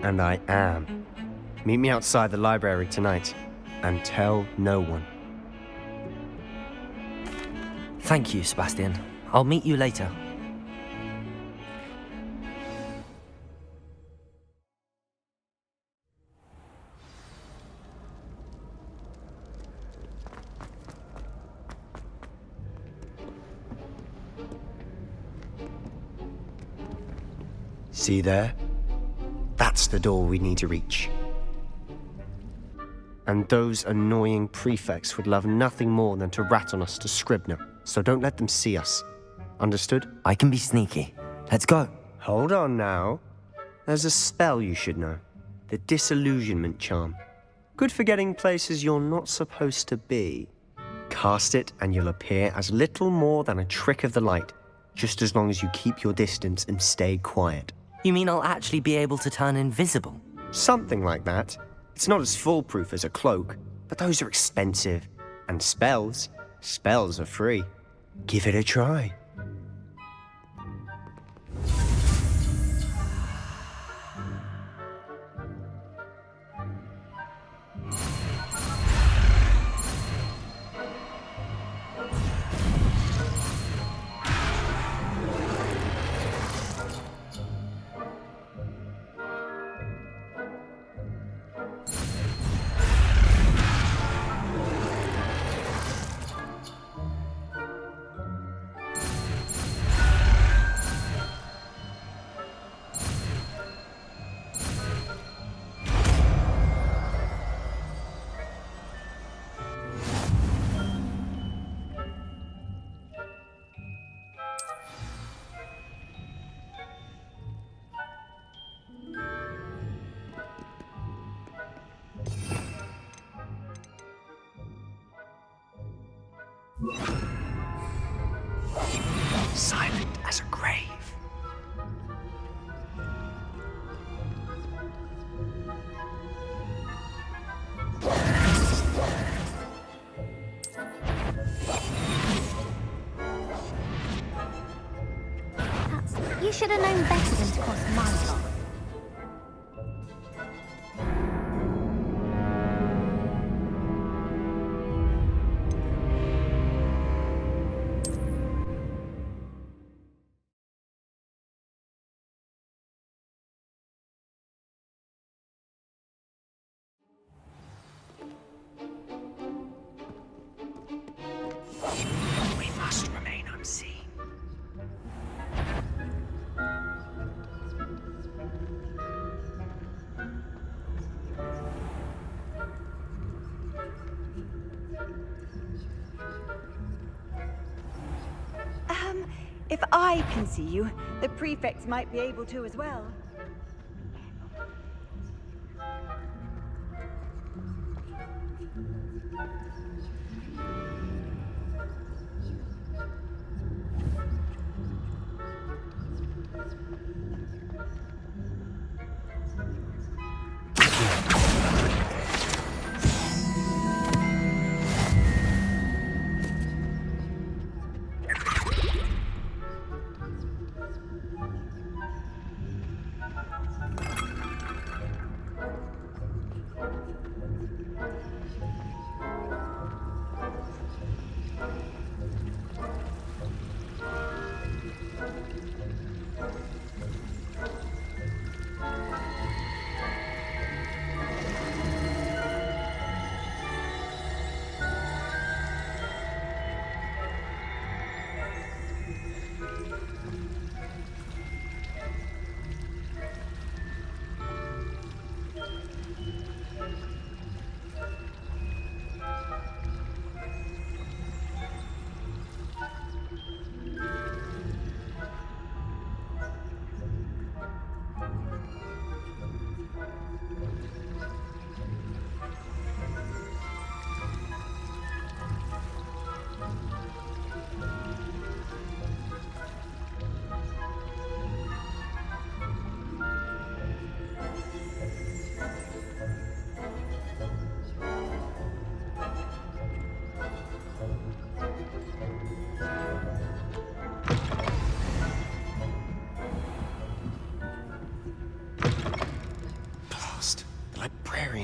And I am. Meet me outside the library tonight, and tell no one. Thank you, Sebastian. I'll meet you later. See there? That's the door we need to reach. And those annoying prefects would love nothing more than to rat on us to Scribner, so don't let them see us. Understood? I can be sneaky. Let's go. Hold on now. There's a spell you should know. The Disillusionment Charm. Good for getting places you're not supposed to be. Cast it and you'll appear as little more than a trick of the light, just as long as you keep your distance and stay quiet. You mean I'll actually be able to turn invisible? Something like that. It's not as foolproof as a cloak, but those are expensive. And spells are free. Give it a try. Silent as a grave. You should have known better than to cross my path. If I can see you, the prefects might be able to as well.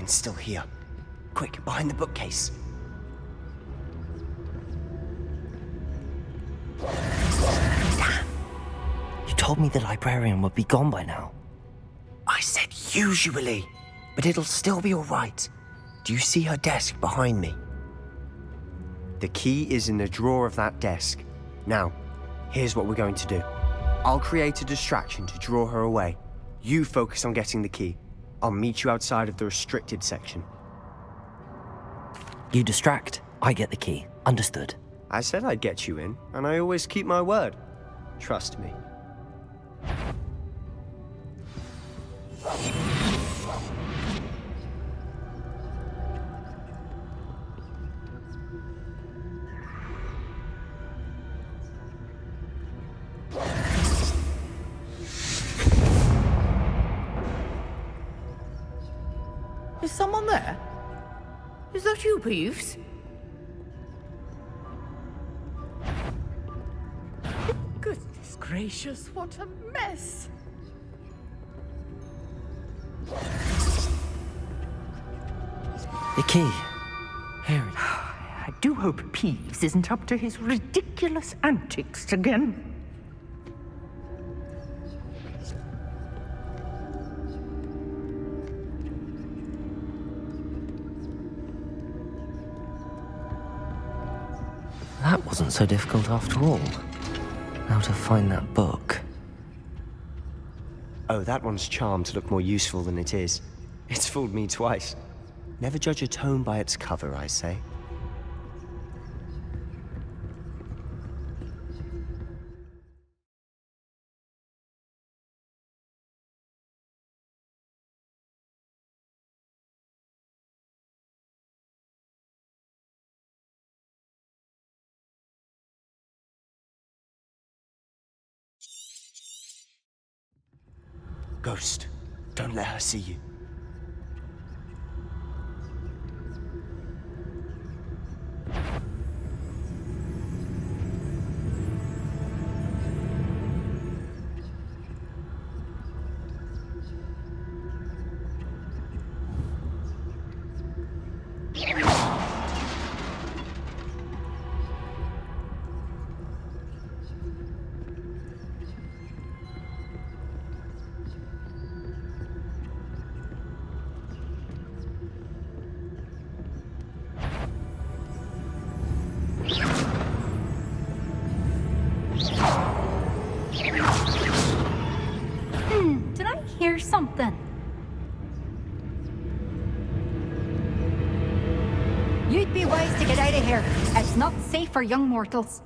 Still here. Quick, behind the bookcase. Damn. You told me the librarian would be gone by now. I said usually, but it'll still be all right. Do you see her desk behind me? The key is in the drawer of that desk. Now, here's what we're going to do. I'll create a distraction to draw her away. You focus on getting the key. I'll meet you outside of the restricted section. You distract, I get the key. Understood. I said I'd get you in, and I always keep my word. Trust me. Is someone there? Is that you, Peeves? Goodness gracious, what a mess! The key. Harry. I do hope Peeves isn't up to his ridiculous antics again. That wasn't so difficult after all. Now to find that book. Oh, that one's charmed to look more useful than it is. It's fooled me twice. Never judge a tome by its cover, I say. Ghost, don't let her see you. Did I hear something? You'd be wise to get out of here. It's not safe for young mortals.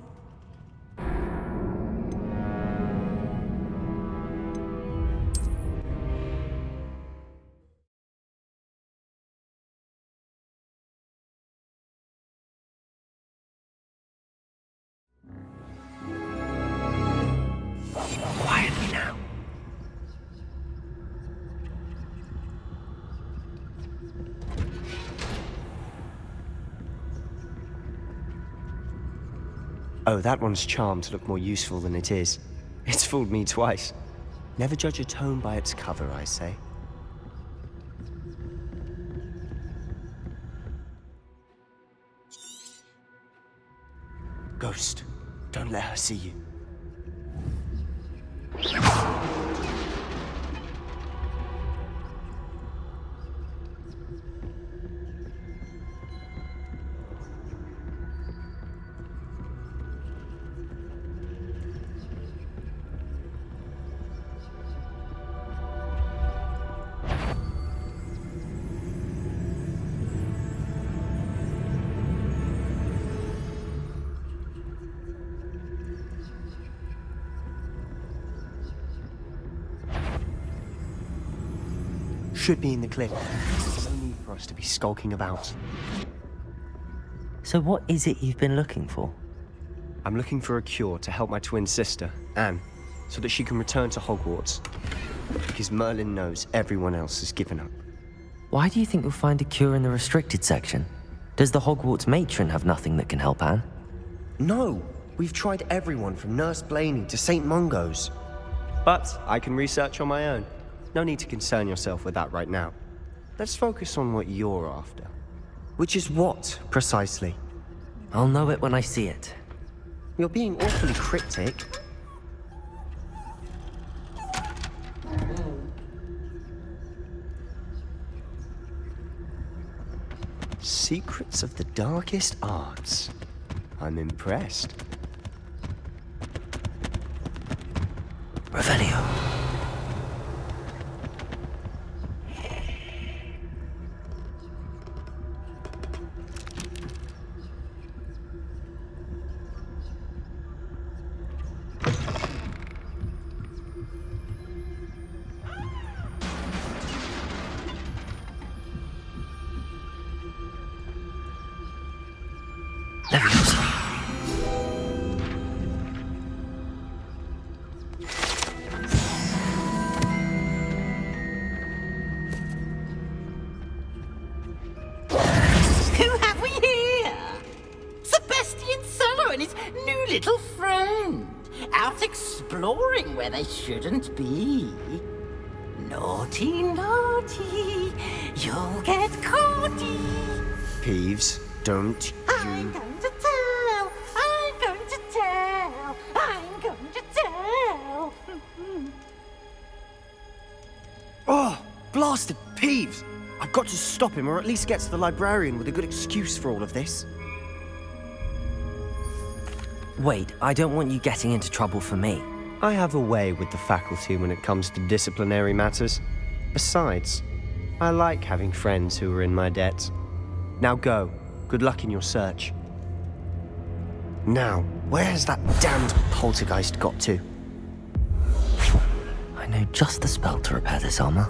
Oh, that one's charmed to look more useful than it is. It's fooled me twice. Never judge a tome by its cover, I say. Ghost, don't let her see you. Should be in the cliff. No need for us to be skulking about. So what is it you've been looking for? I'm looking for a cure to help my twin sister, Anne, so that she can return to Hogwarts. Because Merlin knows everyone else has given up. Why do you think you'll find a cure in the restricted section? Does the Hogwarts matron have nothing that can help Anne? No! We've tried everyone from Nurse Blaney to St. Mungo's. But I can research on my own. No need to concern yourself with that right now. Let's focus on what you're after. Which is what, precisely? I'll know it when I see it. You're being awfully cryptic. Secrets of the darkest arts. I'm impressed. Revelio. Who have we here? Sebastian Solo and his new little friend, out exploring where they shouldn't be. Naughty, naughty, you'll get caughty. Peeves, don't I'm going to tell, I'm going to tell, I'm going to tell. Oh, blasted Peeves! I've got to stop him, or at least get to the librarian with a good excuse for all of this. Wait, I don't want you getting into trouble for me. I have a way with the faculty when it comes to disciplinary matters. Besides, I like having friends who are in my debt. Now go. Good luck in your search. Now, where has that damned poltergeist got to? I know just the spell to repair this armor.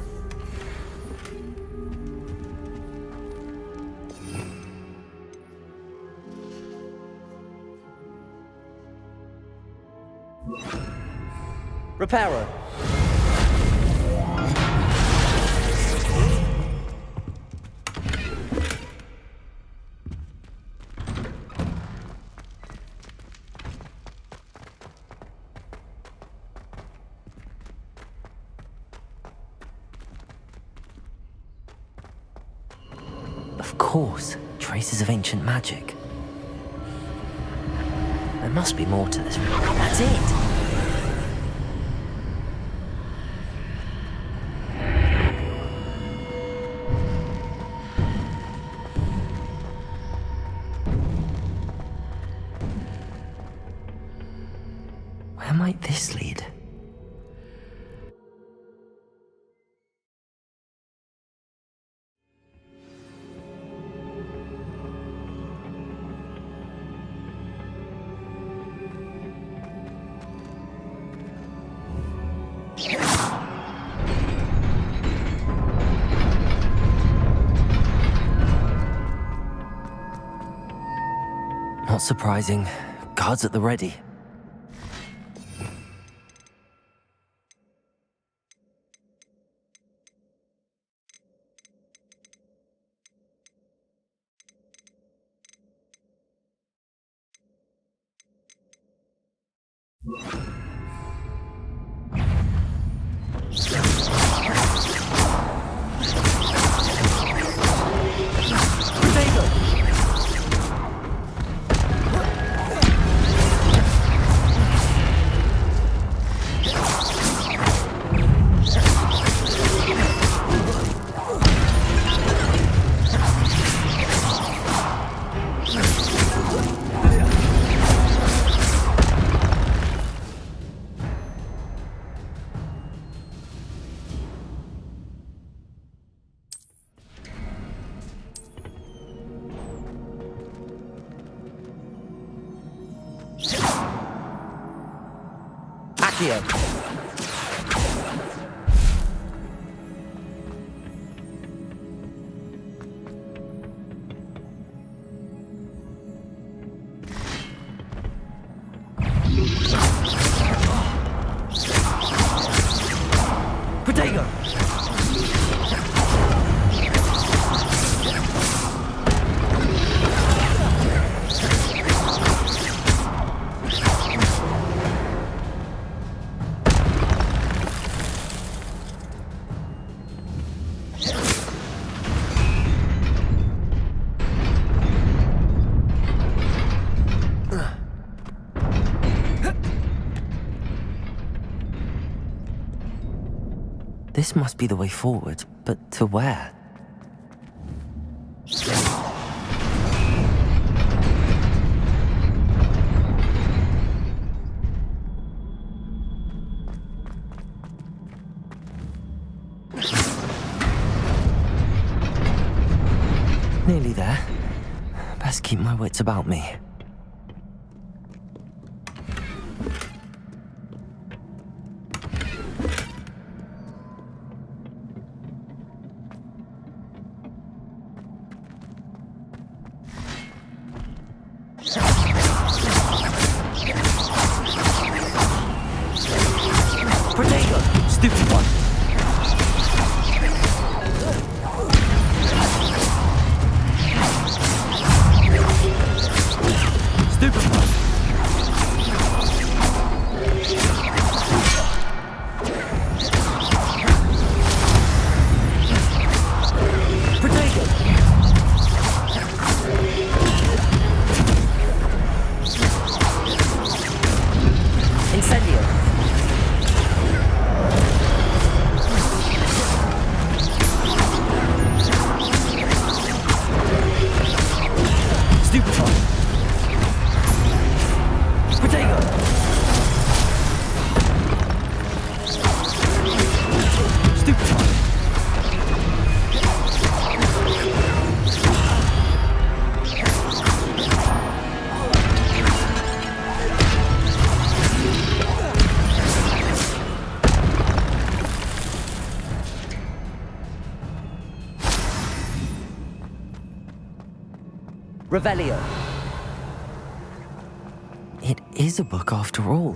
Reparo. Of course, traces of ancient magic. There must be more to this. That's it! Where might this lead? Not surprising. Guards at the ready. Incendio. Protego. This must be the way forward, but to where? Nearly there. Best keep my wits about me. Stupid one. Stupid one. Potato. Incendio. Stupid one. Potato. Stupid one. Revelio. It is a book after all.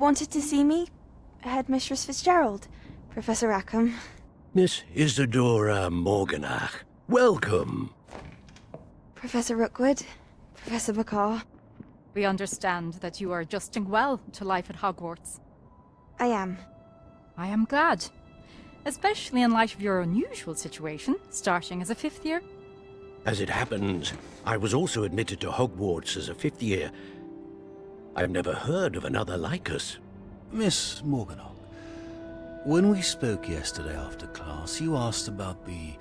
wanted to see me? Headmistress Fitzgerald, Professor Rackham. Miss Isadora Morganach, welcome. Professor Rookwood, Professor Bakar. We understand that you are adjusting well to life at Hogwarts. I am. I am glad. Especially in light of your unusual situation, starting as a 5th year. As it happens, I was also admitted to Hogwarts as a 5th year. I've never heard of another like us. Miss Morganach, when we spoke yesterday after class, you asked about the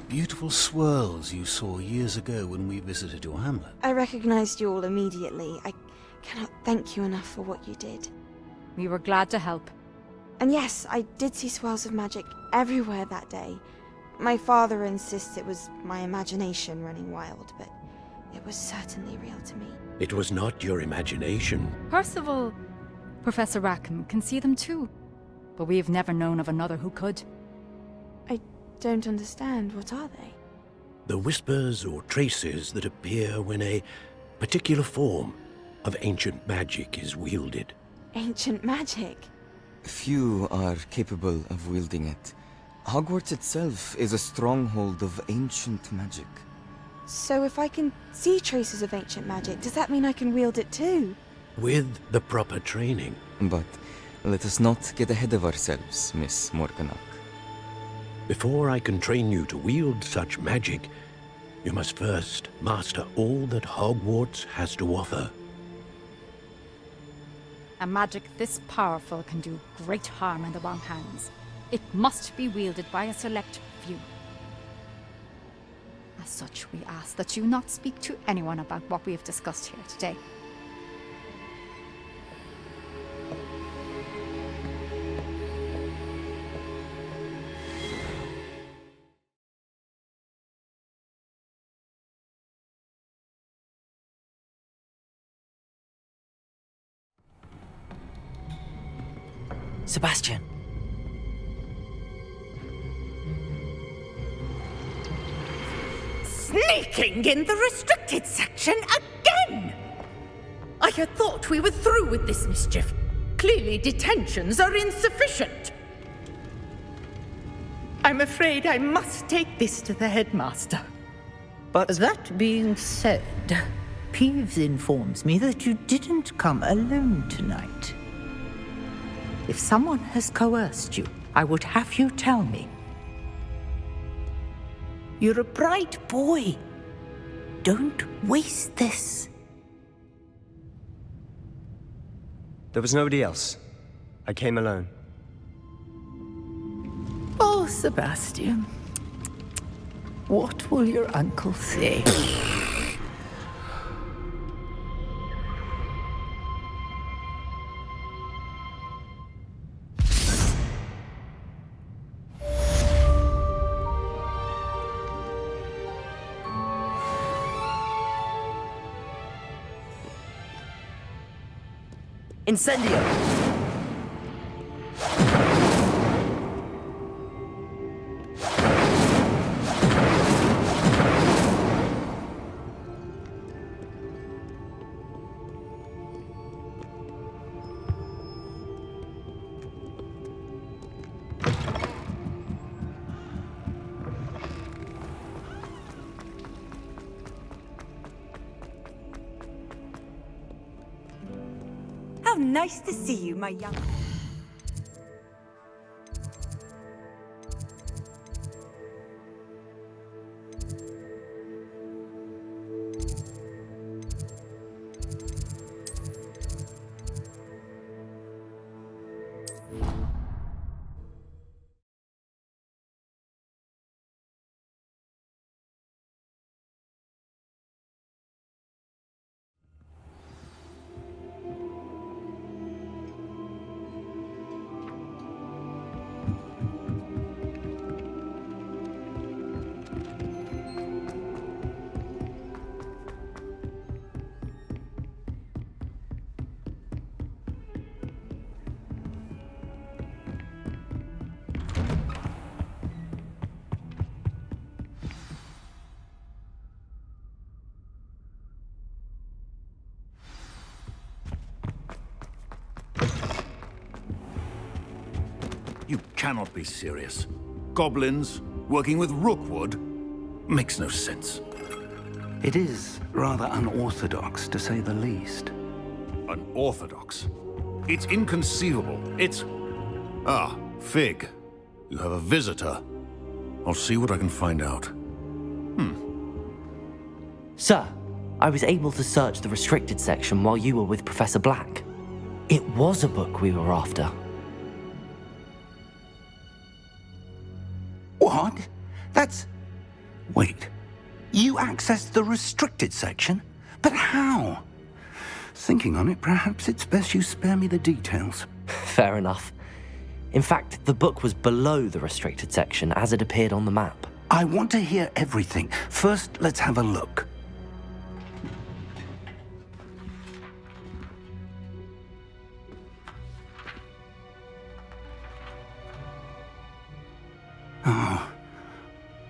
beautiful swirls you saw years ago when we visited your hamlet. I recognized you all immediately. I cannot thank you enough for what you did. We were glad to help. And yes, I did see swirls of magic everywhere that day. My father insists it was my imagination running wild, but it was certainly real to me. It was not your imagination. Percival, Professor Rackham can see them too. But we've never known of another who could. I don't understand. What are they? The whispers or traces that appear when a particular form of ancient magic is wielded. Ancient magic? Few are capable of wielding it. Hogwarts itself is a stronghold of ancient magic. So if I can see traces of ancient magic, does that mean I can wield it too? With the proper training. But let us not get ahead of ourselves, Miss Morganach. Before I can train you to wield such magic, you must first master all that Hogwarts has to offer. A magic this powerful can do great harm in the wrong hands. It must be wielded by a select few. As such, we ask that you not speak to anyone about what we have discussed here today. Sebastian. Sneaking in the restricted section again! I had thought we were through with this mischief. Clearly detentions are insufficient. I'm afraid I must take this to the headmaster. But that being said, Peeves informs me that you didn't come alone tonight. If someone has coerced you, I would have you tell me. You're a bright boy. Don't waste this. There was nobody else. I came alone. Oh, Sebastian. What will your uncle say? Incendio! How nice to see you, my young... You cannot be serious. Goblins working with Rookwood makes no sense. It is rather unorthodox, to say the least. Unorthodox? It's inconceivable. It's... Ah, Fig. You have a visitor. I'll see what I can find out. Sir, I was able to search the restricted section while you were with Professor Black. It was a book we were after. What? That's... Wait. You accessed the restricted section? But how? Thinking on it, perhaps it's best you spare me the details. Fair enough. In fact, the book was below the restricted section as it appeared on the map. I want to hear everything. First, let's have a look.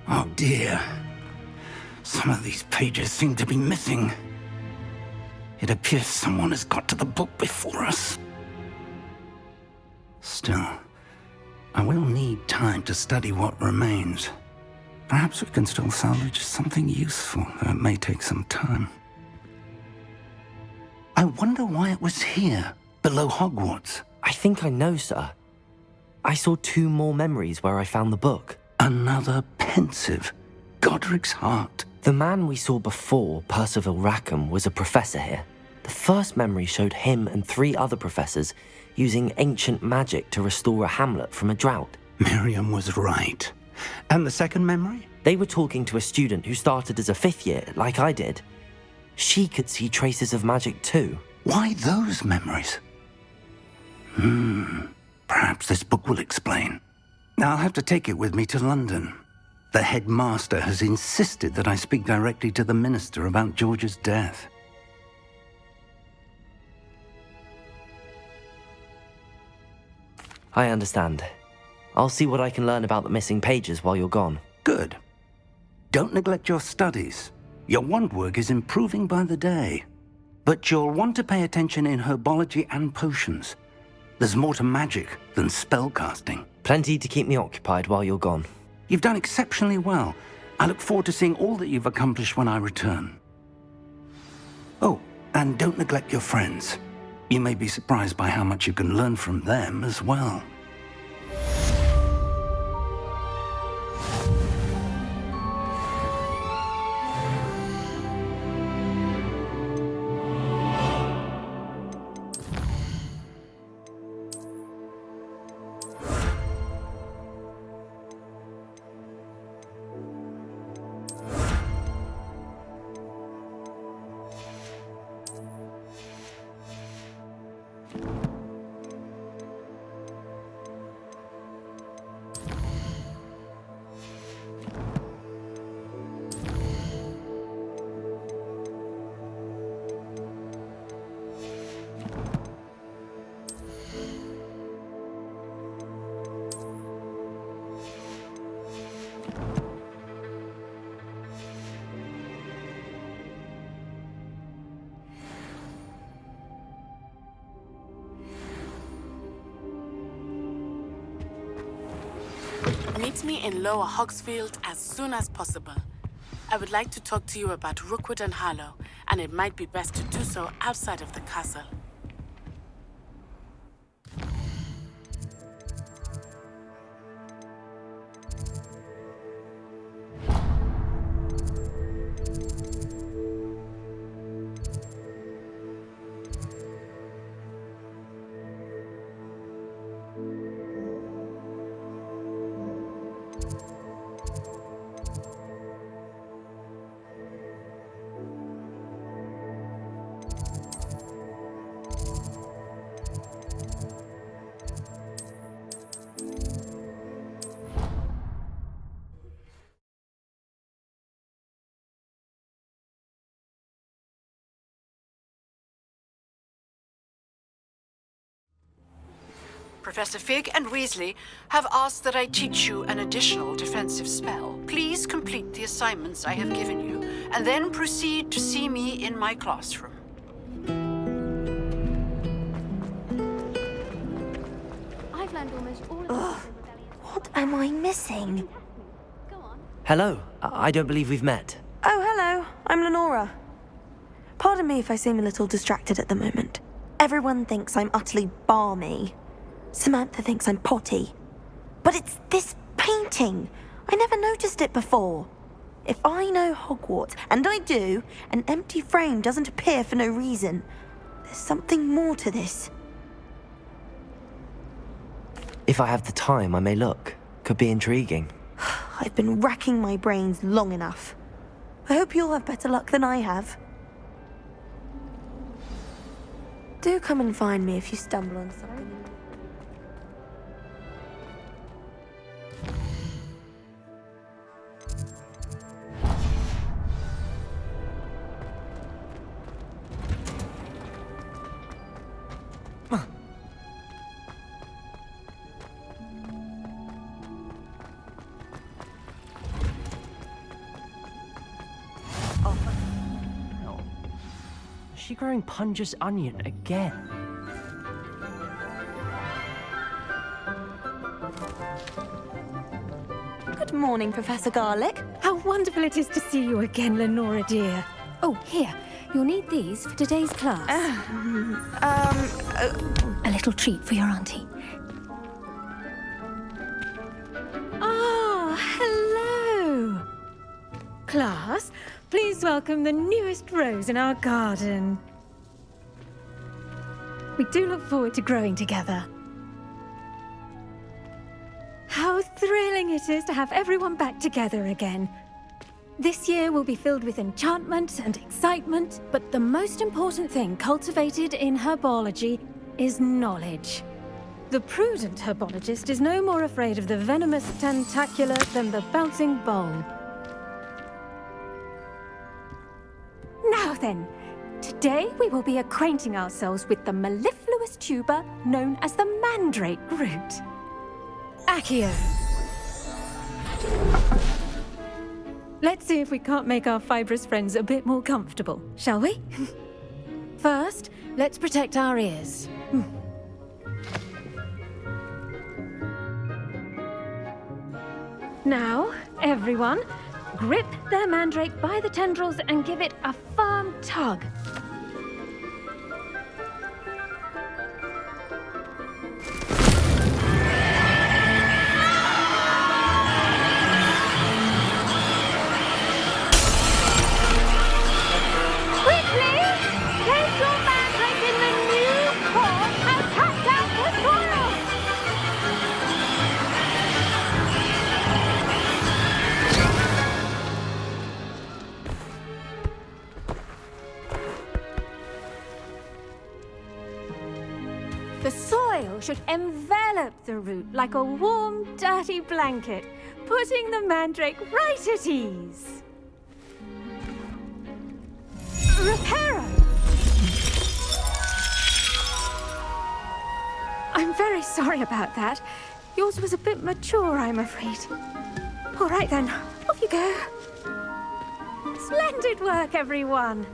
Oh dear. Some of these pages seem to be missing. It appears someone has got to the book before us. Still, I will need time to study what remains. Perhaps we can still salvage something useful, though it may take some time. I wonder why it was here, below Hogwarts. I think I know, sir. I saw 2 more memories where I found the book. Another pensive. Godric's heart. The man we saw before, Percival Rackham, was a professor here. The first memory showed him and 3 other professors using ancient magic to restore a hamlet from a drought. Miriam was right. And the second memory? They were talking to a student who started as a 5th year, like I did. She could see traces of magic too. Why those memories? Perhaps this book will explain. I'll have to take it with me to London. The headmaster has insisted that I speak directly to the minister about George's death. I understand. I'll see what I can learn about the missing pages while you're gone. Good. Don't neglect your studies. Your wand work is improving by the day. But you'll want to pay attention in herbology and potions. There's more to magic than spellcasting. Plenty to keep me occupied while you're gone. You've done exceptionally well. I look forward to seeing all that you've accomplished when I return. Oh, and don't neglect your friends. You may be surprised by how much you can learn from them as well. Meet me in Lower Hogsfield as soon as possible. I would like to talk to you about Rookwood and Harlow, and it might be best to do so outside of the castle. Professor Fig and Weasley have asked that I teach you an additional defensive spell. Please complete the assignments I have given you, and then proceed to see me in my classroom. I've learned and almost all Ugh, what am I missing? Hello, I don't believe we've met. Oh, hello. I'm Lenora. Pardon me if I seem a little distracted at the moment. Everyone thinks I'm utterly balmy. Samantha thinks I'm potty. But it's this painting. I never noticed it before. If I know Hogwarts, and I do, an empty frame doesn't appear for no reason. There's something more to this. If I have the time, I may look. Could be intriguing. I've been racking my brains long enough. I hope you'll have better luck than I have. Do come and find me if you stumble on something. Is she growing Punja's onion again? Good morning, Professor Garlick. How wonderful it is to see you again, Lenora dear. Oh, here. You'll need these for today's class. A little treat for your auntie. Ah, hello. Class, please welcome the newest rose in our garden. We do look forward to growing together. How thrilling it is to have everyone back together again. This year will be filled with enchantment and excitement, but the most important thing cultivated in herbology is knowledge. The prudent herbologist is no more afraid of the venomous tentacula than the bouncing bulb. Now then, today we will be acquainting ourselves with the mellifluous tuber known as the mandrake root. Accio. Let's see if we can't make our fibrous friends a bit more comfortable, shall we? First, let's protect our ears. Now, everyone, grip their mandrake by the tendrils and give it a firm tug. The soil should envelop the root like a warm, dirty blanket, putting the mandrake right at ease. Reparo! I'm very sorry about that. Yours was a bit mature, I'm afraid. All right then, off you go. Splendid work, everyone.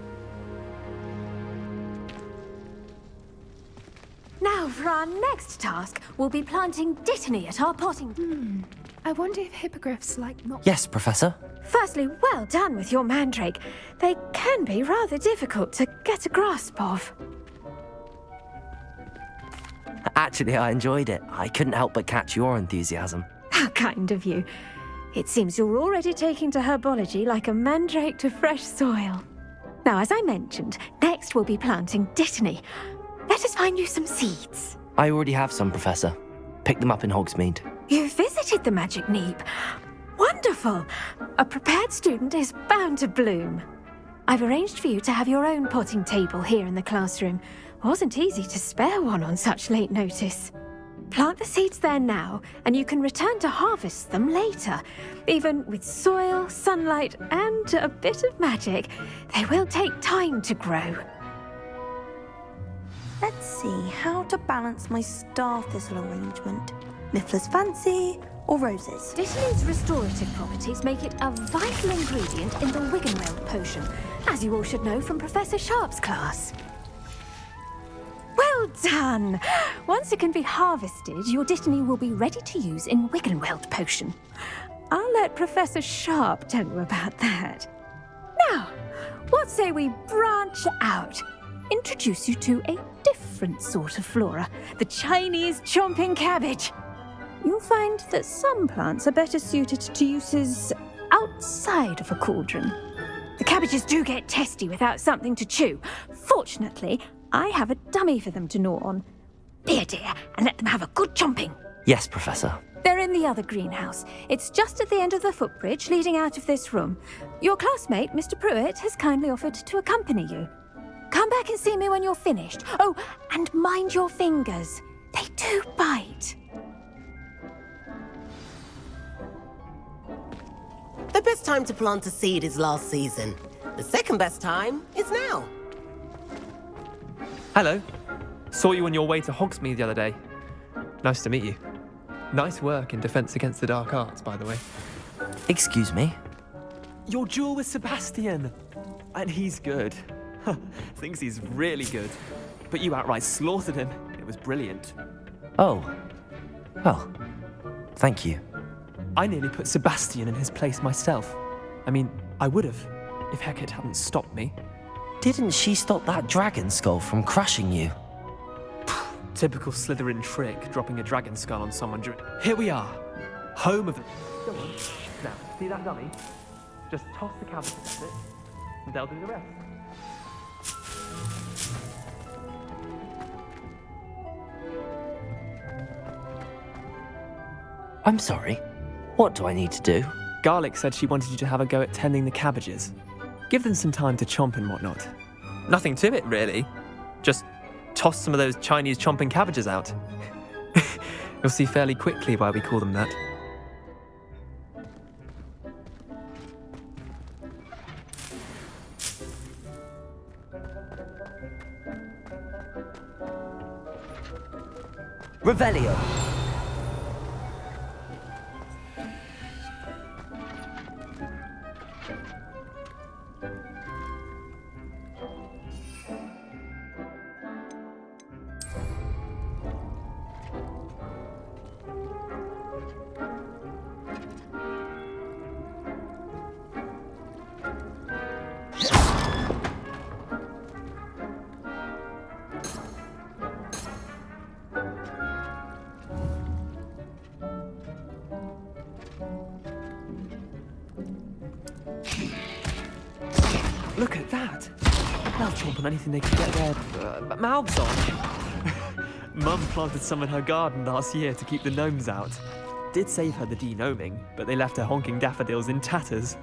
Now, for our next task, we'll be planting dittany at our potting. I wonder if hippogriffs like not... Yes, Professor. Firstly, well done with your mandrake. They can be rather difficult to get a grasp of. Actually, I enjoyed it. I couldn't help but catch your enthusiasm. How kind of you. It seems you're already taking to herbology like a mandrake to fresh soil. Now, as I mentioned, next we'll be planting dittany. Let us find you some seeds. I already have some, Professor. Picked them up in Hogsmeade. You visited the Magic Neep. Wonderful! A prepared student is bound to bloom. I've arranged for you to have your own potting table here in the classroom. Wasn't easy to spare one on such late notice. Plant the seeds there now, and you can return to harvest them later. Even with soil, sunlight, and a bit of magic, they will take time to grow. Let's see how to balance my star thistle arrangement. Niffler's fancy or roses? Dittany's restorative properties make it a vital ingredient in the Wiggenweld potion, as you all should know from Professor Sharp's class. Well done! Once it can be harvested, your Dittany will be ready to use in Wiggenweld potion. I'll let Professor Sharp tell you about that. Now, what say we branch out? Introduce you to a different sort of flora, the Chinese chomping cabbage. You'll find that some plants are better suited to uses outside of a cauldron. The cabbages do get testy without something to chew. Fortunately, I have a dummy for them to gnaw on. Be a dear and let them have a good chomping. Yes, Professor. They're in the other greenhouse. It's just at the end of the footbridge leading out of this room. Your classmate, Mr. Pruitt, has kindly offered to accompany you. Come back and see me when you're finished. Oh, and mind your fingers. They do bite. The best time to plant a seed is last season. The second best time is now. Hello. Saw you on your way to Hogsmeade the other day. Nice to meet you. Nice work in Defense Against the Dark Arts, by the way. Excuse me? Your duel with Sebastian. And he's good. Thinks he's really good. But you outright slaughtered him. It was brilliant. Oh. Well, thank you. I nearly put Sebastian in his place myself. I mean, I would have, if Hecate hadn't stopped me. Didn't she stop that dragon skull from crushing you? Typical Slytherin trick, dropping a dragon skull on someone during... Here we are, home of the... Go on. Now, see that dummy? Just toss the cabbages at it, and they'll do the rest. I'm sorry. What do I need to do? Garlic said she wanted you to have a go at tending the cabbages. Give them some time to chomp and whatnot. Nothing to it, really. Just toss some of those Chinese chomping cabbages out. You'll see fairly quickly why we call them that. Revelio. Look at that! They'll chomp on anything they can get their mouths on. Mum planted some in her garden last year to keep the gnomes out. Did save her the de-gnoming, but they left her honking daffodils in tatters.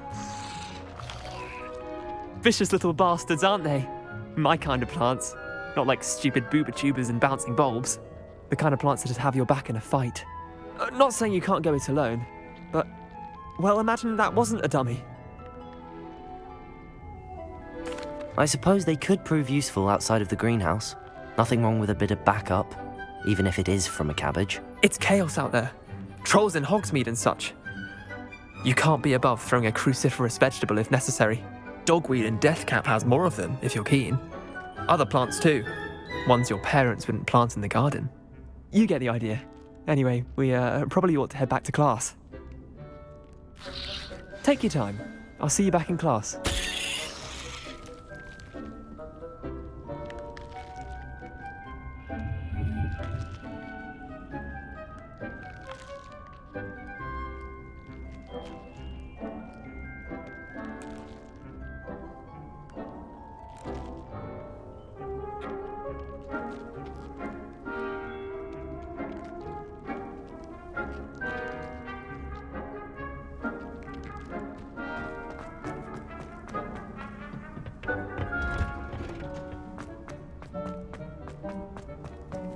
Vicious little bastards, aren't they? My kind of plants. Not like stupid booba tubers and bouncing bulbs. The kind of plants that'd have your back in a fight. Not saying you can't go it alone, but... well, imagine that wasn't a dummy. I suppose they could prove useful outside of the greenhouse. Nothing wrong with a bit of backup, even if it is from a cabbage. It's chaos out there. Trolls in Hogsmeade and such. You can't be above throwing a cruciferous vegetable if necessary. Dogweed and deathcap has more of them, if you're keen. Other plants too. Ones your parents wouldn't plant in the garden. You get the idea. Anyway, we probably ought to head back to class. Take your time. I'll see you back in class.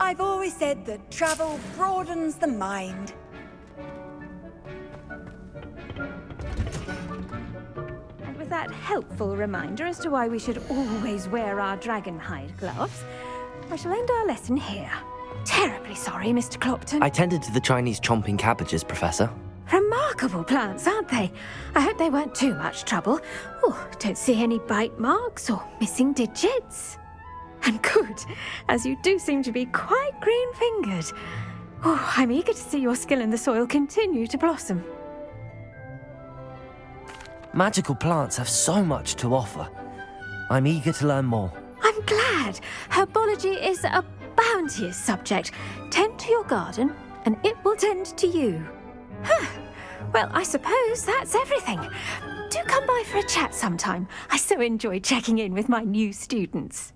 I've always said that travel broadens the mind. And with that helpful reminder as to why we should always wear our dragon hide gloves, I shall end our lesson here. Terribly sorry, Mr. Clopton. I tended to the Chinese chomping cabbages, Professor. Remarkable plants, aren't they? I hope they weren't too much trouble. Oh, don't see any bite marks or missing digits. And good, as you do seem to be quite green-fingered. Oh, I'm eager to see your skill in the soil continue to blossom. Magical plants have so much to offer. I'm eager to learn more. I'm glad. Herbology is a bounteous subject. Tend to your garden, and it will tend to you. Huh. Well, I suppose that's everything. Do come by for a chat sometime. I so enjoy checking in with my new students.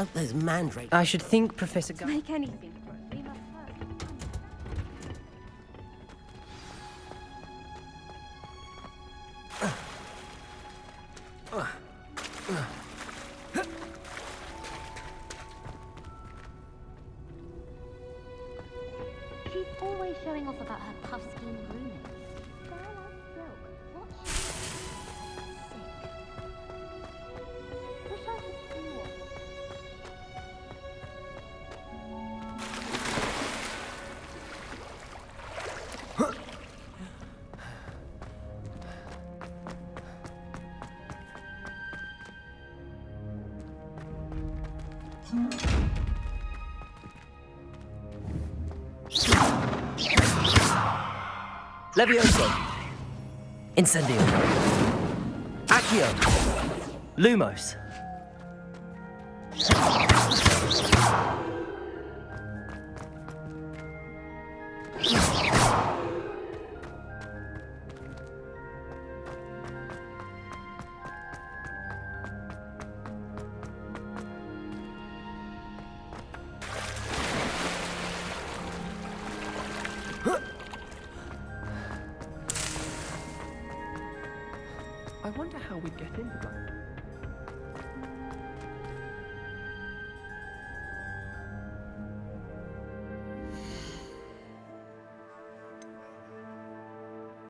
Oh, those mandrakes. I should think Professor Make anything. She's always showing off about her puff scheme grooming. They're like silk. Watch. Sick. Wish I could see more. Levioso. Incendio. Accio. Lumos. I wonder how we'd get into that.